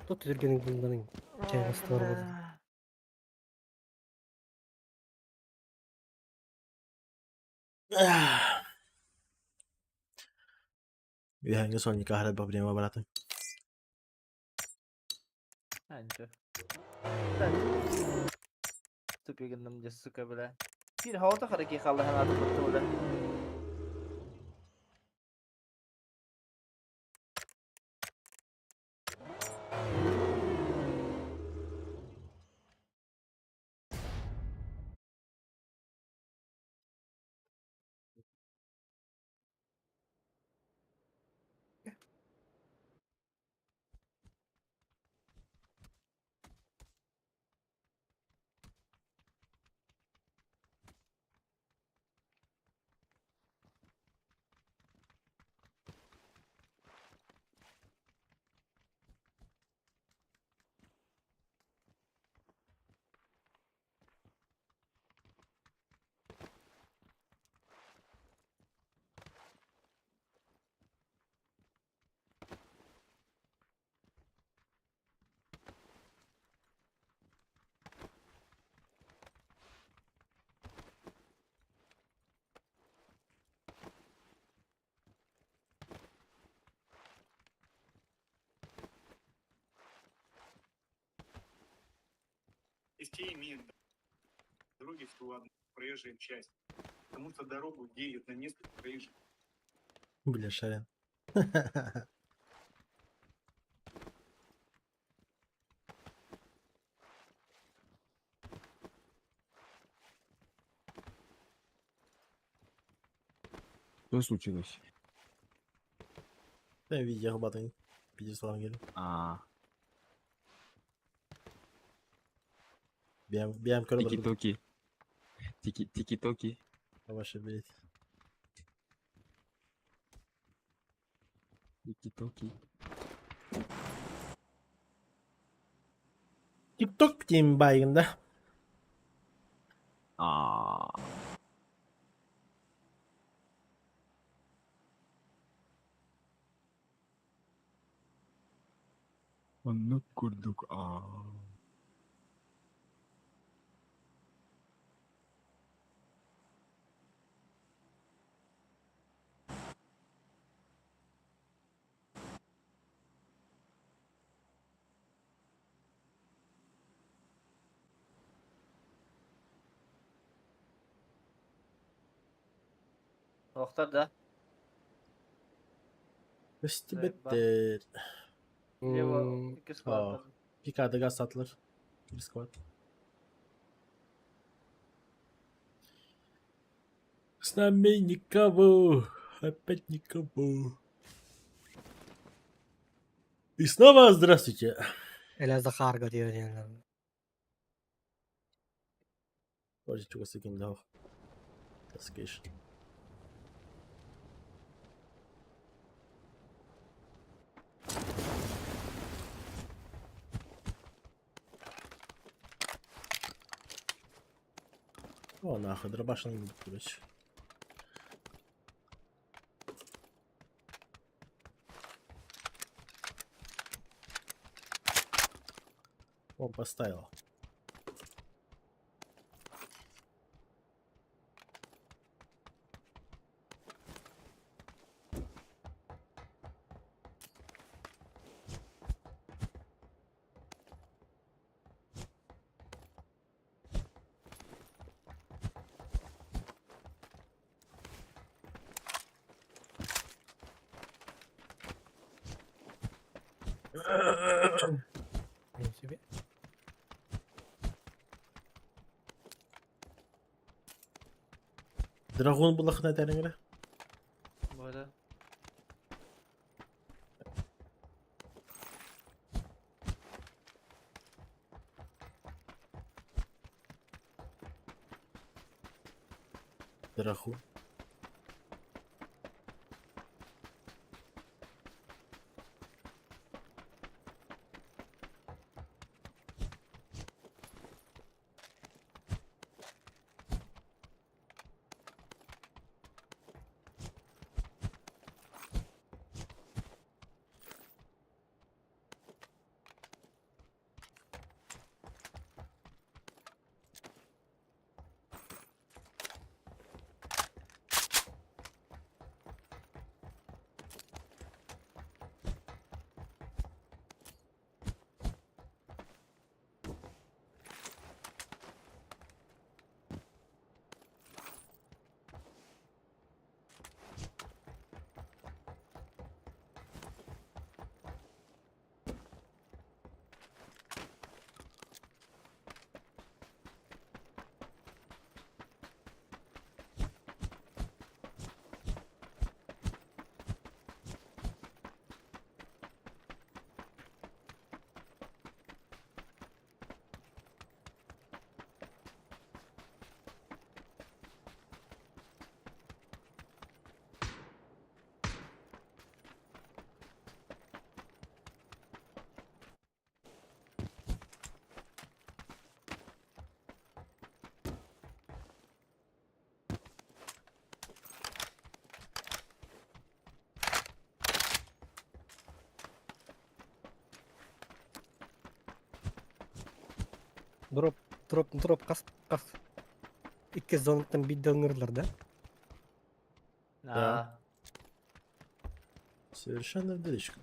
Speaker 2: Тут жүргенің бұнданың жайғасы бар болды.
Speaker 3: Bir hangi son nikah hadi problema bıraktım.
Speaker 1: Bence. Ben Tupi gındım suka bile. Bir havada hareket kaldı hemen atıp bile.
Speaker 9: Все имеют дороги всего одну проезжая часть, потому что дорогу делят на несколько проезжих.
Speaker 3: Бля, шарен.
Speaker 4: Что случилось?
Speaker 3: Да, видео батон. Пиздец falan geliyor.
Speaker 4: А,
Speaker 3: BM körü bırakıldı.
Speaker 4: тики-токи. Тики-токи.
Speaker 3: Yavaş блядь.
Speaker 4: Тики-токи.
Speaker 3: TikTok diyeyim baygında.
Speaker 4: А. Onu kurduk. Aa.
Speaker 1: Doktor da.
Speaker 3: Üstü
Speaker 1: Evet, bak.
Speaker 3: bitti.
Speaker 1: Levo
Speaker 2: Hmm,
Speaker 1: 2 squad.
Speaker 3: Picard'da gaz satılır. Bir squad. С нами никого. Опять никого. И снова здравствуйте.
Speaker 2: Elazığ kargo diyor yani.
Speaker 3: Очень чего сыким дал. Таскиш. О, нахуй, дробаш не будет, короче. Он поставил.
Speaker 2: Neyse bir.
Speaker 3: Dragon bulak ne derin öyle?
Speaker 1: Böyle.
Speaker 3: Dragon.
Speaker 2: Drop kas. İki zonluktan bir döngürler de.
Speaker 1: Aa.
Speaker 3: Совершенно вдалечку.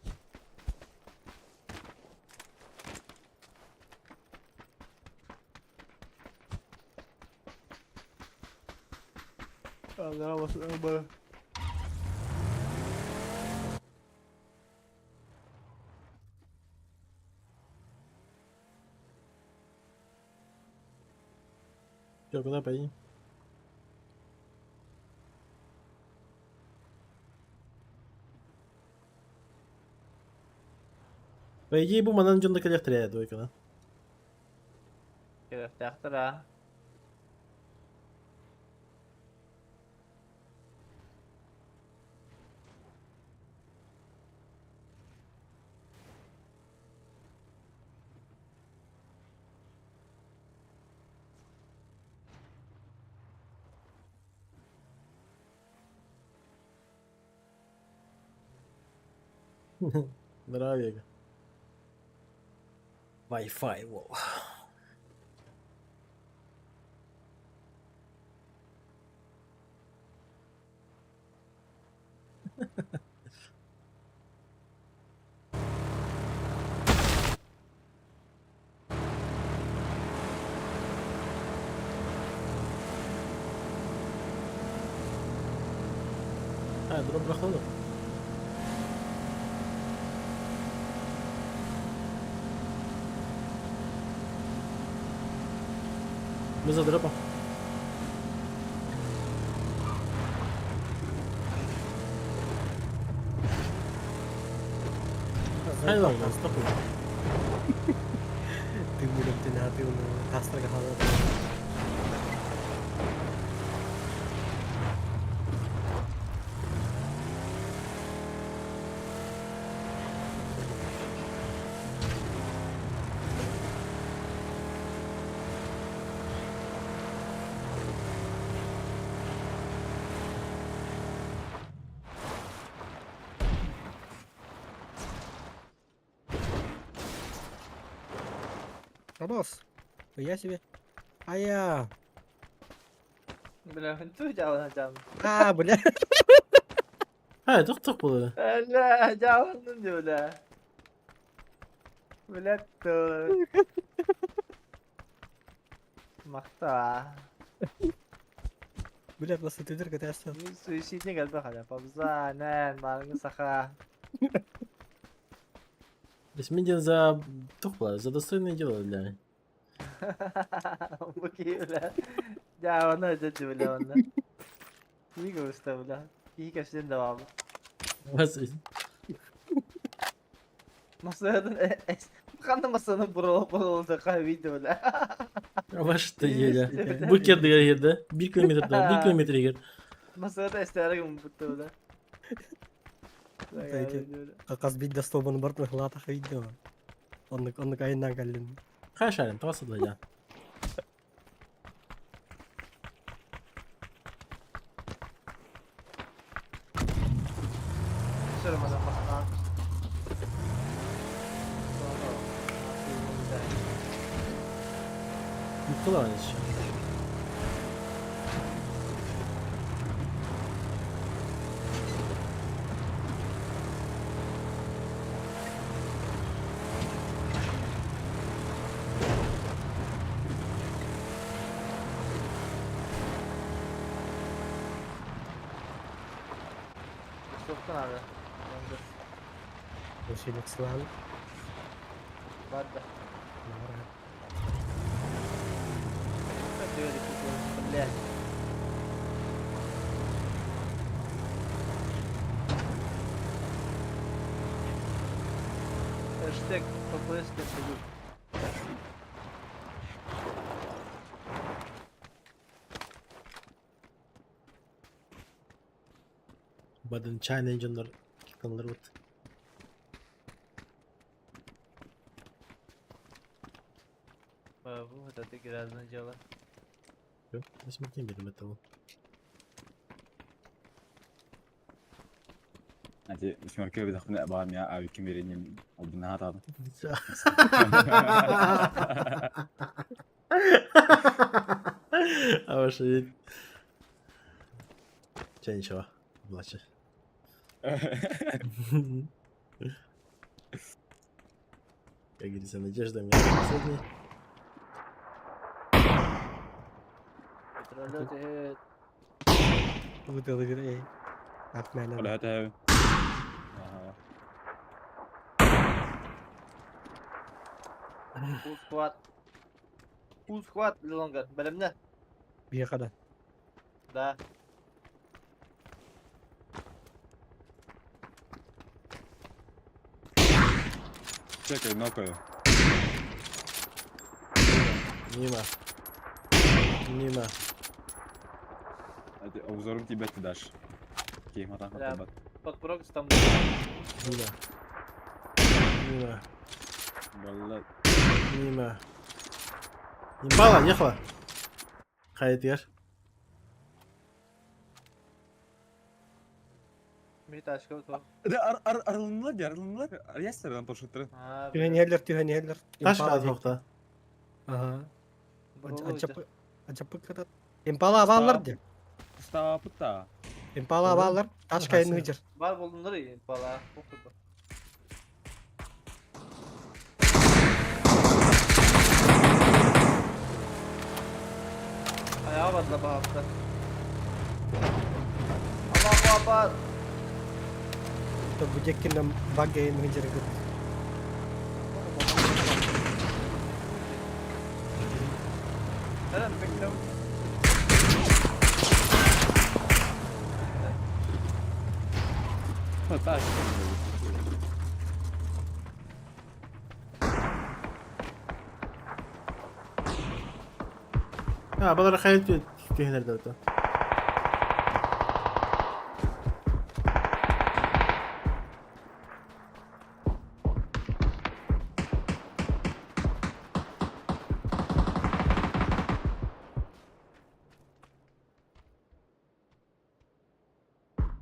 Speaker 1: Allah'a basın bana.
Speaker 3: Все, куда пойдем? По идее, бумадан жонда келектер ya дойка да.
Speaker 1: Gerek yaktır ha.
Speaker 3: Здравия. Wi-Fi, wow. Дроп проходу. Мы за дропом. Хай ладно, стопы.
Speaker 2: Ты будем тянуть, он кастер гахала. Пробос. Я себе. А я.
Speaker 1: Bile tüh canım.
Speaker 2: А, бля.
Speaker 3: Хай, тоқ болды.
Speaker 1: Öyle canım diyor öyle. Bile tüh. Makta.
Speaker 2: Бля, просто ты дырка, ты остал.
Speaker 1: Su işine gel bakalım. Pabza nen malını saka.
Speaker 3: Мен за тоқ болады, за достойное дело для.
Speaker 1: Bu ki öyle. Ya onu ödedi bile onu. İyi göster bile. İyi köşeden devamı. Masanın Kandı masanın buralı kahveydi öyle.
Speaker 3: Вашты еле. Букет еді. 1 километрдан 1 километр егер.
Speaker 1: Masada estere gibi bu öyle.
Speaker 2: Peki. Какас бит да стобаны барып хлата хейдо. Онны кайындан каллин.
Speaker 3: Хай шарин, тоқсы да я.
Speaker 1: Şöyle bana bak.
Speaker 3: Mutlu var еще.
Speaker 1: Soktun abi.
Speaker 2: Мужчина славы.
Speaker 1: Var da. Böyle bir şey. Hashtag populist kötülük.
Speaker 3: Badın çayın engine'lar kıkanlar var.
Speaker 1: Bu da birazdan cevap.
Speaker 3: Yok, не смотри benim этого.
Speaker 4: Nanti semakin kita kena bahan ya, awi kemirinnya benar tadi.
Speaker 3: Ошибись. Че ничего, младше. Как говорится, надежда меня последней.
Speaker 1: Petrolü
Speaker 2: Bu da bir ey. Atmayla.
Speaker 4: Kalau ada.
Speaker 1: Full squad. Full squad longer. Bölümde.
Speaker 2: Bir kadar.
Speaker 1: Da.
Speaker 4: Чекай, нокаю.
Speaker 3: Мимо. Мимо.
Speaker 4: Обзором тебя ты дашь. Окей, матан
Speaker 1: Бля.
Speaker 4: хатабат.
Speaker 1: Под Брокс там.
Speaker 3: Мимо. Мимо.
Speaker 4: Блядь.
Speaker 3: Мимо. Импала, ехала. Hayat yer.
Speaker 1: Bir taşka otur.
Speaker 4: Arılımlar ya, arılımlar. Arayaslar toş oturup.
Speaker 1: Ha,
Speaker 2: Tühenerler.
Speaker 3: Taş
Speaker 2: Impala
Speaker 3: kaz
Speaker 2: diyecek.
Speaker 3: nokta.
Speaker 2: Aha.
Speaker 1: Bravo
Speaker 2: Acapı kadar. Impala bağlar diye.
Speaker 4: Stava putta.
Speaker 2: Impala
Speaker 3: Öyle mi?
Speaker 2: bağlar. Taş
Speaker 3: Aha,
Speaker 2: kayın
Speaker 3: sen-
Speaker 2: hıcır.
Speaker 1: Var bulunur iyi valla. Okudu. Ayağa batla bu hafta. Allahu Akbar.
Speaker 2: İşte bu cekinden bak yayın hıcır.
Speaker 1: Neden bekliyorum?
Speaker 4: Taş.
Speaker 3: Ha, bunlar hayat tühenerde orada.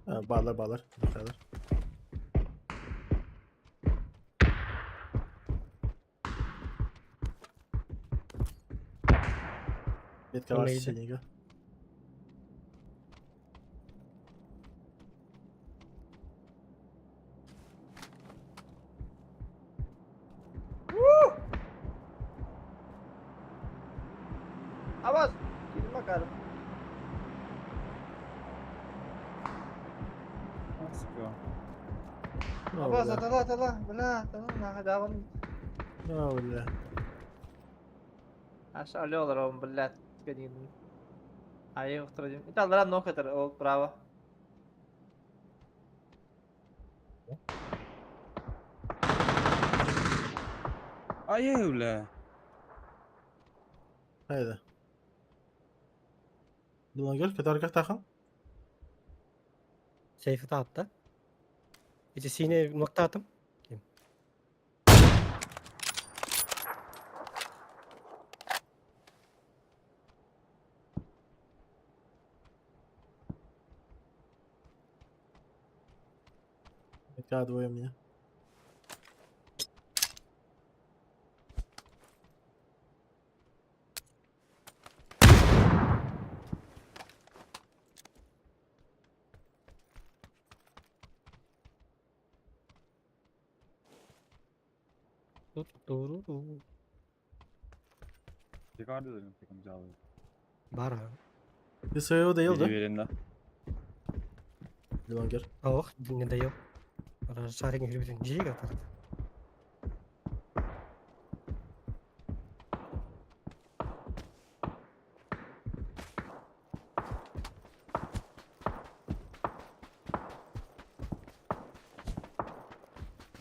Speaker 3: Ha, bağlar. Yukarılar. Метка var
Speaker 2: Neydi?
Speaker 3: синего.
Speaker 1: Abbas. Gidin bakalım.
Speaker 4: Sıkıyor.
Speaker 1: Abbas atala. Bela tamam nah devam.
Speaker 3: Ne oldu?
Speaker 1: Aşağı alıyorlar oğlum bela. Gidin. Ayı oturacağım. İtalyan no kadar o bravo.
Speaker 4: Ay öyle.
Speaker 3: Haydi. Buna gör, kadarga takım.
Speaker 2: Seyfi de attı. İçi sine nokta atım.
Speaker 3: Metka двое мне.
Speaker 4: Çıkardı dedim takım cevabı.
Speaker 2: Var abi.
Speaker 3: Bir sayı değildi.
Speaker 4: Birinde.
Speaker 3: Buna gör.
Speaker 2: Oh dinle de yok. Ara şahin hürmetin ciğer atar.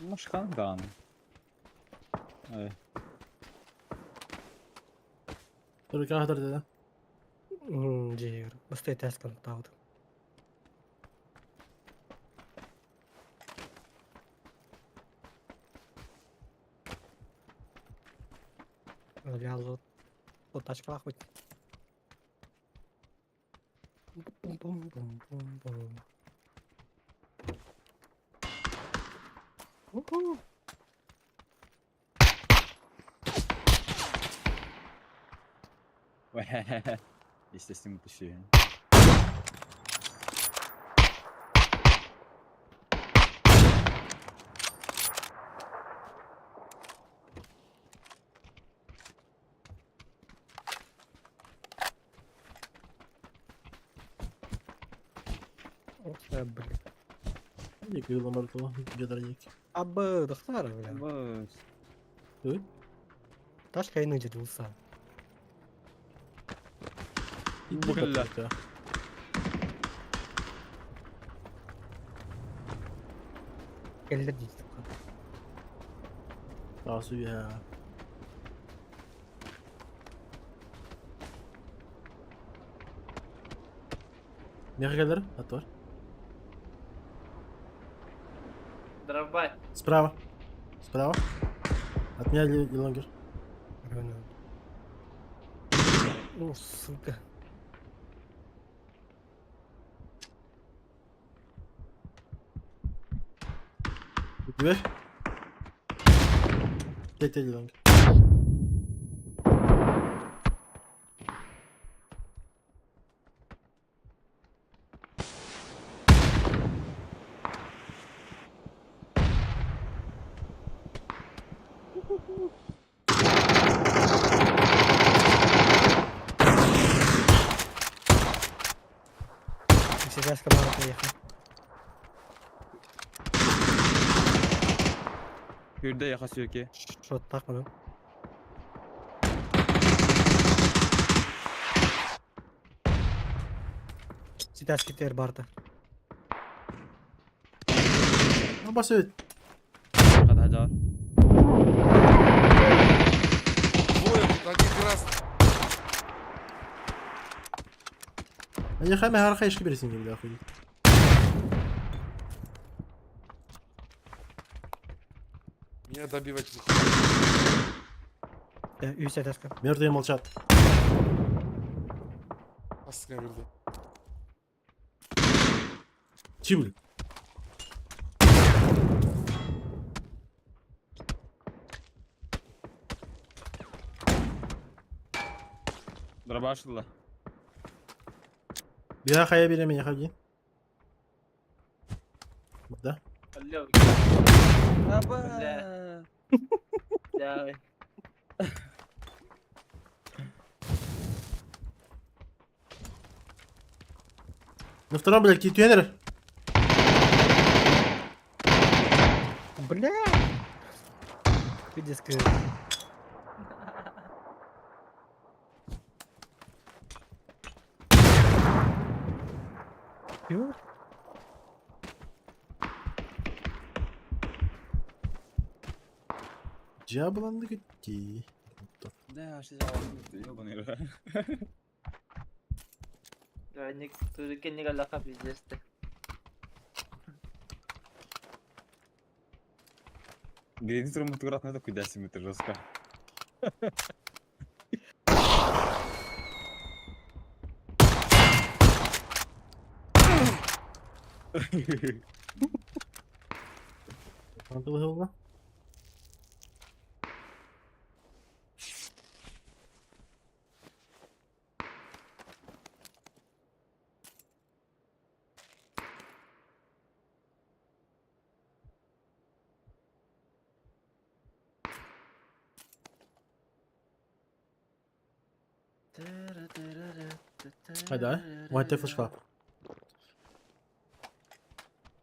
Speaker 4: Başkan dağını. Evet.
Speaker 3: Dur bir kadar dedi.
Speaker 2: Ciğer. Bastı test kan tavdı. Yazı. O taş kalak bit. Bum. Uhu.
Speaker 4: Естественно, туши.
Speaker 2: Блин.
Speaker 3: Не крыло морковь, бедроник.
Speaker 2: Абы, дохтар, бля.
Speaker 4: Бос.
Speaker 3: Ой.
Speaker 2: Taş kayın hıcır olsa.
Speaker 3: Иди
Speaker 4: Бля.
Speaker 3: пока.
Speaker 2: Eller değil.
Speaker 3: Sağ ya. Не гадар, отвор.
Speaker 1: Дробай.
Speaker 3: Справа. Справа. От меня лонгер.
Speaker 2: Aynen. Oh, suka.
Speaker 3: Дверь. Дайте лонгер.
Speaker 2: Сейчас команда приехала.
Speaker 4: Hürde yakası yok ki.
Speaker 2: Shot tak bunu. Сейчас китер барда.
Speaker 3: Basıyor.
Speaker 4: Kadar hacar.
Speaker 6: Двое тут, один красный.
Speaker 3: Я хаме harika işki birisini gibi daha koyayım.
Speaker 6: Меня добивать не
Speaker 2: Üst etaşka.
Speaker 3: Мертвые молчат.
Speaker 6: оскамили.
Speaker 3: Чибль.
Speaker 4: Drop'a açtılar.
Speaker 3: Bir daha kaya bir yemeğe hadi. Burada.
Speaker 1: Алло.
Speaker 4: Apa?
Speaker 1: Ya.
Speaker 3: На втором, блядь, китюнер.
Speaker 2: Бля. Пиздец. Ё.
Speaker 3: Cevablandı gitti.
Speaker 4: Ne aşırı cevabını yok onu yürü.
Speaker 1: Ya ni Türkiye ni galaka bizde.
Speaker 4: Birinci turu mutlu atmaya da kudarsın mutlu Roska.
Speaker 3: Надо было. Hadi ha. White Devil Schwab.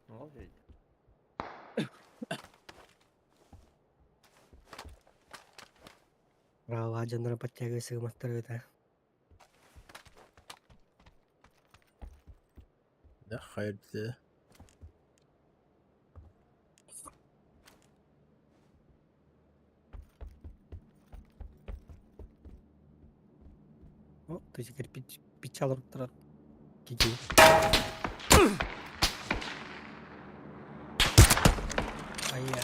Speaker 1: Ne oluyor?
Speaker 2: Раваджандра подтягивайся к мастеру это.
Speaker 3: Да, haydi.
Speaker 2: О, ты теперь печал рутера. Кики. А я.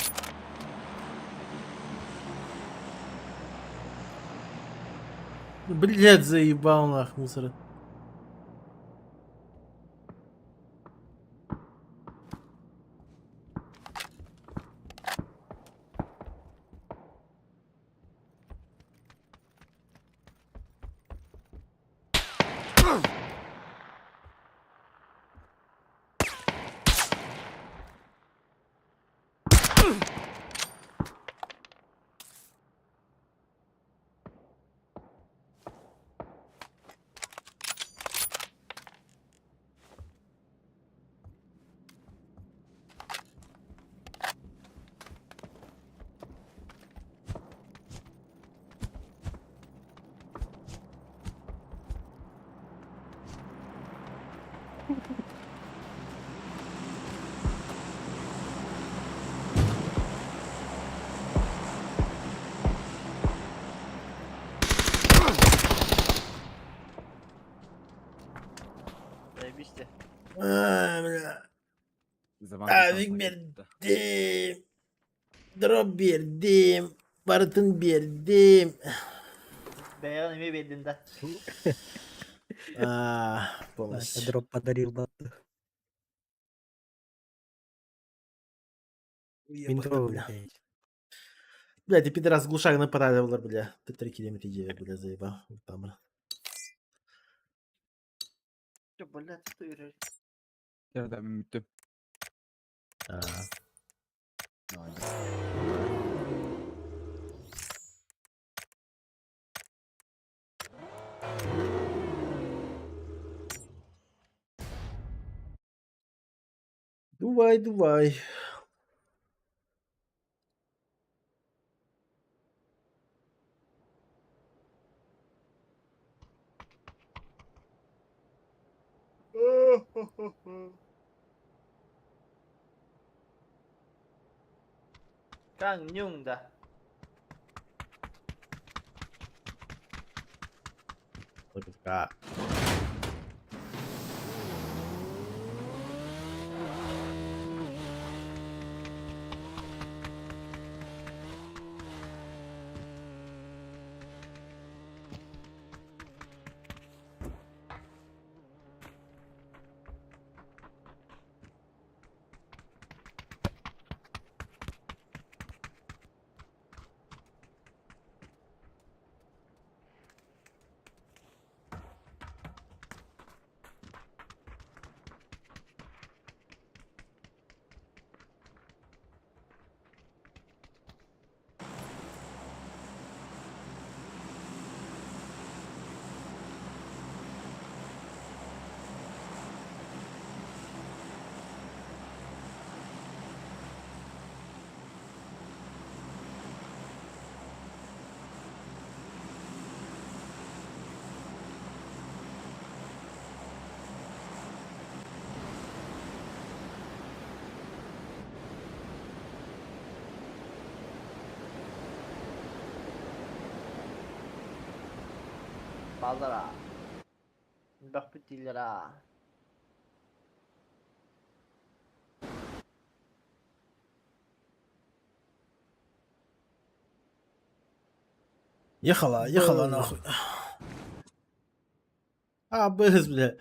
Speaker 3: Блядь, заебал нах мусора. Бля.
Speaker 4: Zaman
Speaker 3: Avik
Speaker 4: geçen
Speaker 3: verdim. Drop verdim. Barıtın verdim.
Speaker 1: Beyan emeği belinde.
Speaker 3: Ah,
Speaker 2: Ada
Speaker 3: полностью.
Speaker 2: drop подарил баттı. Винтовый,
Speaker 3: бля.
Speaker 2: блядь.
Speaker 3: Бля, эти пидорас глушак нападали, бля. Ты 3 километра идея, бля, заебал. Там, бля.
Speaker 1: Çok böyle tutuyor.
Speaker 4: Yerden müttüm.
Speaker 3: А, Дувай, дувай.
Speaker 1: Kang Nhung da.
Speaker 3: Лапитка.
Speaker 1: Ballara. Bak bir dillere.
Speaker 3: Ехала, ехала нахуй. А, без, бля.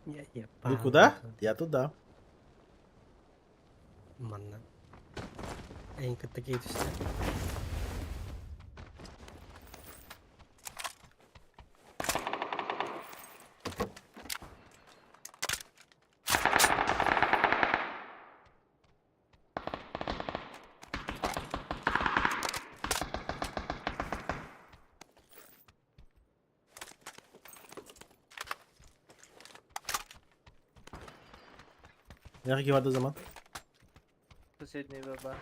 Speaker 2: Я
Speaker 3: Вы
Speaker 2: ебал.
Speaker 3: куда? Я туда.
Speaker 2: Mana. En kötü işte.
Speaker 3: Nereye vardı o zaman?
Speaker 1: Соседний баба.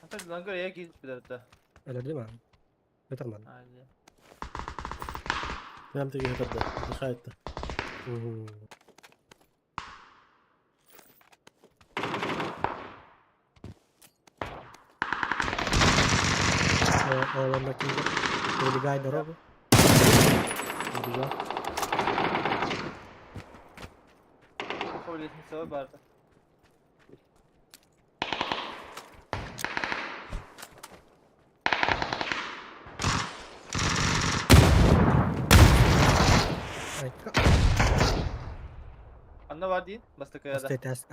Speaker 1: Hatta Langara'ya gidip bir de.
Speaker 2: Öyle değil mi? Götürmedim.
Speaker 1: Aynen.
Speaker 3: Прям таки это да. Дыхает-то.
Speaker 2: Hmm. Oğlandaki böyle gayet dolu.
Speaker 3: Убежал.
Speaker 1: Какого лестница барда? Anna var değil. Bastakaya da.
Speaker 2: Status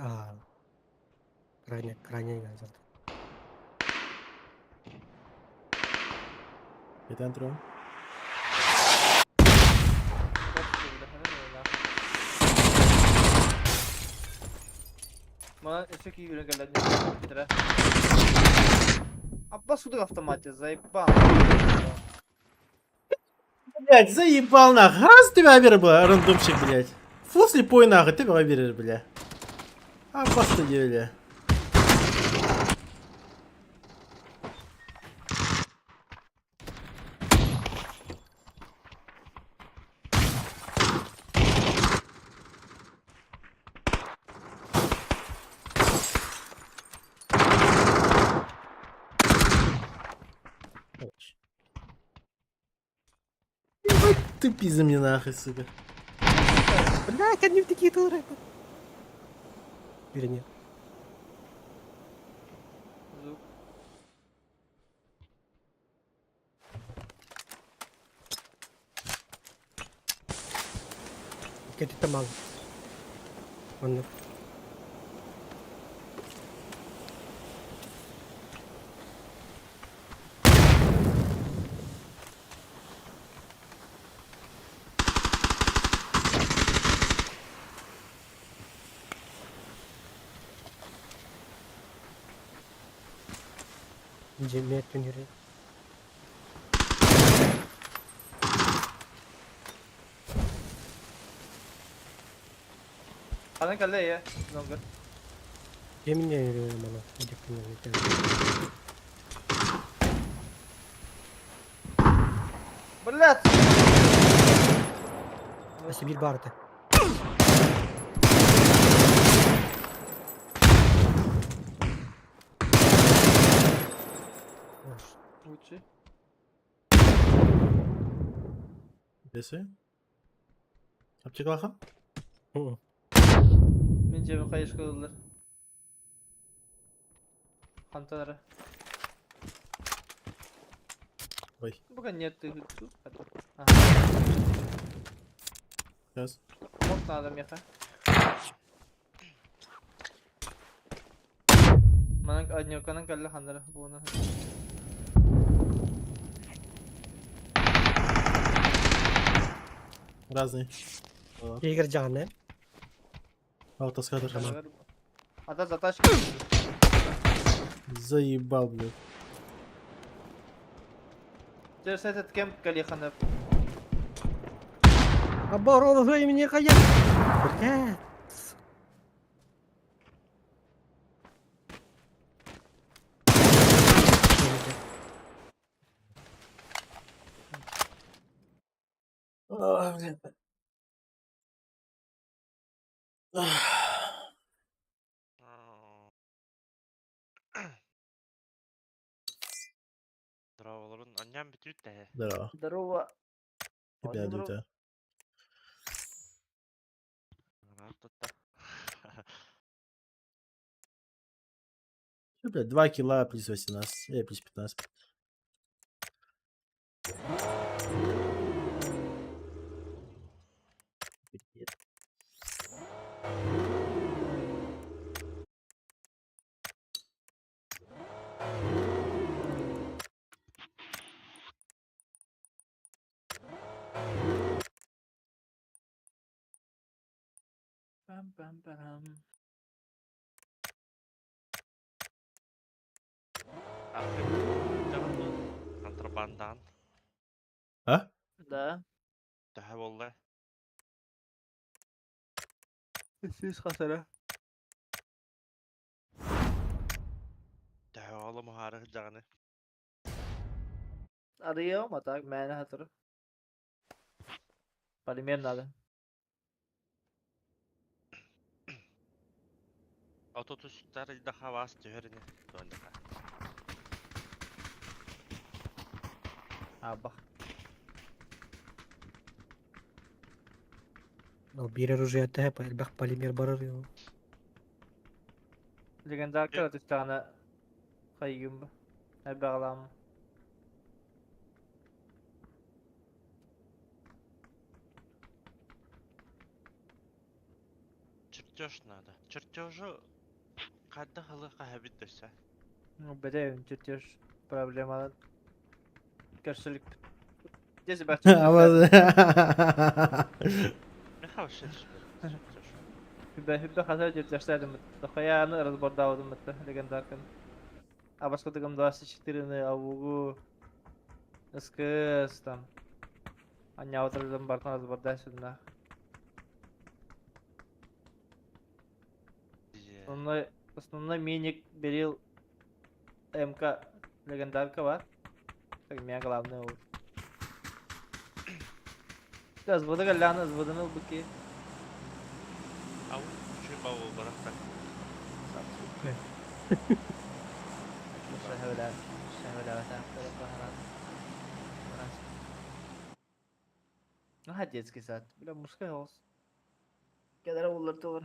Speaker 2: kerannya nggak satu.
Speaker 3: Это Антрон.
Speaker 1: Bana çok iyi ürün geldi. Bir lira. Abbas судок автомате, заебал.
Speaker 3: Блять, заебал нахуй. Раз тебя вера была, рандомщик, блять. Фу, слепой нахуй, ты меня веришь, бля. А, просто бля. Ты пизди мне нахуй, сука.
Speaker 2: Блядь, они в такие туры. Или нет?
Speaker 1: Звук.
Speaker 2: Какие-то тамал. Он Cemiyet döneri.
Speaker 1: Kanan kalle ya. Longer.
Speaker 2: Yeminle yürüyorum bana. Gidip dinlemek.
Speaker 1: Блядь!
Speaker 2: Nasıl bir bardı. Hoş.
Speaker 1: Лучше.
Speaker 3: Neyse. Yapacak bakalım.
Speaker 2: Hı hı.
Speaker 1: Мен жебе кайыш кылдылар. Канталары.
Speaker 3: Ой,
Speaker 1: Буга нет ты. Ага.
Speaker 3: сейчас.
Speaker 1: Вот надо меха. Манан аднёканан калле хандара буна.
Speaker 3: Разный. Вот.
Speaker 2: Игорь Can'ı.
Speaker 3: Автоскатер.
Speaker 1: Ата затачка.
Speaker 3: Заебал, блядь.
Speaker 1: Терс этот кемп кале хандара.
Speaker 2: Оборона времени кая. Блядь.
Speaker 3: Ой, блядь.
Speaker 8: Здраволорун, анням битүт те.
Speaker 3: Здорово.
Speaker 1: Здорово.
Speaker 3: Тебя, Дута. Что, блядь, 2 килла плюс 18. Плюс 15. Привет.
Speaker 1: Пам-пам-парам.
Speaker 8: Контрабандан.
Speaker 3: А?
Speaker 1: Да.
Speaker 8: Тәһә булды.
Speaker 1: Сиз хасара.
Speaker 8: Тәһә алым харык жагыны.
Speaker 1: Arıyor mu tak? Mene hatırı. Polimer надо.
Speaker 8: Autotüsler de havas tühürünü. Döndük.
Speaker 1: Ha bak.
Speaker 2: Ну, bir оружие тепа, элбах полимер барыр его.
Speaker 1: Legendar kara tane kayyum bu. Ne bağlam.
Speaker 8: Чертеж надо. Чертежу кадда хылыка хабит десе.
Speaker 1: Bedevim çötüyor. Problemalar. Karşılık. Desi bak.
Speaker 3: Ama...
Speaker 8: Ne havşet şimdi?
Speaker 1: Hübbe hasar çötüyorlardı mı? Dokayağını razborda aldım mı? Legendar kan. Abasko takım doğası çıktırını avugu. Iskıs tam. Anya oturdum bartan razborda şunda. Основной миник берил МК легендарка var. Так меня главное вот. Да, звода галяна, зводана быки.
Speaker 8: Ау, şu bavul bırak da.
Speaker 1: Şehvela. Şehvela vatan. Aha детский сад. Бля, мужской голос. Kadar olurdu olur.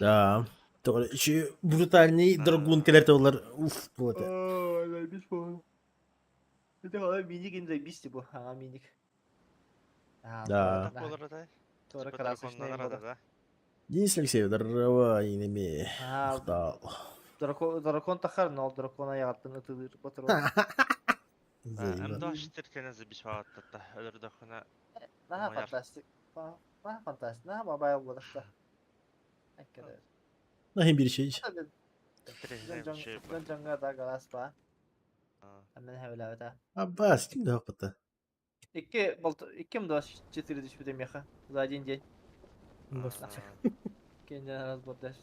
Speaker 3: Да. Doğru. Şu brutalni Dragun kelerte olar. Uf bu da.
Speaker 1: Aa, neymiş bu? Bir de hala minik indirmişti bu. Ha minik. Ha,
Speaker 3: Да.
Speaker 1: Sonra krasочный было.
Speaker 3: Денис Алексеев, давай инеми.
Speaker 1: Ha,
Speaker 3: Ухтал.
Speaker 1: дракон тахар, но дракона яғаттың ытылыр батыр.
Speaker 3: Заебал.
Speaker 1: Daha fantastik. Daha fantastik. Daha babaya bulduk da. Hakikaten.
Speaker 3: Nahim bir şey.
Speaker 1: Ben canga da galas ba. Hemen hevla da.
Speaker 3: Abbas kim daha pata?
Speaker 1: İki mi daha 4 düşmüşüm yaha. За один день.
Speaker 2: Бос.
Speaker 1: Kendine раз бодаш.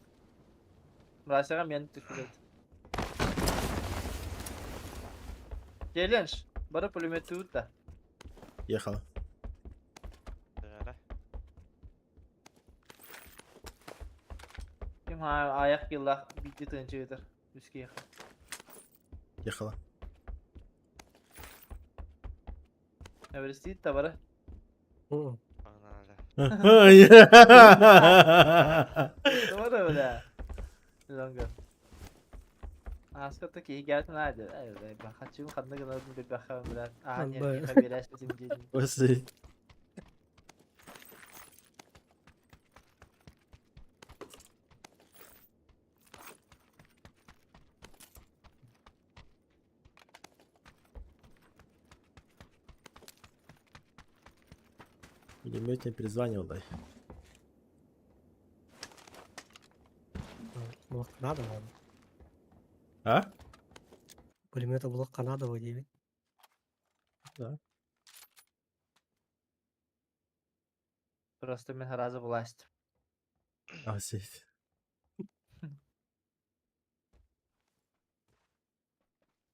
Speaker 1: Мрасыға мен түкіледі. Келенш, бары пулемет туыт да.
Speaker 3: Ехала.
Speaker 1: Кем аяқ келлақ бейті тыңчы өтір. Үске яқа.
Speaker 3: Ехала.
Speaker 1: Әбірістейді да бары.
Speaker 2: Мгм.
Speaker 1: Doğru öyle. Longa. Askıda ki gelsin hadi. Evet, ben kaçıyorum kadına kadar bir bakalım biraz. Aha ne
Speaker 2: Vallahi.
Speaker 1: yapayım şimdi dedim.
Speaker 3: Burası. Пулемет не перезванивал, дай.
Speaker 2: Блок Канадова.
Speaker 3: А?
Speaker 2: Пулемета блок Канадова дейбит.
Speaker 3: Да.
Speaker 1: Просто мен разы власть.
Speaker 3: А, сеть.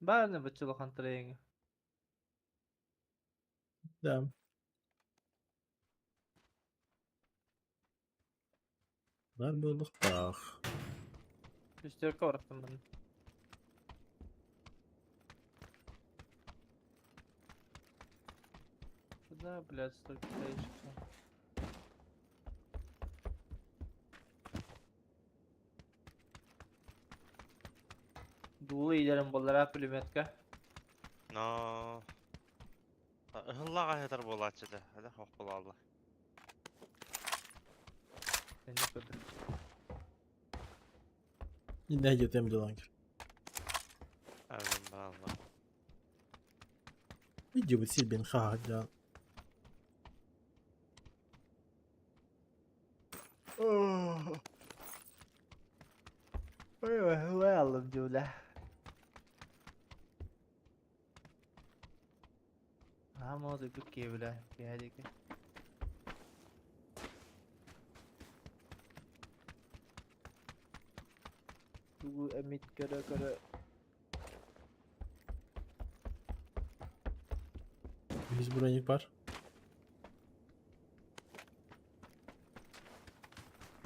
Speaker 1: Бәріне bütçülü kontrolünü.
Speaker 3: Да. Var bulduk bak.
Speaker 1: Üstürke uğraştım ben. Куда, блядь, столько стоишь? Dulu ilerim bollara pulmetka.
Speaker 10: No. Hıllağa yeter bu laçıda. Hadi hoş bul Allah.
Speaker 1: Seni kötü.
Speaker 3: Не идет им дела.
Speaker 10: Amin be Allah.
Speaker 3: Иди вот себе ха, да.
Speaker 1: Vay aldım Cule. Ama o da bir kevle. Geldik. Bu emit kara kara.
Speaker 3: Есть броник пар.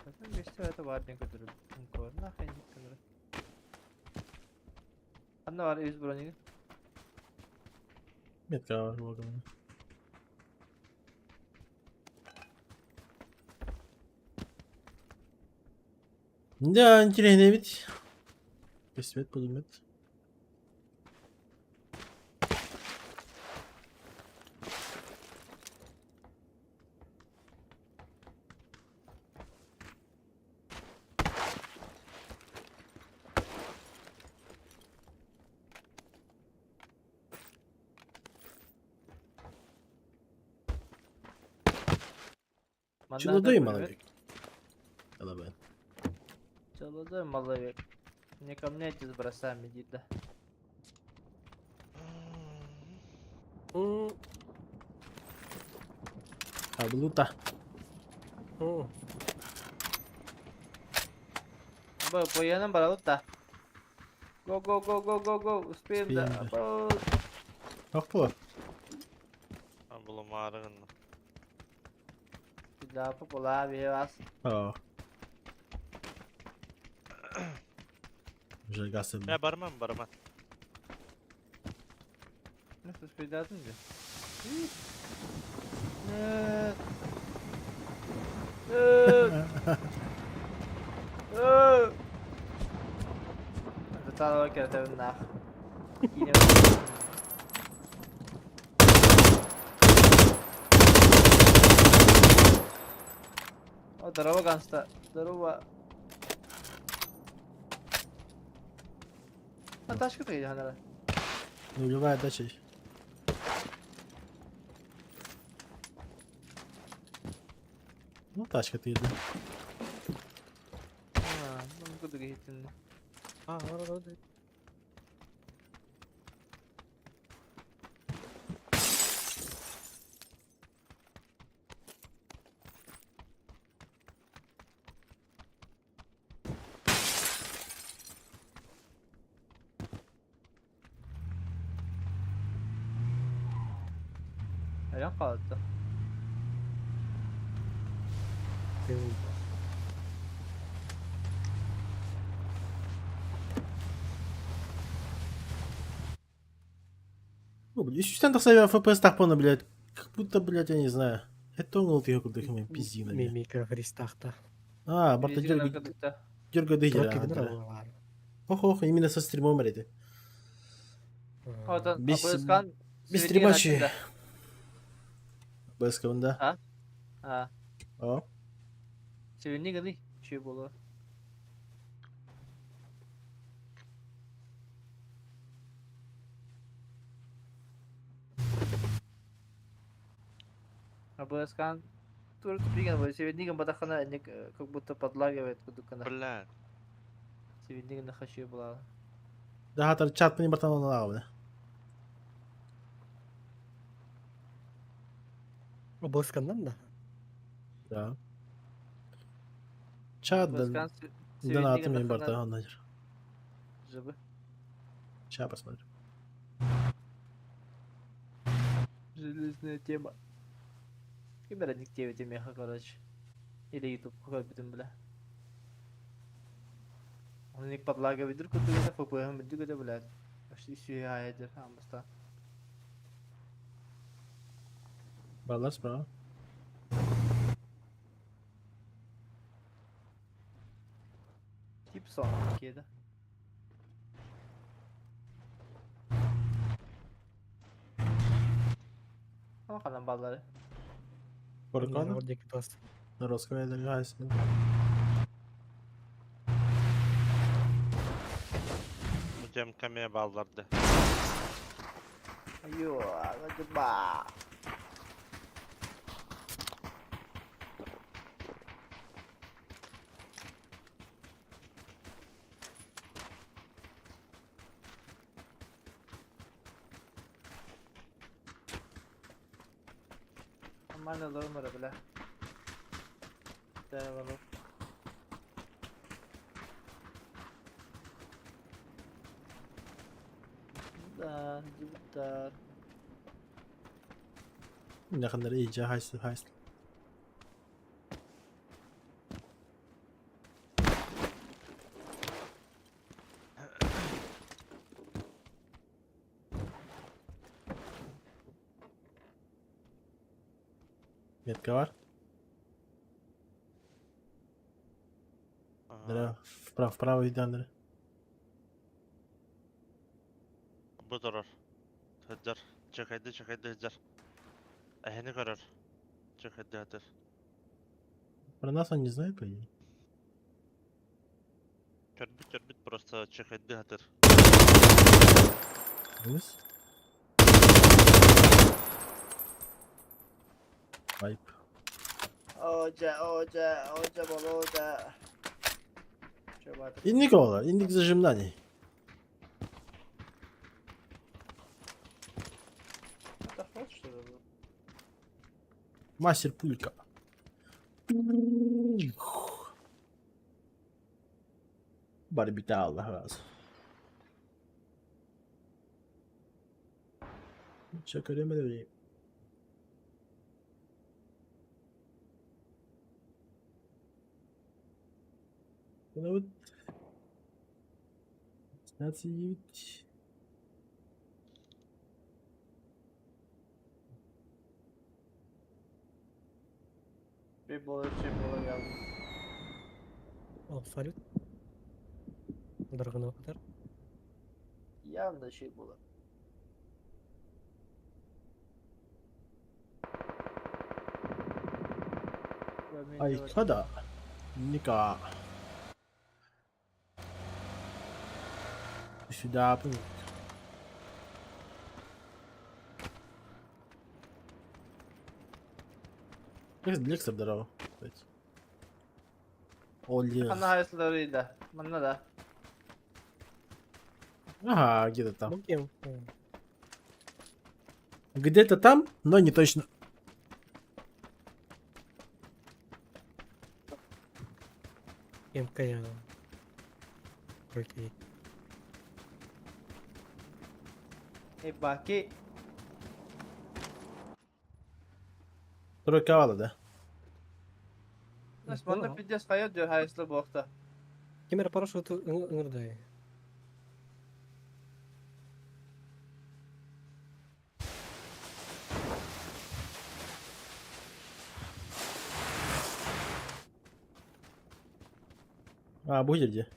Speaker 1: Zaten geçti hayata var ne kadar. Ne yapayım ne kadar. Anne var 100 bronyu.
Speaker 3: Метка var bu arada. Да, интересно ведь. Свет, пулемет. Чудодой маловек. Алабай.
Speaker 1: Чудодой маловек. Не ко мне эти с бросами дида.
Speaker 2: Мгм.
Speaker 3: Аблута.
Speaker 2: Мгм.
Speaker 1: По yanım bırakıp da. Go. Успеем да.
Speaker 3: Успеем,
Speaker 1: Або.
Speaker 3: Ахпо.
Speaker 10: Bu mağarın.
Speaker 1: Bir daha popola bir vas.
Speaker 3: А. Уже гасым.
Speaker 10: Ya barman barman.
Speaker 1: Nasıl uspedadın mı? Нет. Нет. Бетал окей, это нах. О, здорово, Ганста. Здорово. А тачка ты янара.
Speaker 3: Нулевая дача. Ну, тачка ты еда.
Speaker 1: Ну куда гитин.
Speaker 2: orada.
Speaker 1: Ayağım kaldı.
Speaker 3: Ну, блядь, если там так FPS тахпона, блядь, как будто, блядь, я не знаю. Это он вот их куда пиздина, блядь.
Speaker 2: Mimika Христахта.
Speaker 3: Барта
Speaker 1: Birisi arkadaşta.
Speaker 3: дерга дыгера.
Speaker 2: Трохи дрова.
Speaker 3: Ох, именно со стримом, блядь.
Speaker 1: Oradan
Speaker 3: Biz-
Speaker 1: Abuzkan
Speaker 3: Без
Speaker 1: Sivri'nin
Speaker 3: стримачи.
Speaker 1: açında.
Speaker 3: Без да.
Speaker 1: Ha? Ha.
Speaker 3: О.
Speaker 1: Sivri'nin gıdı. Şey bolu. Abuzkan tur тупик, но Sivri'nin badakana ennek как будто подлагивает кудукана.
Speaker 10: Блядь.
Speaker 1: Sivri'nin нахащи была.
Speaker 3: Да, хатар чат не бартан на лавы.
Speaker 2: Обоскандан да.
Speaker 3: Да. Чат да.
Speaker 1: Abuzkan
Speaker 3: Да, на
Speaker 1: Sivri'nin
Speaker 3: атоме барта
Speaker 1: нахана
Speaker 3: он нахер.
Speaker 1: живы.
Speaker 3: Ща посмотрим.
Speaker 1: Железная тема. Kimlere dikte ve meha короче. Или YouTube какой битым бля. Он не подлагивает друг другу, это фпм друг это блядь. Почти все я это амста.
Speaker 3: Балар справа.
Speaker 1: Тип сон кеда. Ama kalan balları.
Speaker 3: Коркон.
Speaker 2: Oradaki dost.
Speaker 3: На русском я догадаюсь.
Speaker 10: Hocam kamiye bağlardı.
Speaker 1: Ayo, hadi ba. Нормально ломара, бля. Да, ладно. Да, да.
Speaker 3: Ne kadar iyice heist. Метка var.
Speaker 10: Aha.
Speaker 3: Вправо gidenleri.
Speaker 10: Bu durur. Hıdır. Çıkaydı hıdır. Ehini görür. Çıkaydı hıdır.
Speaker 3: Про нас он не знает, по идее.
Speaker 10: Körbüt просто çıkaydı hıdır.
Speaker 3: Вниз. Ayıp.
Speaker 1: Oca bol oca. Coba artık.
Speaker 3: İndik oğlan. İndik zajimdani.
Speaker 1: Это ход, что ли?
Speaker 3: Мастер пулька. Барбита Allah razı. Çakarım da vereyim. Buna вот 15-9.
Speaker 1: Şey bola geldi.
Speaker 2: О, салют. Дорогой kadar.
Speaker 1: Yanında şey bola.
Speaker 3: Ай, kada. Ника. Сюда. Лекса здорово. Олег.
Speaker 1: Ana hayatlarıyla. Bana da.
Speaker 3: Ага, где-то там.
Speaker 2: Ну, кем?
Speaker 3: Где-то там, но не точно.
Speaker 2: Кем kaya. Окей.
Speaker 1: Baki.
Speaker 3: Тройка вала, да?
Speaker 1: Bana piddes hayat diyor hayatlı bu hafta.
Speaker 2: Кемер парашют ыңырдай.
Speaker 3: А, bu жерде.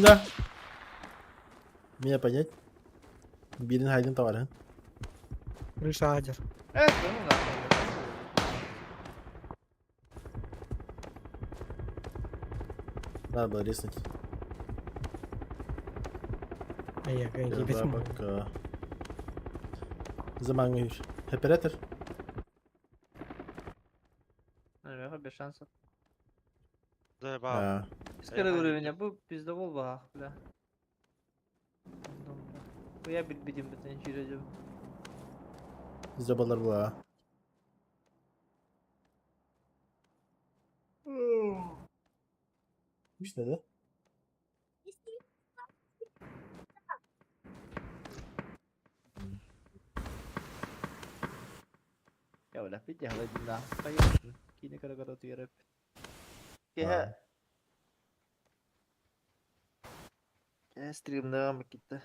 Speaker 3: Да. Меня понять. Birinin haydın da var ha.
Speaker 2: Крыша адер.
Speaker 1: Evet onun da.
Speaker 3: Надо было резнуть.
Speaker 2: А я
Speaker 3: Я
Speaker 2: тебе смог.
Speaker 3: пока... Заманиваешь. Оператор?
Speaker 1: Evet bir şans.
Speaker 10: Да, ба.
Speaker 3: А,
Speaker 1: Скорее уровень bu bizde bol bak bile. Bu ya bilmediğim bütün şey acaba.
Speaker 3: zabalar bu ha. İşte de.
Speaker 1: Ya udah pijah lagi lah. Kayak gini gara-gara tuh ya rep. Kayak stream devam gitti.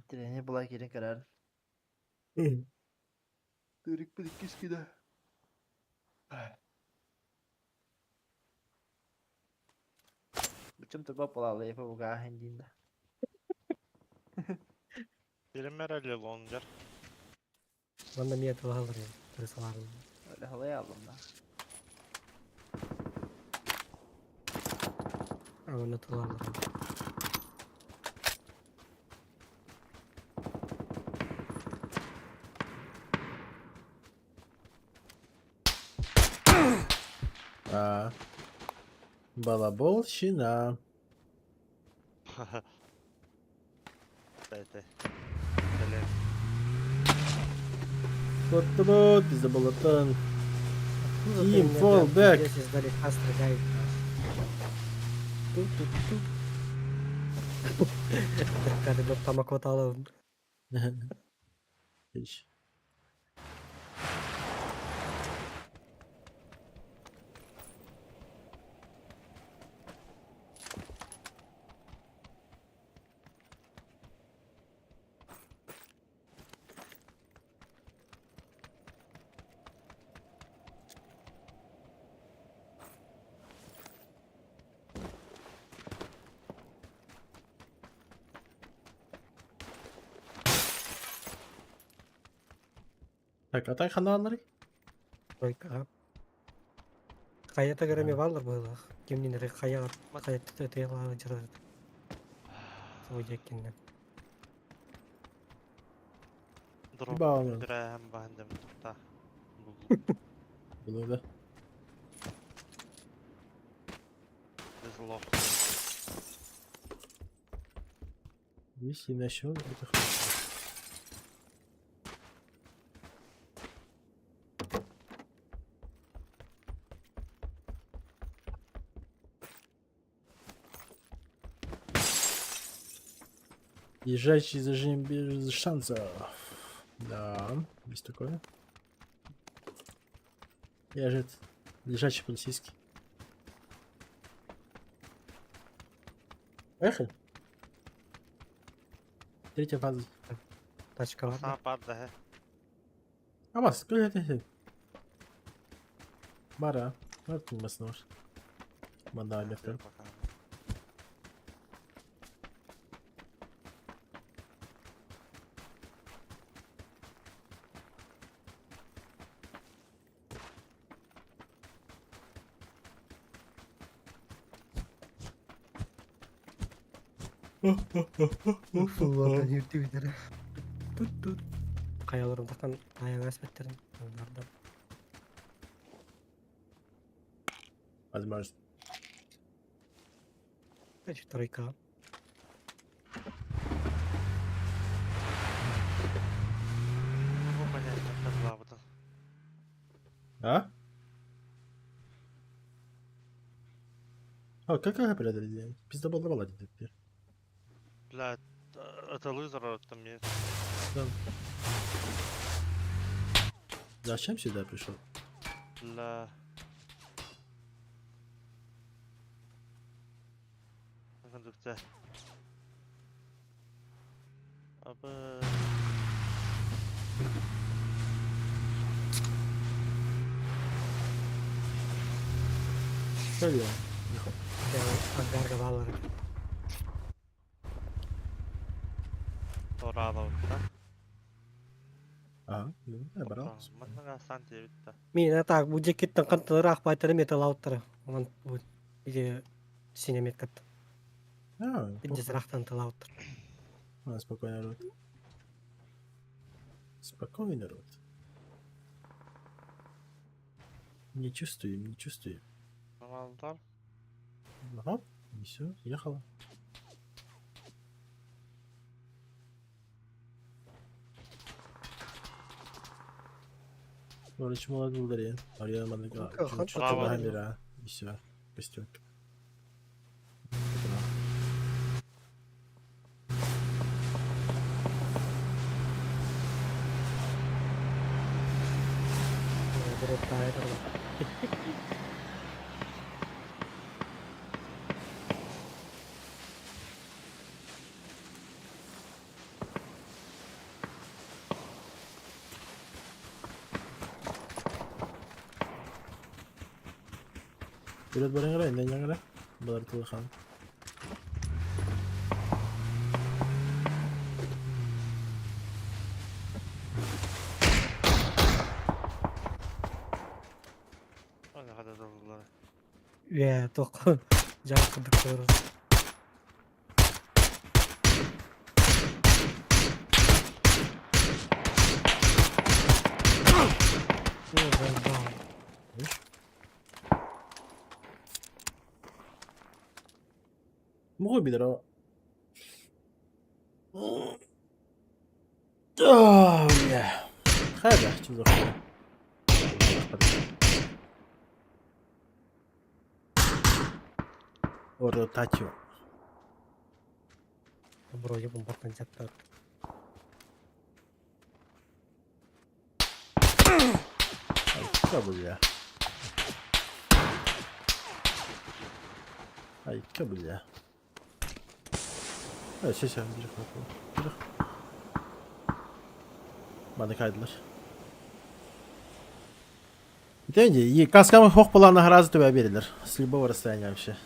Speaker 1: Trennya bulay geri karar. Dürük bir ikis gida. Macam coba pola lah ya buka hendiğinde.
Speaker 10: Birim herhalde loncar.
Speaker 2: Bana niyet alır ya. Kırsalarım.
Speaker 1: Öyle halaya aldım da.
Speaker 2: Ama ne tutarlar.
Speaker 3: А, балаболщина.
Speaker 10: Дайте. Селен.
Speaker 3: Вот, пизда болотан.
Speaker 2: Ну,
Speaker 3: Team, fall back.
Speaker 2: Здесь издалека стреляет. Тут. Когда бы там окватало.
Speaker 3: Ищ. Так, atak kanalları.
Speaker 2: Тройка. Каята гереме балдар было. Кемнин ре кая каятты тела жырат. Сойдеккенде.
Speaker 10: Drop.
Speaker 3: Bağlı.
Speaker 10: Dirhem bahandım tutta.
Speaker 3: Bunu da.
Speaker 10: Biz lock.
Speaker 3: Виси на счет. Езжачий зажим без шансов. Да, есть такое. Я же лежачий полицейский. Поехали. Третья фаза.
Speaker 2: Тачка var
Speaker 10: Sana
Speaker 2: mı?
Speaker 10: patla he.
Speaker 3: Ama sıkı hadi. Var ha. Var tutmasın var. Ben daha yapıyorum.
Speaker 10: Dur bakalım.
Speaker 2: Full yürüdü bir tane. Tut tut. Kayaların takan ayağına esmetlerin. Onlardan.
Speaker 3: Hadi Mars.
Speaker 2: Şu trojka.
Speaker 10: Bu понять, это правда.
Speaker 3: А? А, какая преодоление? Пиздоболовала где-то.
Speaker 10: Блядь, это лузер там есть.
Speaker 3: Да. Зачем сюда пришел?
Speaker 10: Бля. Кондукция. Абы.
Speaker 3: Что я?
Speaker 2: Agar bağları.
Speaker 10: Torado, да?
Speaker 3: Ага, я брал.
Speaker 10: Mana santi bitta.
Speaker 2: Mina tak bu cekettan kan tıraq baytara metal outtara. Aman bu bir sinemet kat.
Speaker 3: А,
Speaker 2: Bir cezraqtan tıl outtar.
Speaker 3: спокойно, народ. Спокойно, народ. Не чувствуем, не чувствуем.
Speaker 10: Нормально.
Speaker 3: Ага, и все, ехала. Короче, молодец, благодаря. Ария Манага.
Speaker 10: Браво.
Speaker 3: И все. Костюм.
Speaker 2: Drop tire.
Speaker 3: Udah bareng lah, intinya kan? Balar tuh kan.
Speaker 10: Ne kadar zorlular.
Speaker 2: Ya tok. Jangan kedekor.
Speaker 3: Мой бедро. О, бля. Хада, что за хуйня? Оротачо.
Speaker 2: Bro ya pembakan chapter.
Speaker 3: Что, бля? Ай, что, бля? Сейчас, bir Bana kaydılar. Деньги. И каскам хох плана раза тебя берилер. С любого расстояния вообще.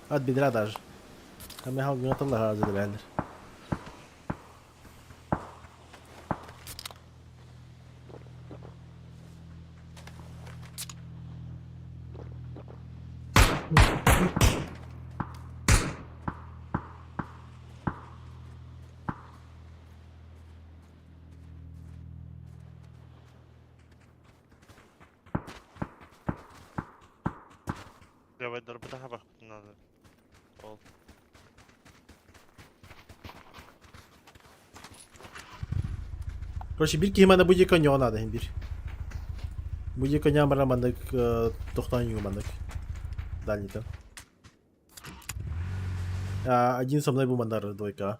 Speaker 3: От бедра даже. Камехал гнаталла раза берилер.
Speaker 10: Давай дорбата бak надо. Ол.
Speaker 3: Короче, bir kıyımada bu yıkanıyor ona da bir. Bu yıkanıyor bana bandık 90 юга банdık. Дальний-то. Один со мной был мандар, двойка.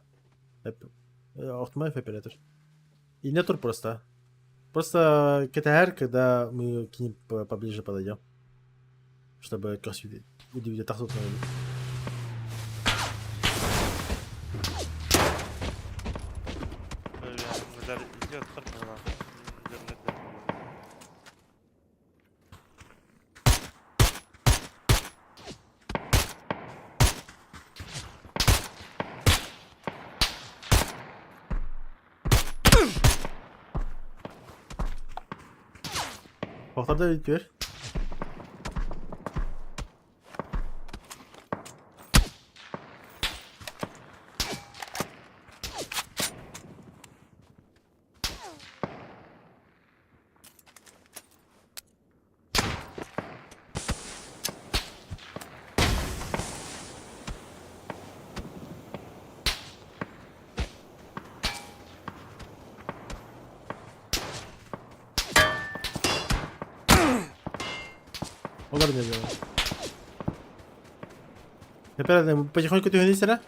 Speaker 3: Автомат оператор. И не тур просто. Просто КТР, когда мы к ним поближе подойдем. Чтобы как удивить так собственно.
Speaker 10: Böyle. Bizler izliyor kırmıyorlar. Cennetler.
Speaker 3: Ortada bitiyor. Olur ne böyle? Espérate, потихоньку ты гони сюда.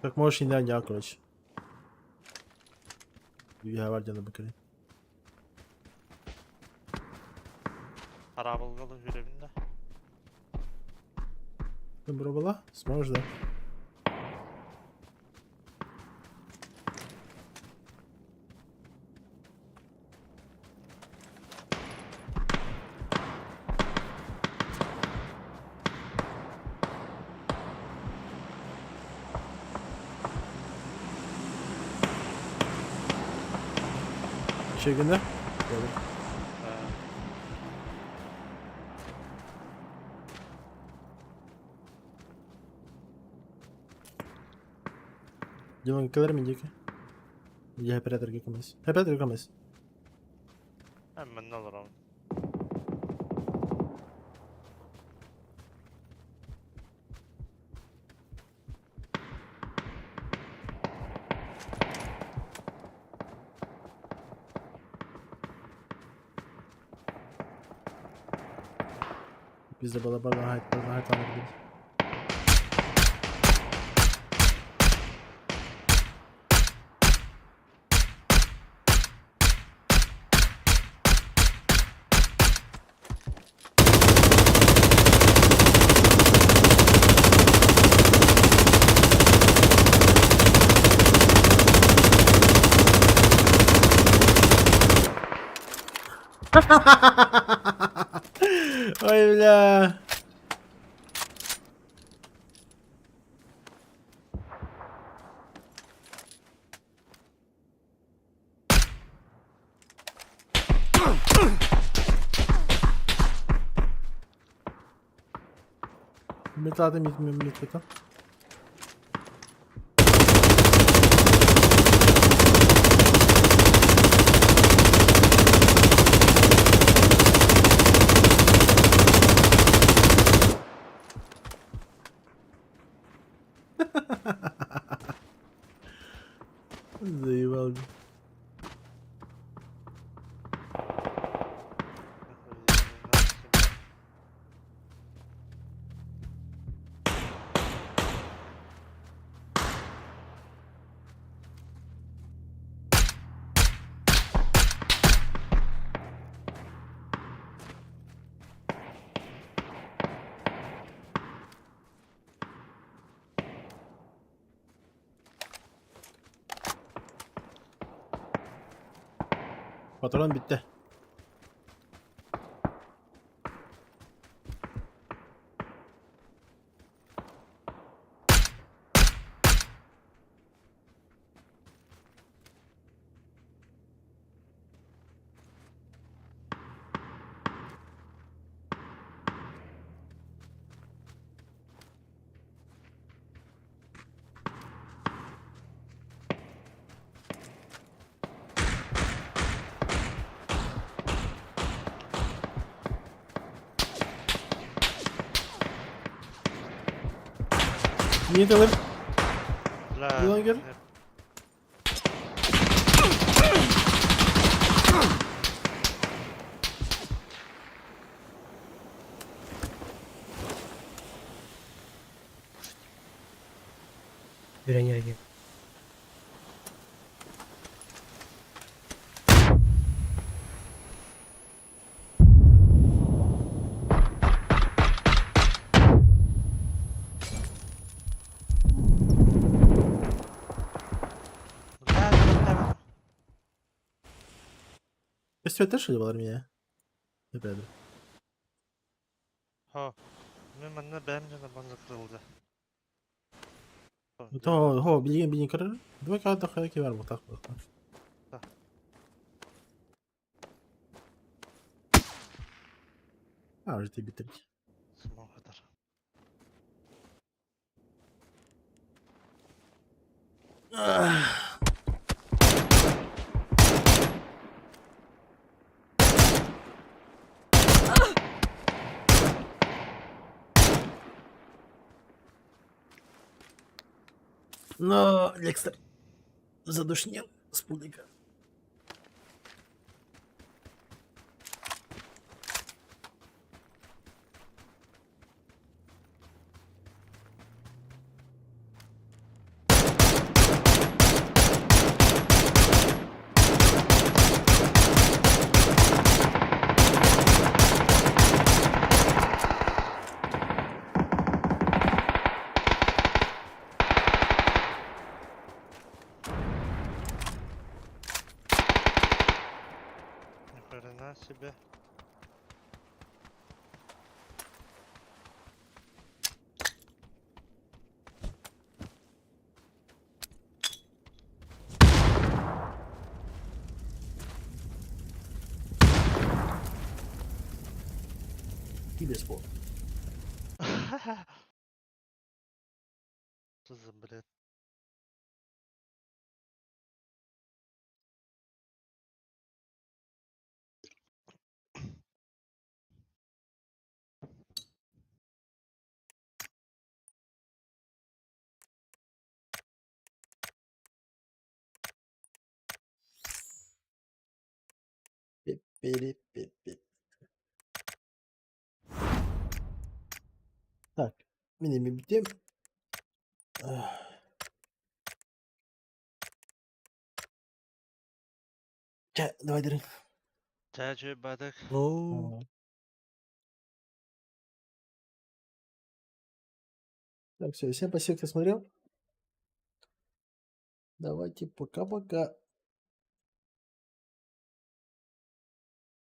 Speaker 3: Так можешь не дать, короче. Я вардiyana bakayım.
Speaker 10: Harabılgalı görevinde.
Speaker 3: Добро было? Сможешь, да? Şey günde? Geldim. Yılan kadar mı indiki? Ya hep beraber gökümüz. Hep beraber gökümüz.
Speaker 10: Hemen ne olur ama.
Speaker 3: Biz de bala hayat anlayabiliriz. Ой, бля. Метаdım gitmiyor milletvekili. Заебал. Patron bitti. Niye dalayım?
Speaker 10: La.
Speaker 3: Yılan gel.
Speaker 2: Gören yere gel.
Speaker 3: Festival też się w armii. Nie będę.
Speaker 10: Ho. Мен бәм жана банза кырылды.
Speaker 3: То, bildiğin karar. Demek ki hatta kadar ki var bu takma. Ha, уже ты bitirdik.
Speaker 10: Сымау катар.
Speaker 3: Но Лекстер задушнил с пулика.
Speaker 10: Ни хрена себе.
Speaker 3: И без пол.
Speaker 10: Что за бред?
Speaker 3: Пи-пири-пи-пи. Так, миними битем. Давай, Дырын.
Speaker 10: Чачу бадык.
Speaker 2: Оу.
Speaker 3: Так, все, всем спасибо, кто смотрел. Давайте, пока-пока.